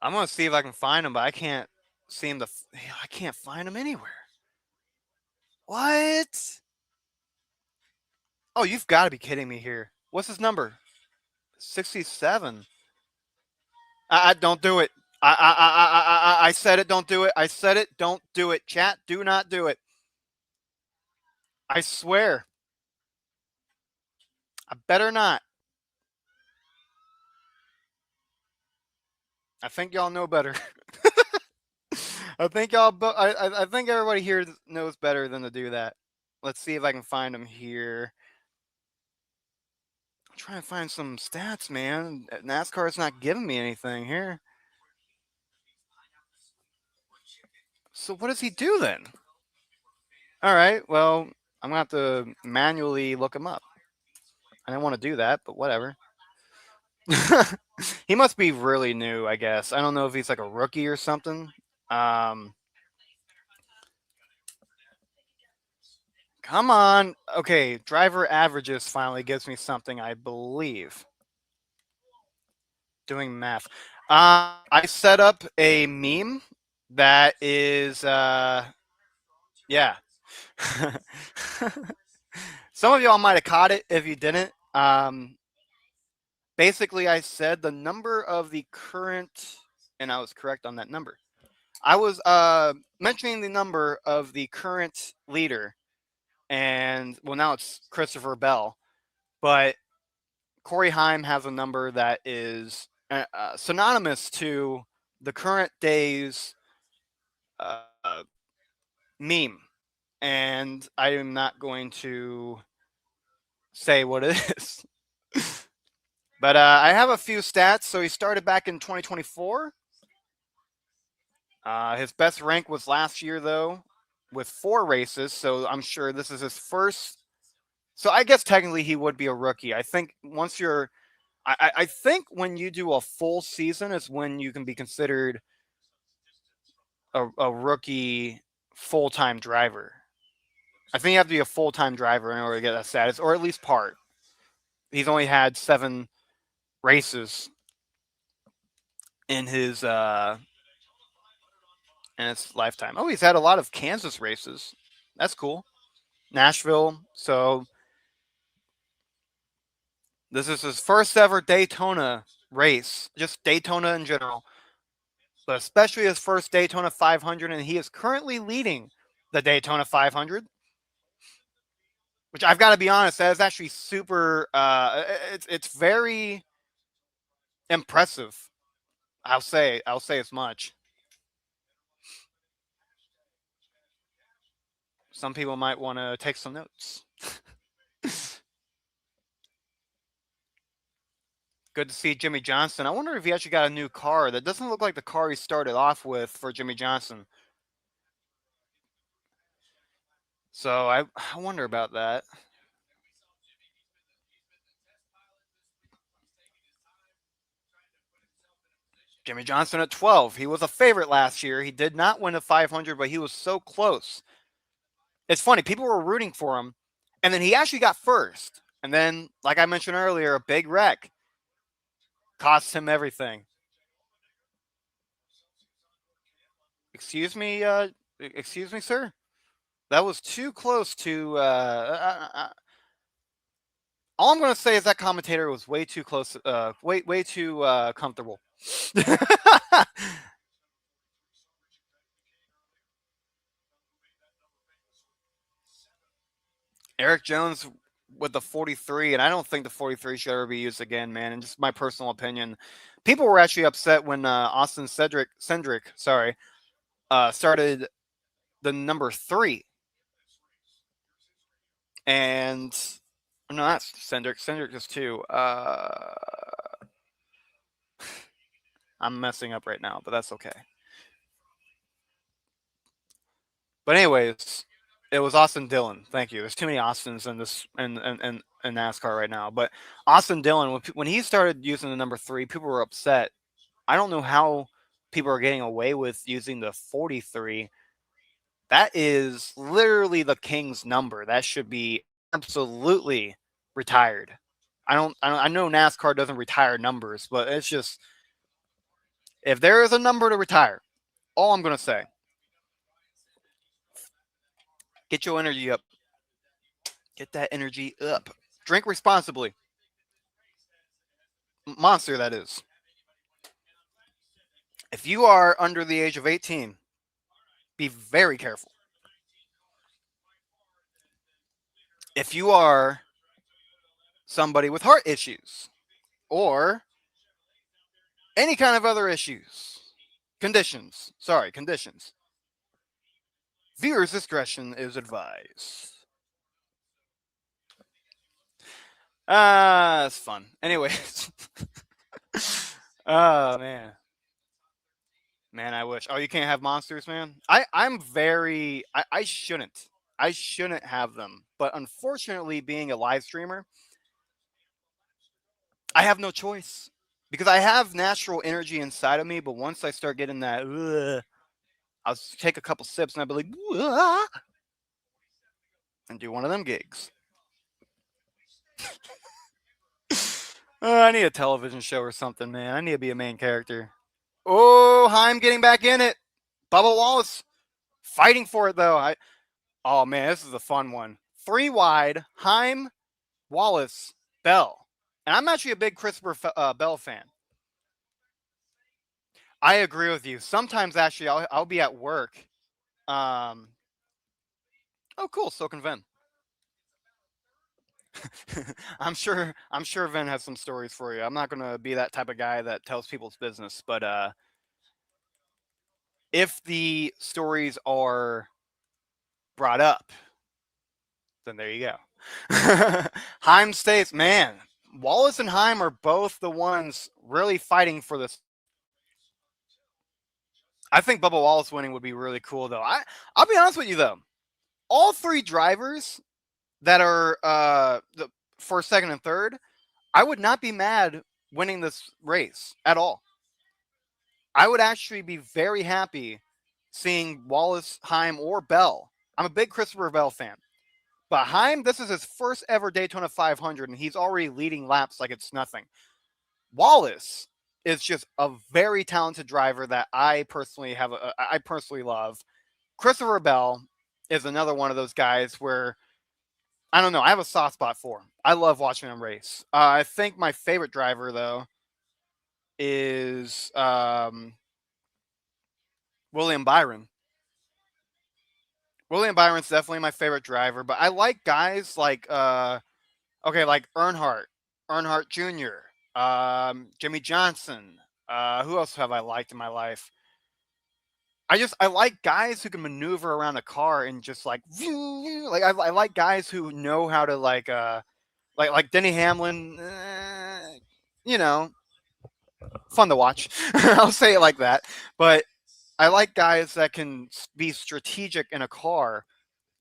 I'm gonna see if I can find him, but I can't see him. I can't find him anywhere. What? Oh, you've got to be kidding me here. What's his number? 67. I don't do it. I said it. Don't do it. I said it. Don't do it. Chat, do not do it. I swear. I better not. I think y'all know better. I think y'all. I think everybody here knows better than to do that. Let's see if I can find him here. I'm trying to find some stats, man. NASCAR's not giving me anything here. So what does he do then? All right. Well, I'm gonna have to manually look him up. I didn't want to do that, but whatever. He must be really new, I guess. I don't know if he's like a rookie or something. Come on. Okay, driver averages finally gives me something, I believe. Doing math. I set up a meme that is, yeah. Some of y'all might have caught it if you didn't. Basically, I said the number of the current, and I was correct on that number. I was mentioning the number of the current leader, and well, now it's Christopher Bell, but Corey Heim has a number that is synonymous to the current day's meme, and I am not going to say what it is. But I have a few stats. So he started back in 2024. His best rank was last year, though, with 4 races. So I'm sure this is his first. So I guess technically he would be a rookie. I think once you're, I think when you do a full season is when you can be considered a rookie full-time driver. I think you have to be a full-time driver in order to get that status, or at least part. He's only had 7 races in his lifetime. Oh, he's had a lot of Kansas races. That's cool. Nashville. So this is his first ever Daytona race, just Daytona in general, but especially his first Daytona 500, and he is currently leading the Daytona 500. Which I've got to be honest, that is actually super. It's very impressive. I'll say as much. Some people might want to take some notes. Good to see Jimmy Johnson. I wonder if he actually got a new car. That doesn't look like the car he started off with for Jimmy Johnson. So I wonder about that. Jimmy Johnson at 12. He was a favorite last year. He did not win a 500, but he was so close. It's funny. People were rooting for him, and then he actually got first. And then, like I mentioned earlier, a big wreck cost him everything. Excuse me, sir. That was too close to. All I'm going to say is that commentator was way too close, way too comfortable. Eric Jones with the 43, and I don't think the 43 should ever be used again, man. And just my personal opinion, people were actually upset when Austin Cedric, started the number 3, and no, that's Cedric. Cedric is 2. I'm messing up right now, but that's okay. But anyways, it was Austin Dillon. Thank you. There's too many Austins in this in NASCAR right now. But Austin Dillon, when he started using the number 3, people were upset. I don't know how people are getting away with using the 43. That is literally the king's number. That should be absolutely retired. I know NASCAR doesn't retire numbers, but it's just if there is a number to retire, all I'm going to say, get your energy up. Get that energy up. Drink responsibly. Monster, that is. If you are under the age of 18, be very careful. If you are somebody with heart issues or any kind of other issues, conditions, viewers' discretion is advised. It's fun. Anyways. Oh, man. Man, I wish. Oh, you can't have monsters, man? I shouldn't. I shouldn't have them. But unfortunately, being a live streamer, I have no choice. Because I have natural energy inside of me, but once I start getting that, I'll take a couple sips and I'll be like, and do one of them gigs. I need a television show or something, man. I need to be a main character. Oh, Heim getting back in it. Bubba Wallace fighting for it, though. Oh, man, this is a fun one. 3 wide, Heim, Wallace, Bell. And I'm actually a big Christopher Bell fan. I agree with you. Sometimes, actually, I'll be at work. Oh, cool. So can Vin. I'm sure Vin has some stories for you. I'm not gonna be that type of guy that tells people's business, but if the stories are brought up, then there you go. Heim States, man. Wallace and Heim are both the ones really fighting for this. I think Bubba Wallace winning would be really cool, though. I'll be honest with you, though. All 3 drivers that are the first, second, and third, I would not be mad winning this race at all. I would actually be very happy seeing Wallace, Heim, or Bell. I'm a big Christopher Bell fan. But Heim, this is his first ever Daytona 500, and he's already leading laps like it's nothing. Wallace is just a very talented driver that I personally love. Christopher Bell is another one of those guys where I don't know. I have a soft spot for him. I love watching him race. I think my favorite driver though is William Byron. William Byron's definitely my favorite driver, but I like guys like like Earnhardt Jr., Jimmy Johnson. Who else have I liked in my life? I like guys who can maneuver around a car and just I like guys who know how to like Denny Hamlin. You know, fun to watch. I'll say it like that. But I like guys that can be strategic in a car,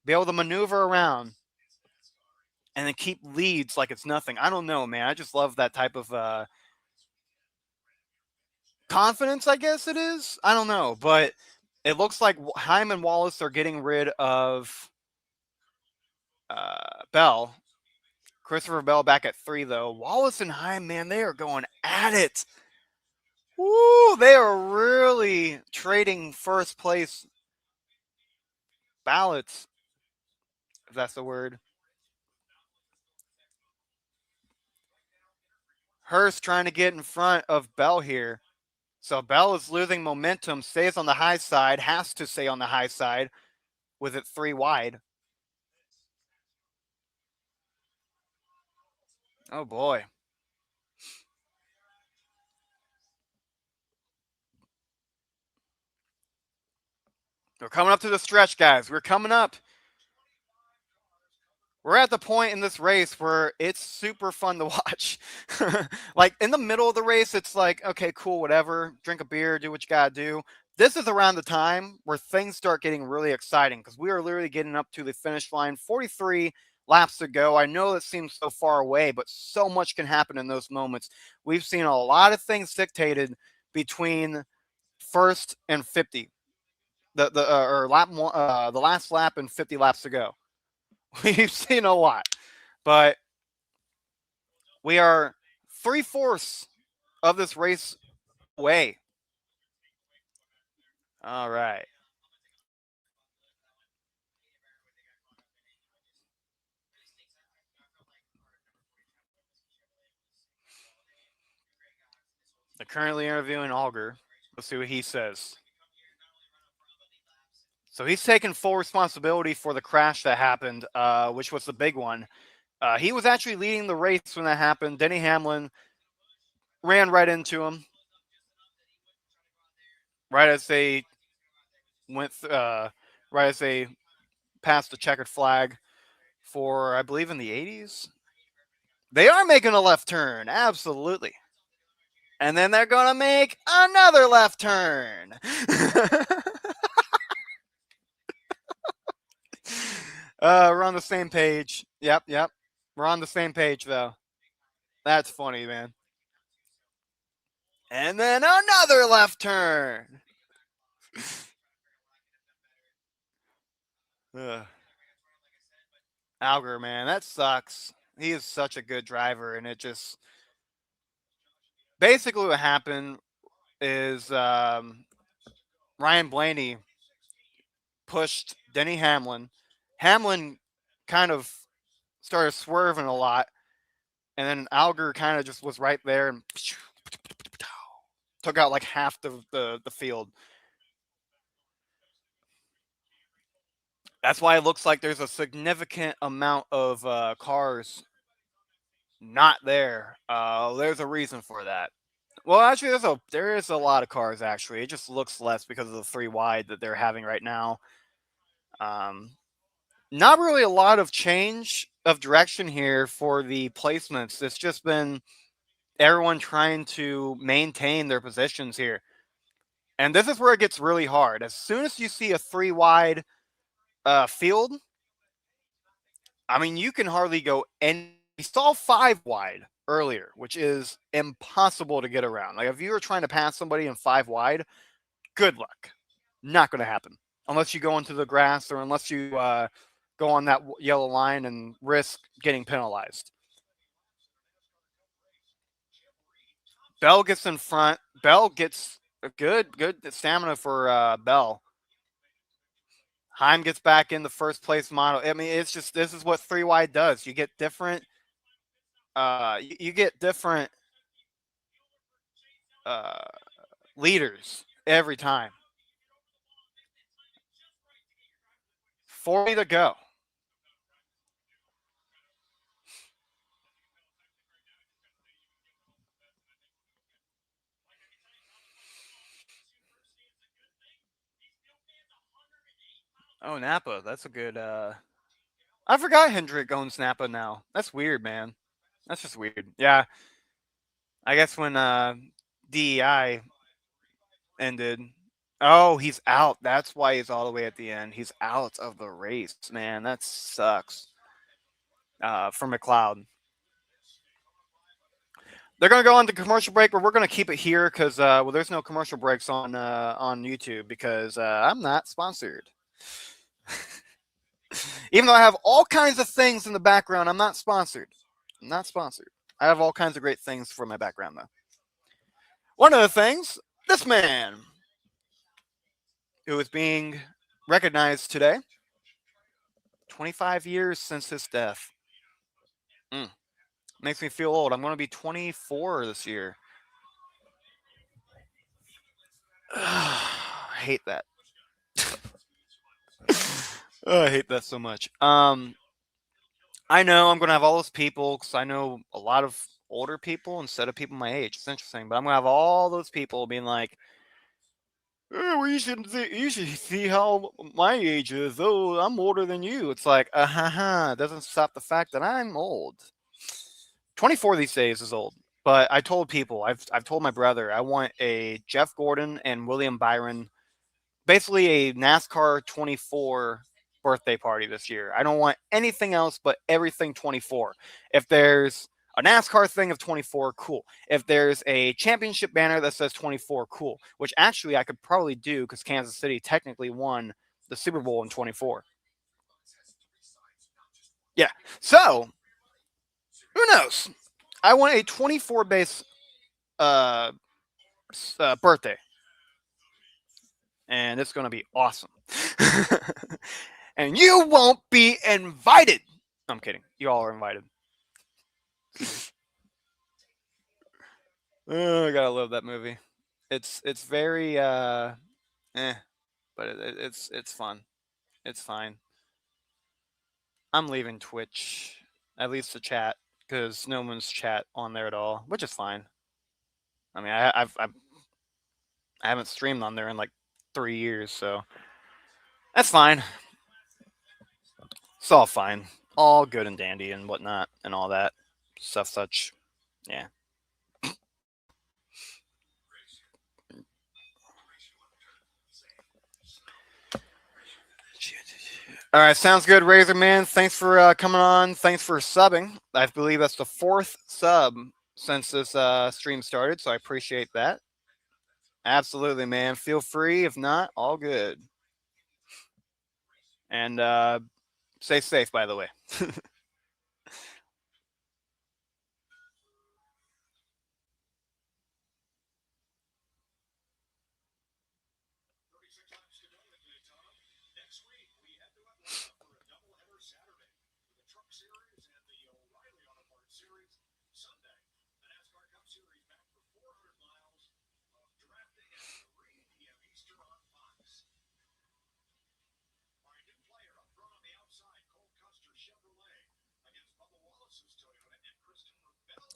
be able to maneuver around, and then keep leads like it's nothing. I don't know, man. I just love that type of confidence, I guess it is. I don't know. But it looks like Heim and Wallace are getting rid of Bell. Christopher Bell back at 3, though. Wallace and Heim, man, they are going at it. Woo! They are really trading first place ballots, if that's the word. Hurst trying to get in front of Bell here. So Bell is losing momentum, stays on the high side, has to stay on the high side with it 3 wide. Oh boy. We're coming up to the stretch, guys. We're coming up. We're at the point in this race where it's super fun to watch. Like in the middle of the race, it's like, okay, cool, whatever. Drink a beer, do what you got to do. This is around the time where things start getting really exciting because we are literally getting up to the finish line. 43 laps to go. I know that seems so far away, but so much can happen in those moments. We've seen a lot of things dictated between first and 50. The last lap and 50 laps to go. We've seen a lot, but we are 3/4 of this race away. All right. They're currently interviewing Auger. Let's see what he says. So he's taking full responsibility for the crash that happened, which was the big one. He was actually leading the race when that happened. Denny Hamlin ran right into him right as they right as they passed the checkered flag for, I believe, in the 80s. They are making a left turn, absolutely. And then they're going to make another left turn. We're on the same page. Yep. We're on the same page, though. That's funny, man. And then another left turn. Ugh. Alger, man, that sucks. He is such a good driver, and it just basically what happened is Ryan Blaney pushed Denny Hamlin. Hamlin kind of started swerving a lot, and then Alger kind of just was right there and took out like half the field. That's why it looks like there's a significant amount of cars not there. There's a reason for that. Well, actually, there is a lot of cars. Actually, it just looks less because of the 3 wide that they're having right now. Not really a lot of change of direction here for the placements. It's just been everyone trying to maintain their positions here, and this is where it gets really hard. As soon as you see a 3 wide field, I mean, you can hardly go any. We saw 5 wide earlier, which is impossible to get around. Like if you were trying to pass somebody in 5 wide, good luck. Not going to happen unless you go into the grass or unless you go on that yellow line and risk getting penalized. Bell gets in front. Bell gets a good stamina for Bell. Heim gets back in the first place model. I mean, it's just this is what three wide does. You get different. You get different uh, leaders every time. 40 to go. Oh, Napa. That's a good. I forgot Hendrick owns Napa now. That's weird, man. That's just weird. Yeah. I guess when DEI ended. Oh, he's out. That's why he's all the way at the end. He's out of the race, man. That sucks. For McLeod. They're gonna go on the commercial break, but we're gonna keep it here because well, there's no commercial breaks on YouTube because I'm not sponsored. Even though I have all kinds of things in the background, I'm not sponsored. I'm not sponsored. I have all kinds of great things for my background though. One of the things, this man, who is being recognized today, 25 years since his death. Makes me feel old. I'm going to be 24 this year. I hate that. Oh, I hate that so much. I know I'm going to have all those people because I know a lot of older people instead of people my age. It's interesting, but I'm going to have all those people being like, "Oh, well, you should see how my age is. Oh, I'm older than you." It's like, it doesn't stop the fact that I'm old. 24 these days is old. But I told people, I've told my brother, I want a Jeff Gordon and William Byron, basically a NASCAR 24 birthday party this year. I don't want anything else but everything 24. If there's a NASCAR thing of 24, cool. If there's a championship banner that says 24, cool. Which actually I could probably do because Kansas City technically won the Super Bowl in 24. Yeah. So, who knows? I want a 24 base uh, birthday, and it's going to be awesome. And you won't be invited. I'm kidding. You all are invited. Oh, I gotta love that movie. It's very but it's fun. It's fine. I'm leaving Twitch, at least the chat, because no one's chat on there at all, which is fine. I mean, I haven't streamed on there in like 3 years, so that's fine. It's all fine, all good and dandy and whatnot and all that stuff. Such, yeah. All right, sounds good, Razor Man. Thanks for coming on. Thanks for subbing. I believe that's the fourth sub since this stream started, so I appreciate that. Absolutely, man. Feel free. If not, all good. And stay safe, by the way.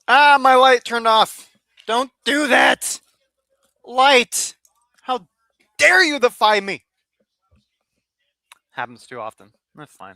Ah, my light turned off. Don't do that. Light. How dare you defy me? Happens too often. That's fine.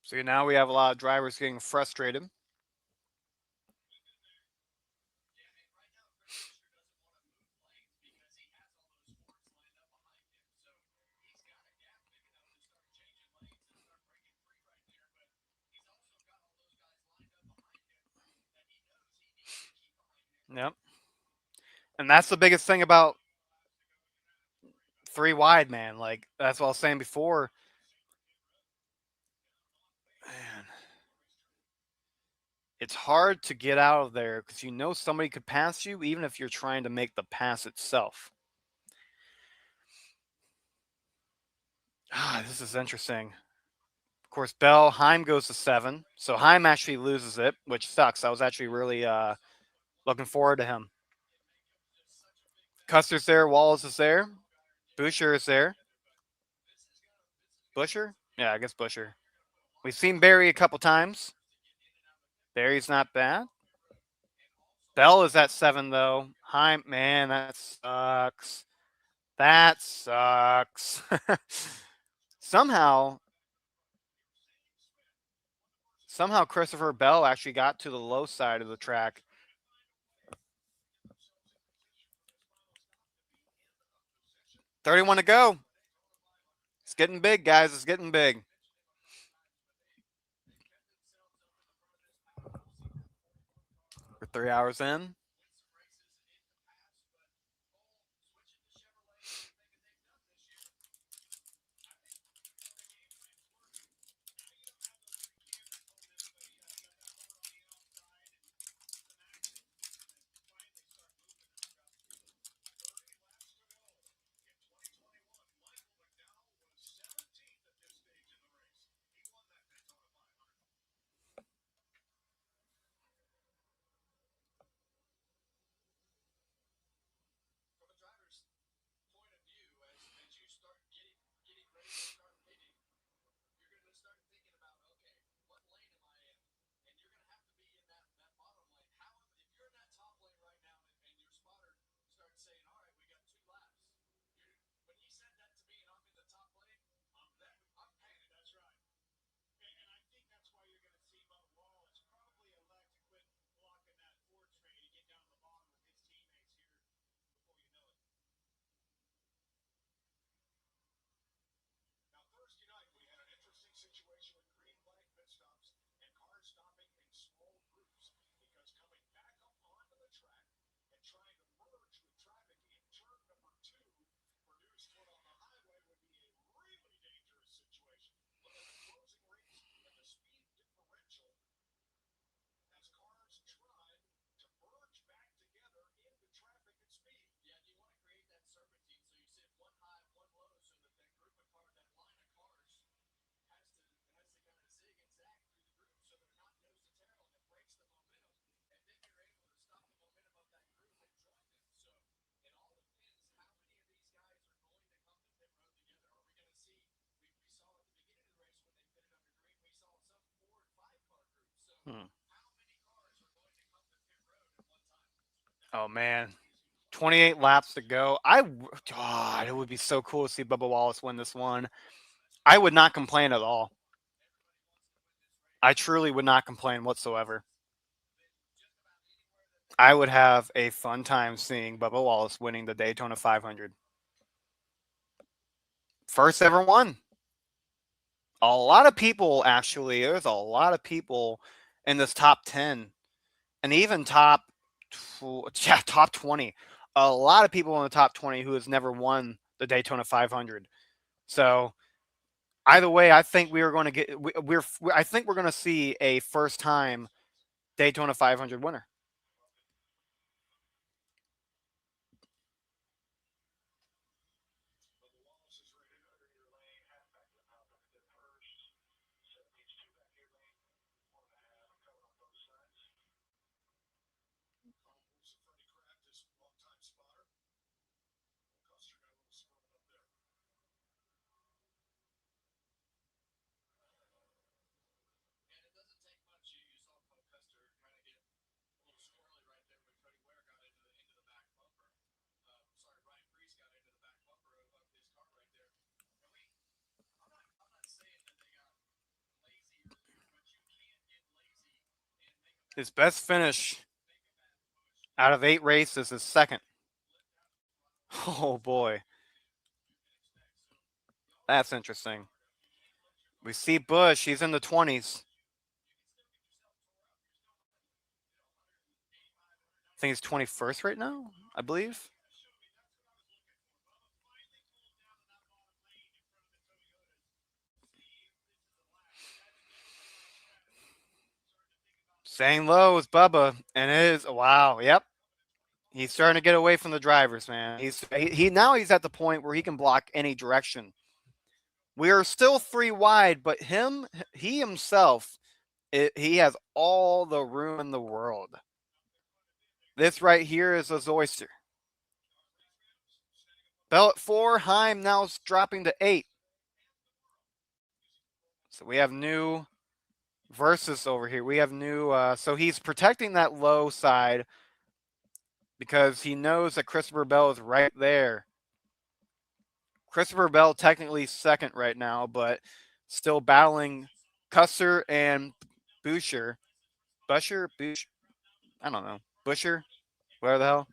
So now we have a lot of drivers getting frustrated. Yep. And that's the biggest thing about three wide, man. Like that's what I was saying before. Man, it's hard to get out of there because you know somebody could pass you, even if you're trying to make the pass itself. Ah, this is interesting. Of course, Bell Heim goes to 7, so Heim actually loses it, which sucks. I was actually really looking forward to him. Custer's there, Wallace is there, Boucher is there. Busher? Yeah, I guess Busher. We've seen Barry a couple times. Barry's not bad. Bell is at 7 though. Heim, man, that sucks. That sucks. somehow, somehow Christopher Bell actually got to the low side of the track. $31 to go. It's getting big, guys. It's getting big. We're 3 hours in. Hmm. Oh man, 28 laps to go. God, it would be so cool to see Bubba Wallace win this one. I would not complain at all. I truly would not complain whatsoever. I would have a fun time seeing Bubba Wallace winning the Daytona 500. First ever one. A lot of people actually, there's a lot of people in this top 10 and even yeah, top 20. A lot of people in the top 20 who has never won the Daytona 500. So either way, I think we are going to get I think we're going to see a first time Daytona 500 winner. His best finish out of 8 races is second. Oh boy, that's interesting. We see Busch, he's in the 20s. I think he's 21st right now, I believe. Staying low is Bubba, and it is wow. Yep, he's starting to get away from the drivers, man. He now he's at the point where he can block any direction. We are still 3 wide, but he himself, he has all the room in the world. This right here is a Zoyster. Bell at 4, Heim now dropping to 8. So we have new versus over here. We have new. So he's protecting that low side because he knows that Christopher Bell is right there. Christopher Bell technically second right now, but still battling Custer and Busher. Bush? I don't know. Busher? Where the hell?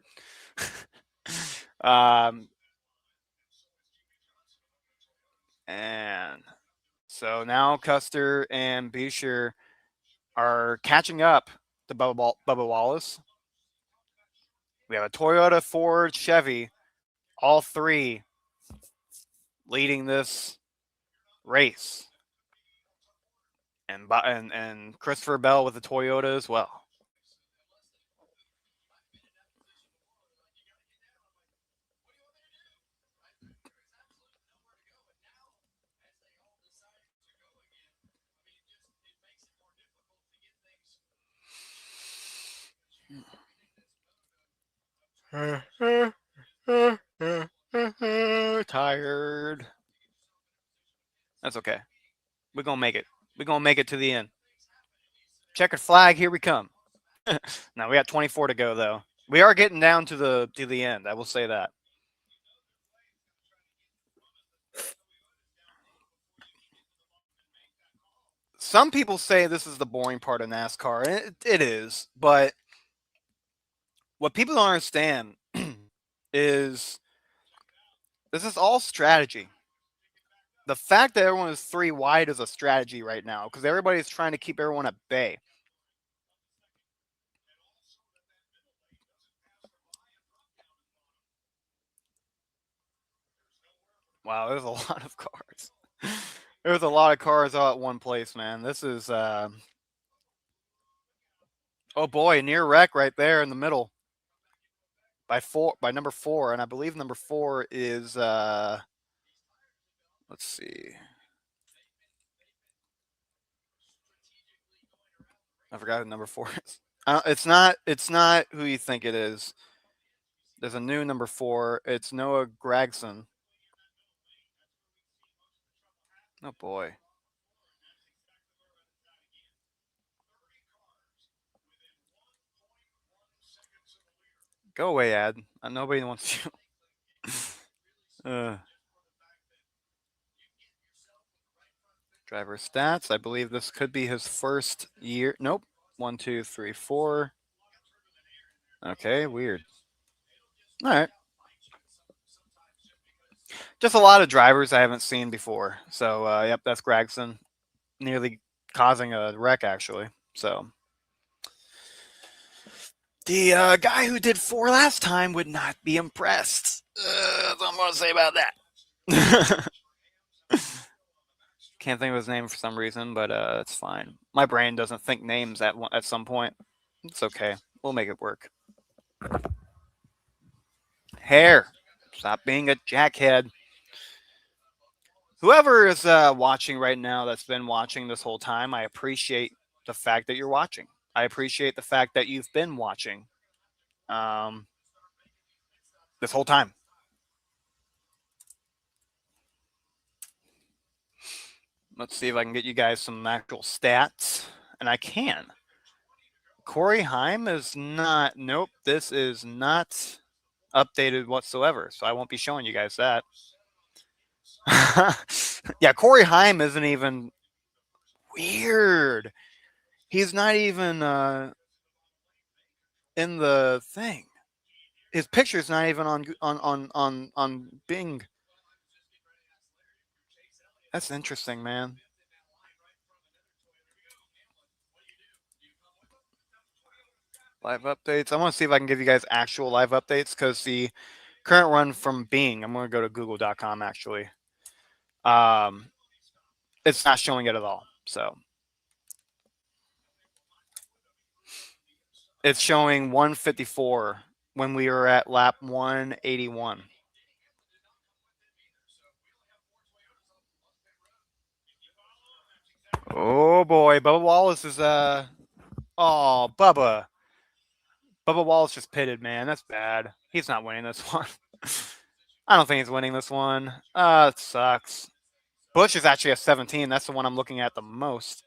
And so now Custer and Busher are catching up to Bubba Wallace. We have a Toyota, Ford, Chevy, all three leading this race, and Christopher Bell with the Toyota as well. Tired. That's okay. We're gonna make it. We're gonna make it to the end. Checkered flag. Here we come. Now we got 24 to go though. We are getting down to the end. I will say that. Some people say this is the boring part of NASCAR, and it is. But what people don't understand is this is all strategy. The fact that everyone is 3 wide is a strategy right now because everybody's trying to keep everyone at bay. Wow, there's a lot of cars. There's a lot of cars all at one place, man. This is oh boy, near wreck right there in the middle by number 4, and I believe number 4 is let's see. I forgot who number 4 is. It's not who you think it is. There's a new number 4. It's Noah Gragson. Oh boy. Go away, ad. Nobody wants you. Driver stats. I believe this could be his first year. Nope. 1, 2, 3, 4. Okay, weird. All right. Just a lot of drivers I haven't seen before. So, yep, that's Gragson. Nearly causing a wreck, actually. So, the guy who did 4 last time would not be impressed. That's what I'm going to say about that. Can't think of his name for some reason, but it's fine. My brain doesn't think names at some point. It's okay. We'll make it work. Hair. Stop being a jackhead. Whoever is watching right now that's been watching this whole time, I appreciate the fact that you're watching. I appreciate the fact that you've been watching this whole time. Let's see if I can get you guys some actual stats. And I can. Corey Heim is not. Nope, this is not updated whatsoever. So I won't be showing you guys that. Yeah, Corey Heim isn't even weird. He's not even in the thing. His picture's not even on Bing. That's interesting, man. Live updates. I want to see if I can give you guys actual live updates because the current run from Bing, I'm going to go to google.com actually. Um, it's not showing it at all. So it's showing 154 when we were at lap 181. Oh boy, Bubba Wallace is oh Bubba. Bubba Wallace just pitted, man. That's bad. He's not winning this one. I don't think he's winning this one. It sucks. Busch is actually a 17. That's the one I'm looking at the most.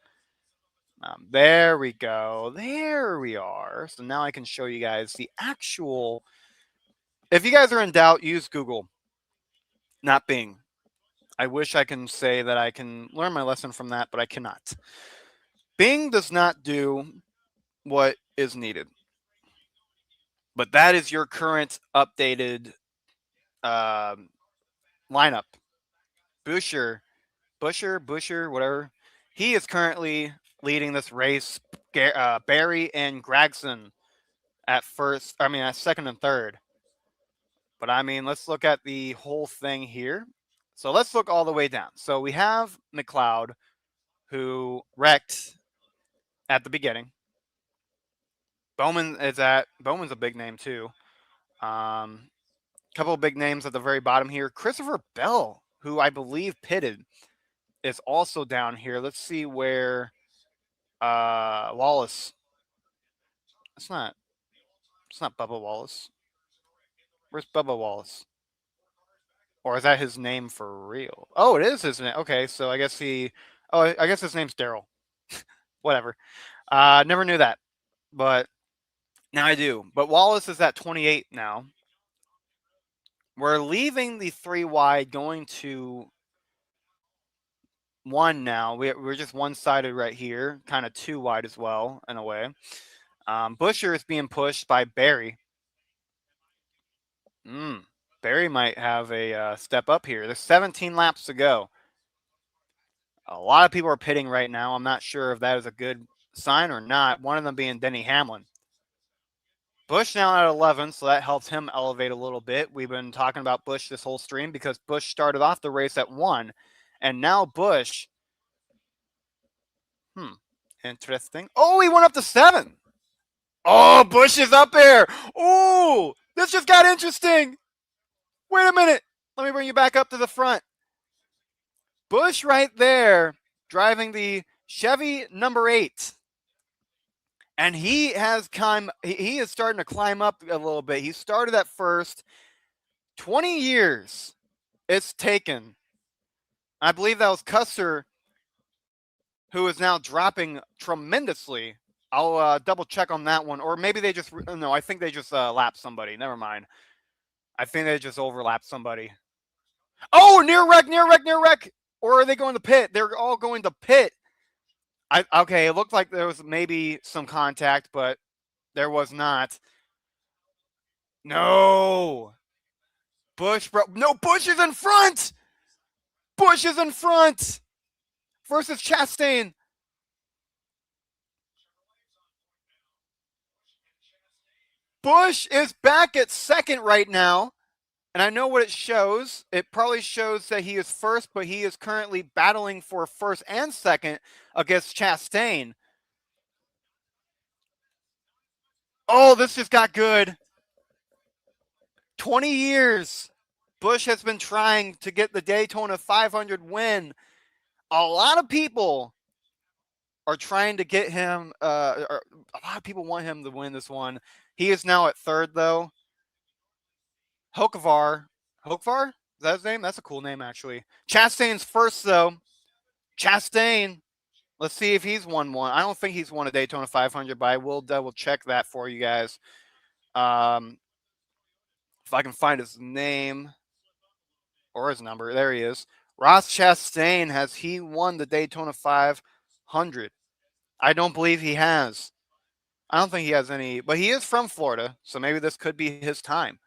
There we go. There we are. So now I can show you guys the actual. If you guys are in doubt, use Google, not Bing. I wish I can say that I can learn my lesson from that, but I cannot. Bing does not do what is needed. But that is your current updated lineup. Busher, whatever. He is currently leading this race. Barry and Gregson at first. I mean, at second and third. But I mean, let's look at the whole thing here. So let's look all the way down. So we have McLeod, who wrecked at the beginning. Bowman's a big name too. Couple of big names at the very bottom here. Christopher Bell, who I believe pitted, is also down here. Let's see where Wallace. It's not Bubba Wallace. Where's Bubba Wallace? Or is that his name for real? Oh, it is his name. Okay, so I guess I guess his name's Daryl. Whatever. Never knew that, but now I do. But Wallace is at 28 now. We're leaving the 3 wide, going to 1 now. We're just one-sided right here, kind of 2 wide as well, in a way. Busher is being pushed by Barry. Barry might have a step up here. There's 17 laps to go. A lot of people are pitting right now. I'm not sure if that is a good sign or not. One of them being Denny Hamlin. Busch now at 11, so that helps him elevate a little bit. We've been talking about Busch this whole stream because Busch started off the race at 1, and now Busch. Interesting. Oh, he went up to 7. Oh, Busch is up there. Oh, this just got interesting. Wait a minute. Let me bring you back up to the front. Busch right there driving the Chevy number 8. And he is starting to climb up a little bit. He started at first. 20 years it's taken. I believe that was Custer who is now dropping tremendously. I'll double check on that one. Or maybe they just, no, I think they just lapped somebody. Never mind. I think they just overlapped somebody. Oh, near wreck. Or are they going to pit? They're all going to pit. Okay, it looked like there was maybe some contact, but there was not. No. Busch, bro. No, Busch is in front. Busch is in front versus Chastain. Busch is back at second right now. And I know what it shows. It probably shows that he is first, but he is currently battling for first and second against Chastain. Oh, this just got good. 20 years. Busch has been trying to get the Daytona 500 win. A lot of people are trying to get him. A lot of people want him to win this one. He is now at third, though. Hocevar? Is that his name? That's a cool name, actually. Chastain's first, though. Chastain. Let's see if he's won one. I don't think he's won a Daytona 500, but I will double check that for you guys. If I can find his name or his number, there he is. Ross Chastain, has he won the Daytona 500? I don't believe he has. I don't think he has any, but he is from Florida, so maybe this could be his time.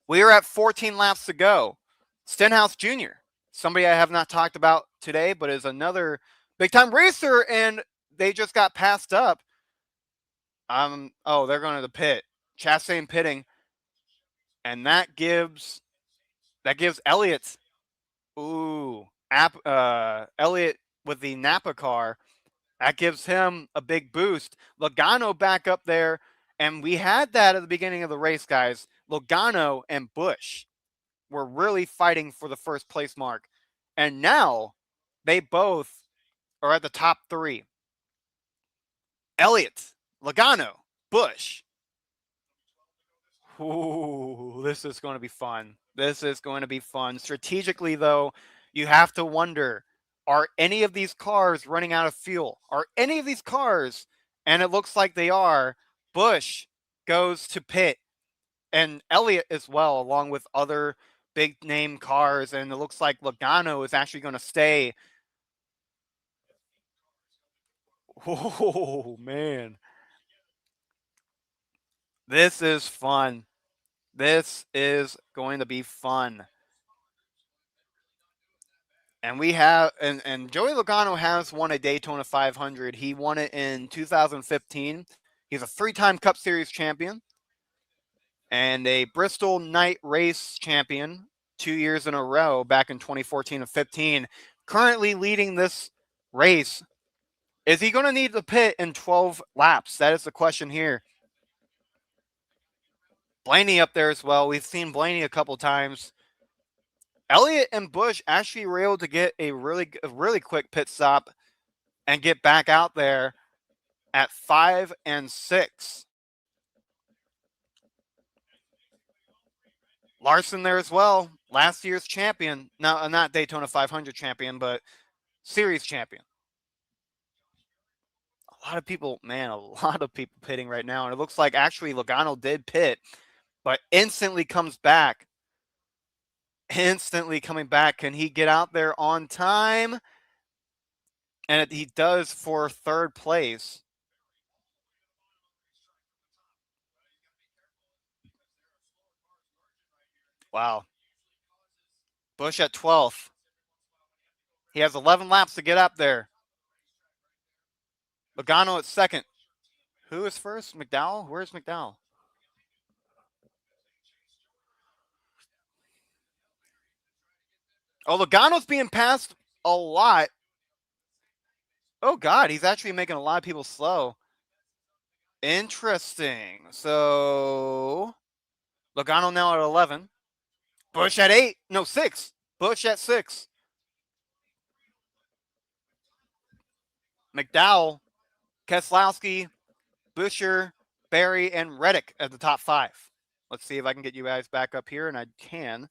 We are at 14 laps to go. Stenhouse Jr., somebody I have not talked about today, but is another big time racer, and they just got passed up. Oh, they're going to the pit. Chastain pitting, and that gives Elliott. Ooh, Elliott with the Napa car. That gives him a big boost. Logano back up there, and we had that at the beginning of the race, guys. Logano and Busch were really fighting for the first place mark, and now they both are at the top three. Elliott, Logano, Busch. Ooh, this is going to be fun. This is going to be fun. Strategically, though, you have to wonder, are any of these cars running out of fuel? Are any of these cars, and it looks like they are, Busch goes to pit, and Elliott as well, along with other big name cars, and it looks like Logano is actually going to stay. Oh, man. This is fun. This is going to be fun. And we have, and Joey Logano has won a Daytona 500. He won it in 2015. He's a three-time Cup Series champion and a Bristol Night Race champion 2 years in a row back in 2014 and 15. Currently leading this race. Is he going to need the pit in 12 laps? That is the question here. Blaney up there as well. We've seen Blaney a couple times. Elliott and Busch actually were able to get a really quick pit stop and get back out there at 5 and 6. Larson there as well, last year's champion. No, not Daytona 500 champion, but series champion. A lot of people pitting right now. And it looks like actually Logano did pit, but instantly comes back. Instantly coming back. Can he get out there on time? And he does for third place. Wow. Busch at 12th. He has 11 laps to get up there. Logano at second. Who is first? McDowell? Where's McDowell? Oh, Logano's being passed a lot. Oh, God, he's actually making a lot of people slow. Interesting. So, Logano now at 11. Busch at 8. No, 6. Busch at 6. McDowell, Keselowski, Buescher, Berry, and Reddick at the top 5. Let's see if I can get you guys back up here, and I can.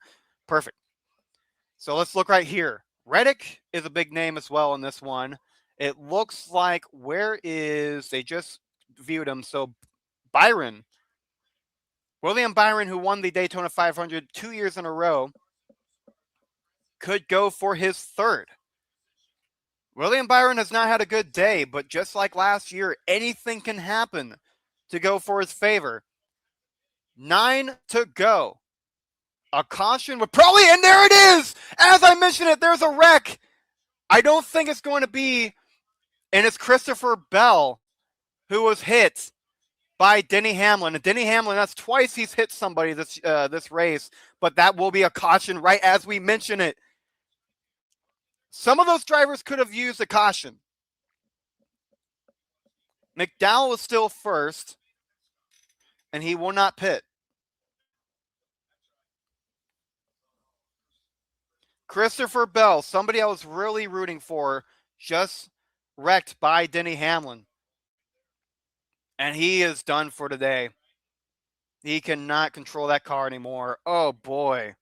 Perfect. So let's look right here. Reddick is a big name as well in this one. It looks like they just viewed him. So William Byron, who won the Daytona 500 2 years in a row, could go for his third. William Byron has not had a good day, but just like last year, anything can happen to go for his favor. 9 to go. A caution would probably, and there it is! As I mentioned it, there's a wreck. I don't think it's going to be, and it's Christopher Bell who was hit by Denny Hamlin. And Denny Hamlin, that's twice he's hit somebody this race, but that will be a caution right as we mention it. Some of those drivers could have used a caution. McDowell is still first, and he will not pit. Christopher Bell, somebody I was really rooting for, just wrecked by Denny Hamlin. And he is done for today. He cannot control that car anymore. Oh, boy.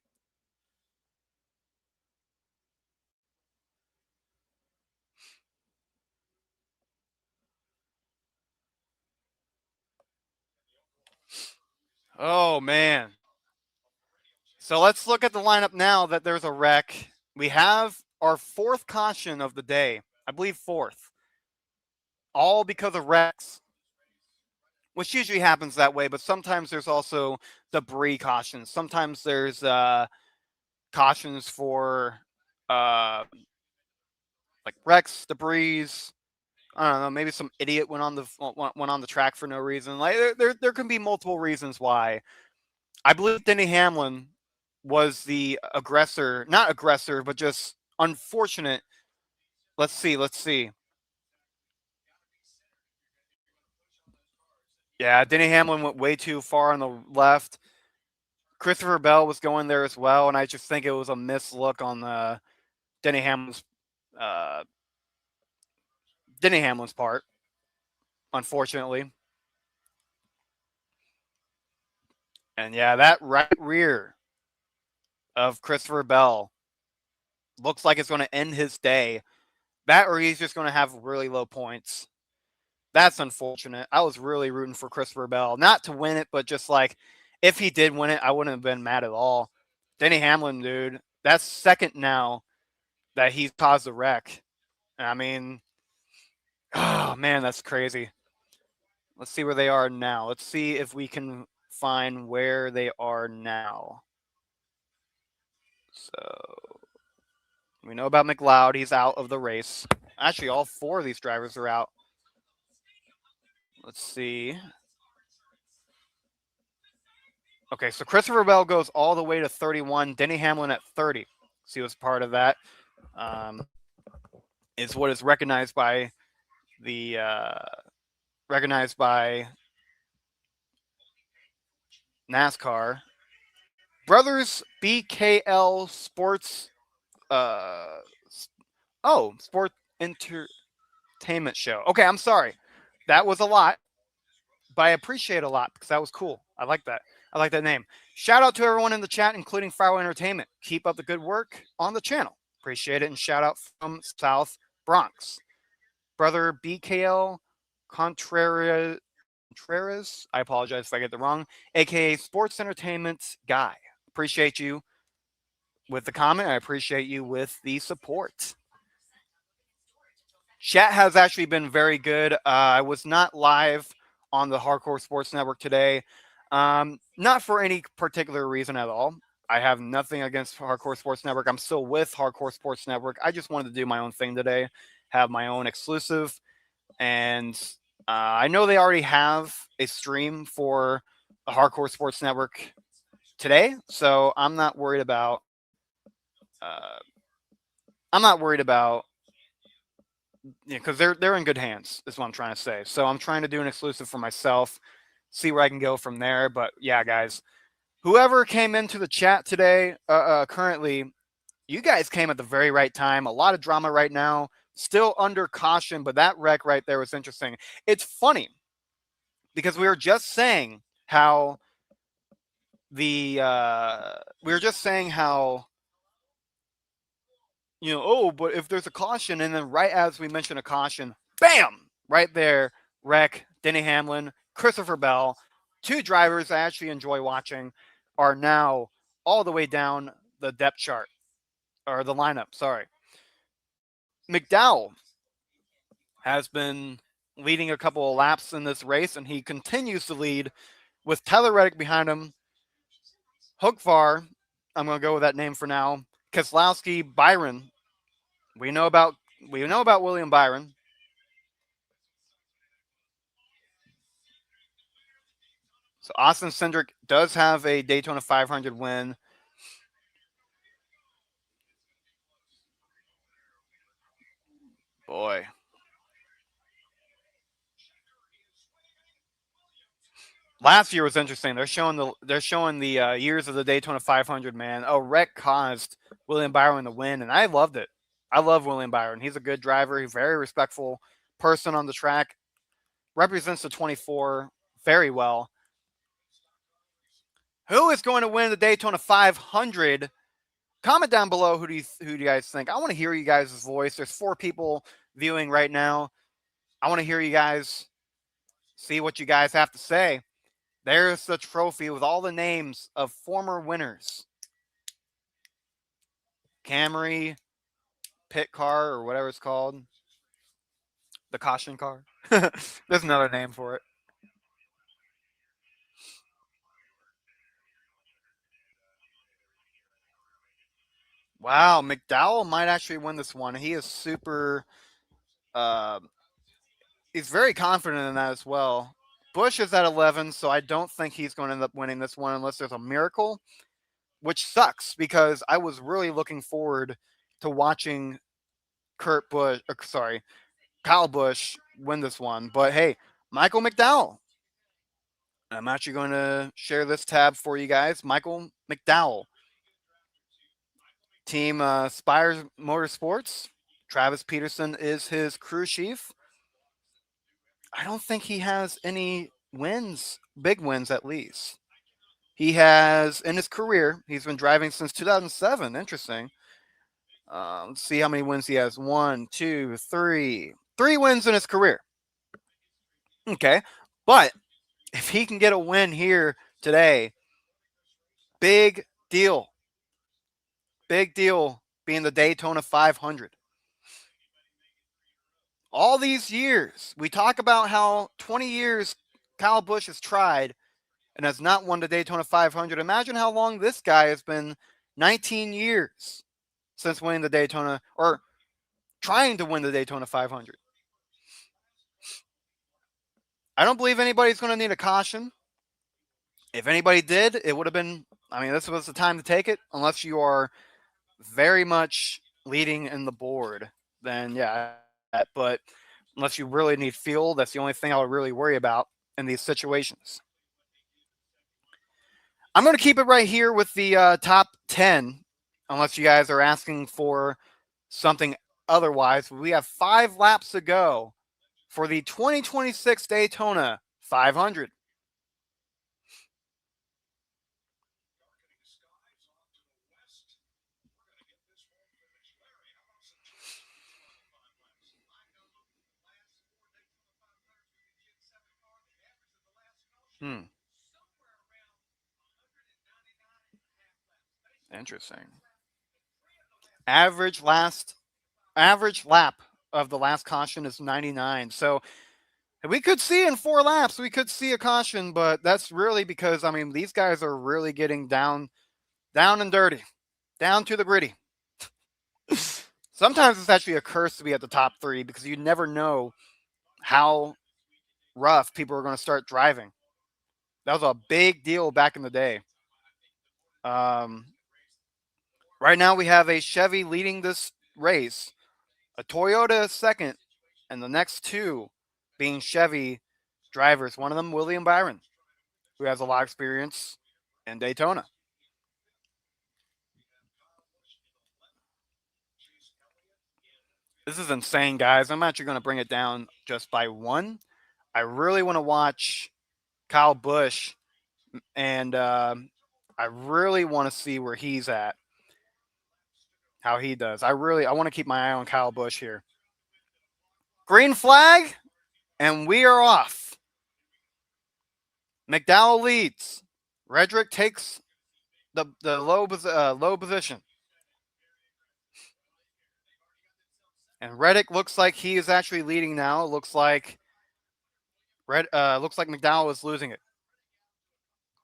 Oh, man. So let's look at the lineup now that there's a wreck. We have our fourth caution of the day. I believe fourth. All because of wrecks. which usually happens that way. But sometimes there's also debris cautions. Sometimes there's cautions for uh, like wrecks, debris. I don't know. Maybe some idiot went on the track for no reason. Like there can be multiple reasons why. I believe Denny Hamlin was the aggressor, not aggressor, but just unfortunate. Let's see. Let's see. Yeah, Denny Hamlin went way too far on the left. Christopher Bell was going there as well, and I just think it was a missed look on Denny Hamlin's uh, Denny Hamlin's part, unfortunately. And yeah, that right rear of Christopher Bell looks like it's going to end his day. That or he's just going to have really low points. That's unfortunate. I was really rooting for Christopher Bell, not to win it, but just like if he did win it, I wouldn't have been mad at all. Denny Hamlin, dude, that's second now that he's caused a wreck. I mean, oh man, that's crazy. Let's see where they are now. Let's see if we can find where they are now. So we know about McLeod. He's out of the race. Actually, all four of these drivers are out. Let's see. Okay, so Christopher Bell goes all the way to 31. Denny Hamlin at 30. See what's part of that. Is what is recognized by the NASCAR. Brothers BKL Sports. Sport Entertainment Show. Okay, I'm sorry. That was a lot, but I appreciate it a lot because that was cool. I like that. I like that name. Shout out to everyone in the chat, including Fryway Entertainment. Keep up the good work on the channel. Appreciate it. And shout out from South Bronx. Brother BKL Contreras. I apologize if I get the wrong. AKA Sports Entertainment Guy. Appreciate you with the comment. I appreciate you with the support. Chat has actually been very good. I was not live on the Hardcore Sports Network today, not for any particular reason at all. I have nothing against Hardcore Sports Network. I'm still with Hardcore Sports Network. I just wanted to do my own thing today, have my own exclusive. And I know they already have a stream for the Hardcore Sports Network today, so I'm not worried about. I'm not worried about because they're in good hands. Is what I'm trying to say. So I'm trying to do an exclusive for myself, see where I can go from there. But yeah, guys, whoever came into the chat today, currently, you guys came at the very right time. A lot of drama right now, still under caution, but that wreck right there was interesting. It's funny because we were just saying how but if there's a caution, and then right as we mention a caution, bam, right there, wreck, Denny Hamlin, Christopher Bell, two drivers I actually enjoy watching, are now all the way down the depth chart, or the lineup, sorry. McDowell has been leading a couple of laps in this race, and he continues to lead with Tyler Reddick behind him. Hookvar, I'm going to go with that name for now. Keselowski, Byron. We know about William Byron. So Austin Cindric does have a Daytona 500 win. Boy. Last year was interesting. They're showing the years of the Daytona 500. Man, a wreck caused William Byron to win, and I loved it. I love William Byron. He's a good driver. He's a very respectful person on the track. Represents the 24 very well. Who is going to win the Daytona 500? Comment down below who do you guys think. I want to hear you guys' voice. There's 4 people viewing right now. I want to hear you guys, see what you guys have to say. There's the trophy with all the names of former winners. Camry, pit car, or whatever it's called. The caution car. There's another name for it. Wow, McDowell might actually win this one. He is super. Uh, he's very confident in that as well. Busch is at 11, so I don't think he's going to end up winning this one unless there's a miracle, which sucks because I was really looking forward to watching Kyle Busch win this one. But hey, Michael McDowell. I'm actually going to share this tab for you guys. Michael McDowell, Team Spires Motorsports. Travis Peterson is his crew chief. I don't think he has any wins, big wins at least. He has, in his career, he's been driving since 2007. Interesting. Let's see how many wins he has. One, two, three. 3 wins in his career. Okay. But if he can get a win here today, big deal. Big deal being the Daytona 500. All these years, we talk about how 20 years Kyle Busch has tried and has not won the Daytona 500. Imagine how long this guy has been 19 years since winning the Daytona or trying to win the Daytona 500. I don't believe anybody's going to need a caution. If anybody did, it would have been, this was the time to take it, unless you are very much leading in the board. Then, yeah, but unless you really need fuel, that's the only thing I would really worry about in these situations. I'm going to keep it right here with the top 10, unless you guys are asking for something otherwise. We have 5 laps to go for the 2026 Daytona 500. Interesting. Average lap of the last caution is 99. So we could see in 4 laps, we could see a caution, but that's really because these guys are really getting down and dirty, down to the gritty. Sometimes it's actually a curse to be at the top 3 because you never know how rough people are going to start driving. That was a big deal back in the day. Um, right now we have a Chevy leading this race, a Toyota second, and the next 2 being Chevy drivers. One of them, William Byron, who has a lot of experience in Daytona. This is insane, guys. I'm actually going to bring it down just by 1. I really want to watch Kyle Busch, and I really want to see where he's at, how he does. I want to keep my eye on Kyle Busch here. Green flag, and we are off. McDowell leads. Redrick takes the low position. And Reddick looks like he is actually leading now. It looks like McDowell is losing it.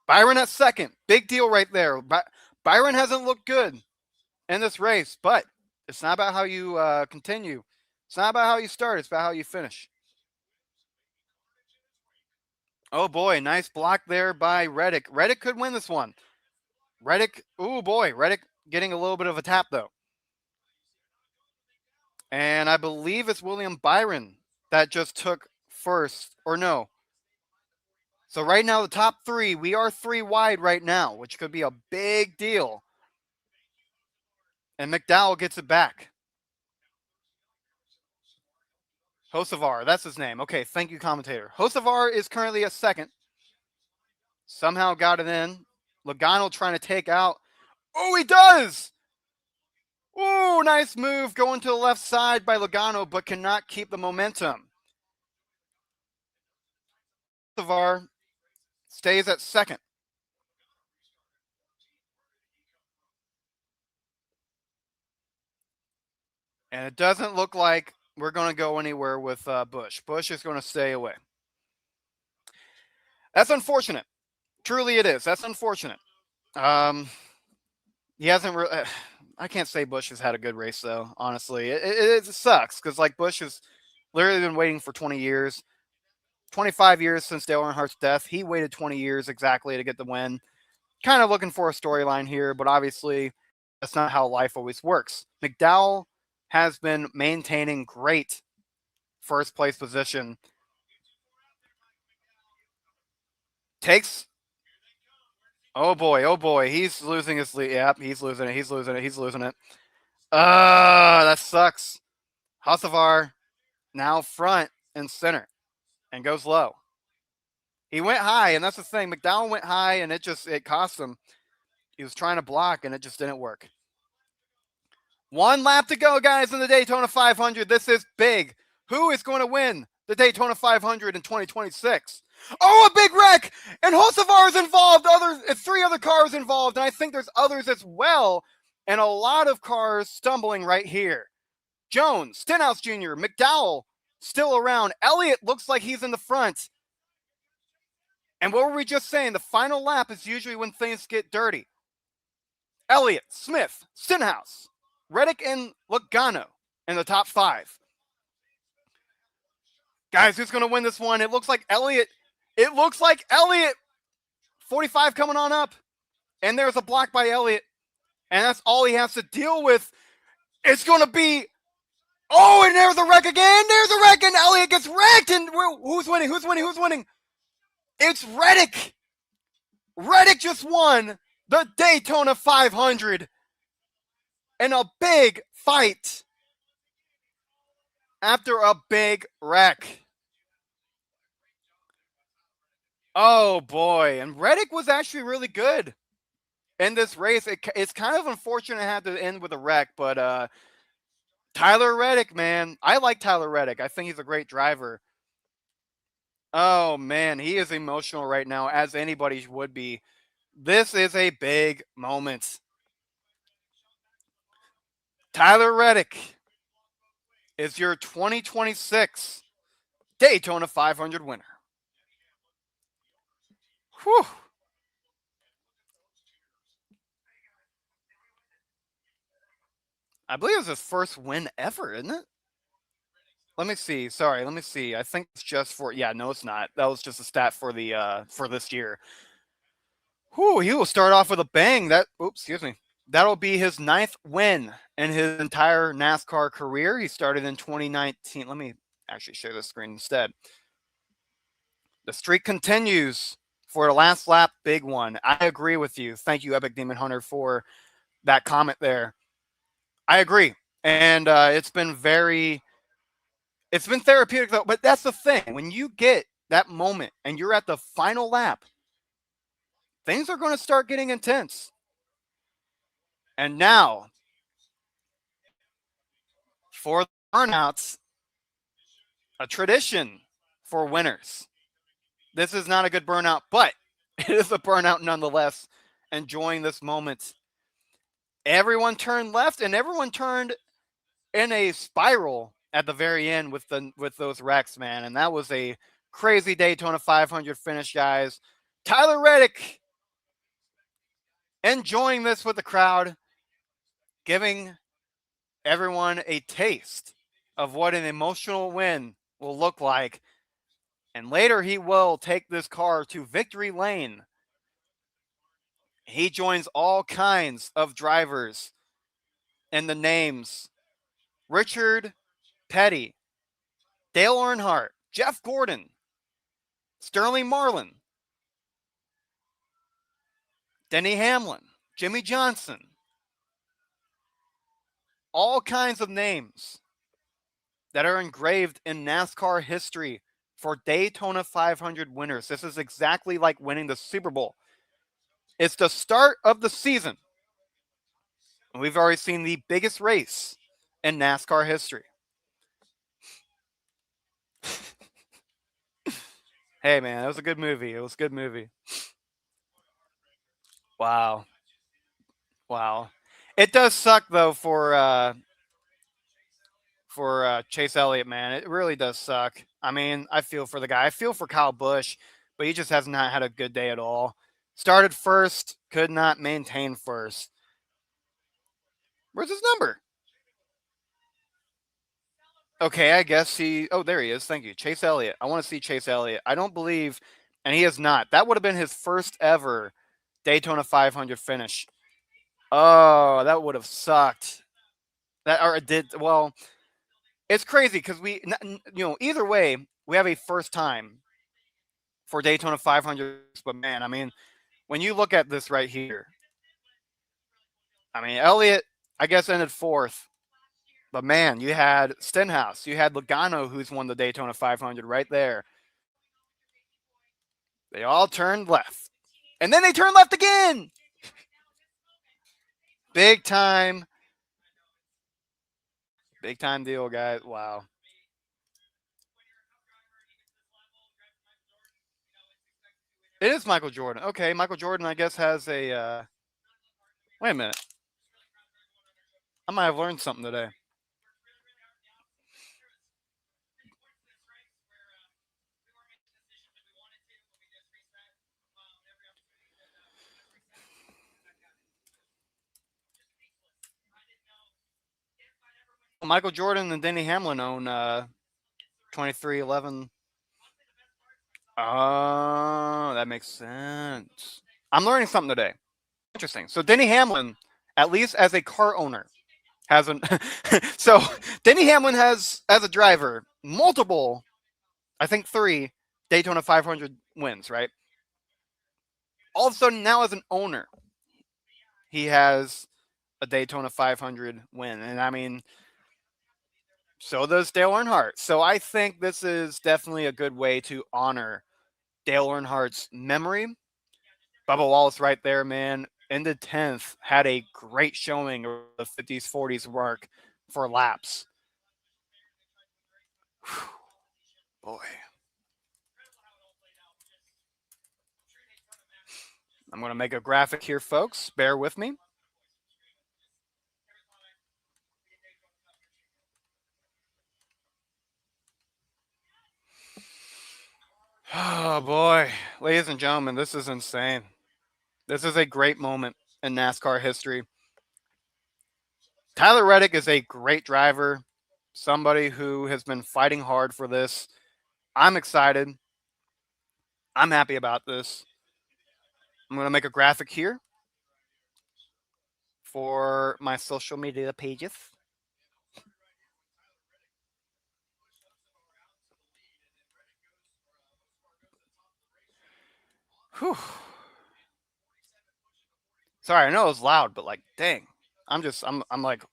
Byron at second. Big deal right there. Byron hasn't looked good in this race, but it's not about how you continue. It's not about how you start. It's about how you finish. Oh boy, nice block there by Reddick. Reddick could win this one. Reddick getting a little bit of a tap though. And I believe it's William Byron that just took first, or no. So right now, the top 3, we are 3 wide right now, which could be a big deal. And McDowell gets it back. Hocevar, that's his name. Okay, thank you, commentator. Hocevar is currently at second. Somehow got it in. Logano trying to take out. Oh, he does! Ooh, nice move going to the left side by Logano, but cannot keep the momentum. Hocevar stays at second. And it doesn't look like we're going to go anywhere with Busch. Busch is going to stay away. That's unfortunate. Truly it is. That's unfortunate. He hasn't I can't say Busch has had a good race though. Honestly, it sucks because like Busch has literally been waiting for 20 years, 25 years since Dale Earnhardt's death. He waited 20 years exactly to get the win. Kind of looking for a storyline here, but obviously that's not how life always works. McDowell has been maintaining great first place position. Takes. Oh boy, he's losing his lead. Yep, he's losing it. That sucks. Hasavar now front and center and goes low. He went high, and that's the thing. McDowell went high, and it cost him. He was trying to block, and it just didn't work. One lap to go, guys, in the Daytona 500. This is big. Who is going to win the Daytona 500 in 2026? Oh, a big wreck! And Hocevar is involved. Three other cars involved, and I think there's others as well. And a lot of cars stumbling right here. Jones, Stenhouse Jr., McDowell still around. Elliott looks like he's in the front. And what were we just saying? The final lap is usually when things get dirty. Elliott, Smith, Stenhouse, Reddick, and Logano in the top 5. Guys, who's going to win this one? It looks like Elliott. 45 coming on up. And there's a block by Elliott. And that's all he has to deal with. It's going to be... Oh, and there's a wreck again. There's a wreck, and Elliott gets wrecked. And who's winning? It's Reddick. Reddick just won the Daytona 500 in a big fight after a big wreck. Oh, boy. And Reddick was actually really good in this race. It's kind of unfortunate it had to end with a wreck, but Tyler Reddick, man. I like Tyler Reddick. I think he's a great driver. Oh, man. He is emotional right now, as anybody would be. This is a big moment. Tyler Reddick is your 2026 Daytona 500 winner. Whew. I believe it's his first win ever, isn't it? Let me see. Sorry, let me see. I think it's just for... Yeah, no, it's not. That was just a stat for the for this year. Whew, he will start off with a bang. Excuse me. That'll be his 9th win in his entire NASCAR career. He started in 2019. Let me actually share this screen instead. The streak continues for the last lap, big one. I agree with you. Thank you, Epic Demon Hunter, for that comment there. I agree. And it's been therapeutic, though. But that's the thing. When you get that moment and you're at the final lap, things are going to start getting intense. And now, for the burnouts, a tradition for winners. This is not a good burnout, but it is a burnout nonetheless. Enjoying this moment. Everyone turned left, and everyone turned in a spiral at the very end with those wrecks, man. And that was a crazy Daytona 500 finish, guys. Tyler Reddick enjoying this with the crowd, giving everyone a taste of what an emotional win will look like. And later he will take this car to victory lane. He joins all kinds of drivers and the names: Richard Petty, Dale Earnhardt, Jeff Gordon, Sterling Marlin, Denny Hamlin, Jimmy Johnson. All kinds of names that are engraved in NASCAR history for Daytona 500 winners. This is exactly like winning the Super Bowl. It's the start of the season. And we've already seen the biggest race in NASCAR history. Hey, man, it was a good movie. Wow. It does suck, though, for Chase Elliott, man. It really does suck. I mean, I feel for the guy. I feel for Kyle Busch, but he just has not had a good day at all. Started first, could not maintain first. Where's his number? Okay, I guess he. Oh, there he is. Thank you, Chase Elliott. I want to see Chase Elliott. I don't believe, and he is not. That would have been his first ever Daytona 500 finish. Oh, that would have sucked. That or it did well. It's crazy because either way, we have a first time for Daytona 500. But man, I mean, when you look at this right here, I mean, Elliott, I guess, ended fourth. But man, you had Stenhouse, you had Logano, who's won the Daytona 500 right there. They all turned left. And then they turned left again. Big time. Big time deal, guys. Wow. It is Michael Jordan. Okay, Michael Jordan, I guess, has a. Wait a minute. I might have learned something today. Michael Jordan and Denny Hamlin own 2311. Oh, that makes sense. I'm learning something today. Interesting. So Denny Hamlin, at least as a car owner, hasn't. So Denny Hamlin has, as a driver, multiple, I think 3 Daytona 500 wins, right? All of a sudden, now as an owner, he has a Daytona 500 win. And I mean, so does Dale Earnhardt. So I think this is definitely a good way to honor Dale Earnhardt's memory. Bubba Wallace right there, man. Ended 10th, had a great showing of the 50s, 40s mark for laps. Whew. Boy. I'm going to make a graphic here, folks. Bear with me. Oh, boy. Ladies and gentlemen, this is insane. This is a great moment in NASCAR history. Tyler Reddick is a great driver, somebody who has been fighting hard for this. I'm excited. I'm happy about this. I'm going to make a graphic here for my social media pages. Whew. Sorry, I know it was loud, but like, dang, I'm like,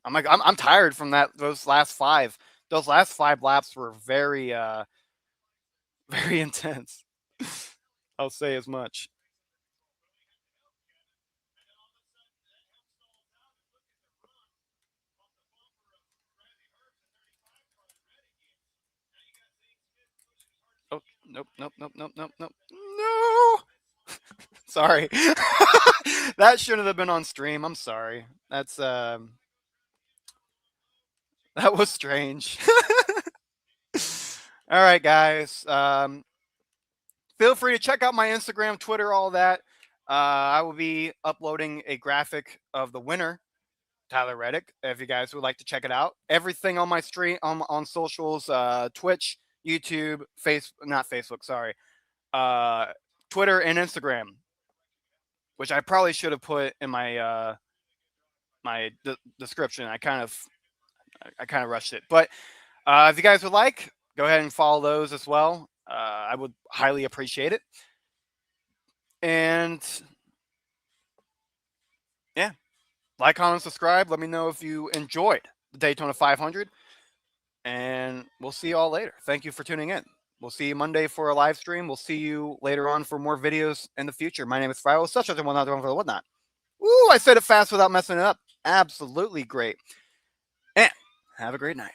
I'm tired from those last 5. Those last 5 laps were very, very intense. I'll say as much. Oh, nope, nope, nope, nope, nope, nope. No. Sorry. That shouldn't have been on stream. I'm sorry. That's that was strange. All right, guys. Feel free to check out my Instagram, Twitter, all that. I will be uploading a graphic of the winner, Tyler Reddick, if you guys would like to check it out. Everything on my stream on socials, Twitch, YouTube, not Facebook, sorry. Twitter and Instagram, which I probably should have put in my description. I kind of rushed it, but if you guys would like, go ahead and follow those as well. I would highly appreciate it. And yeah, like, comment, subscribe. Let me know if you enjoyed the Daytona 500. And we'll see you all later. Thank you for tuning in. We'll see you Monday for a live stream. We'll see you later on for more videos in the future. My name is Fryo, such as whatnot, whatnot. Ooh, I said it fast without messing it up. Absolutely great. And have a great night.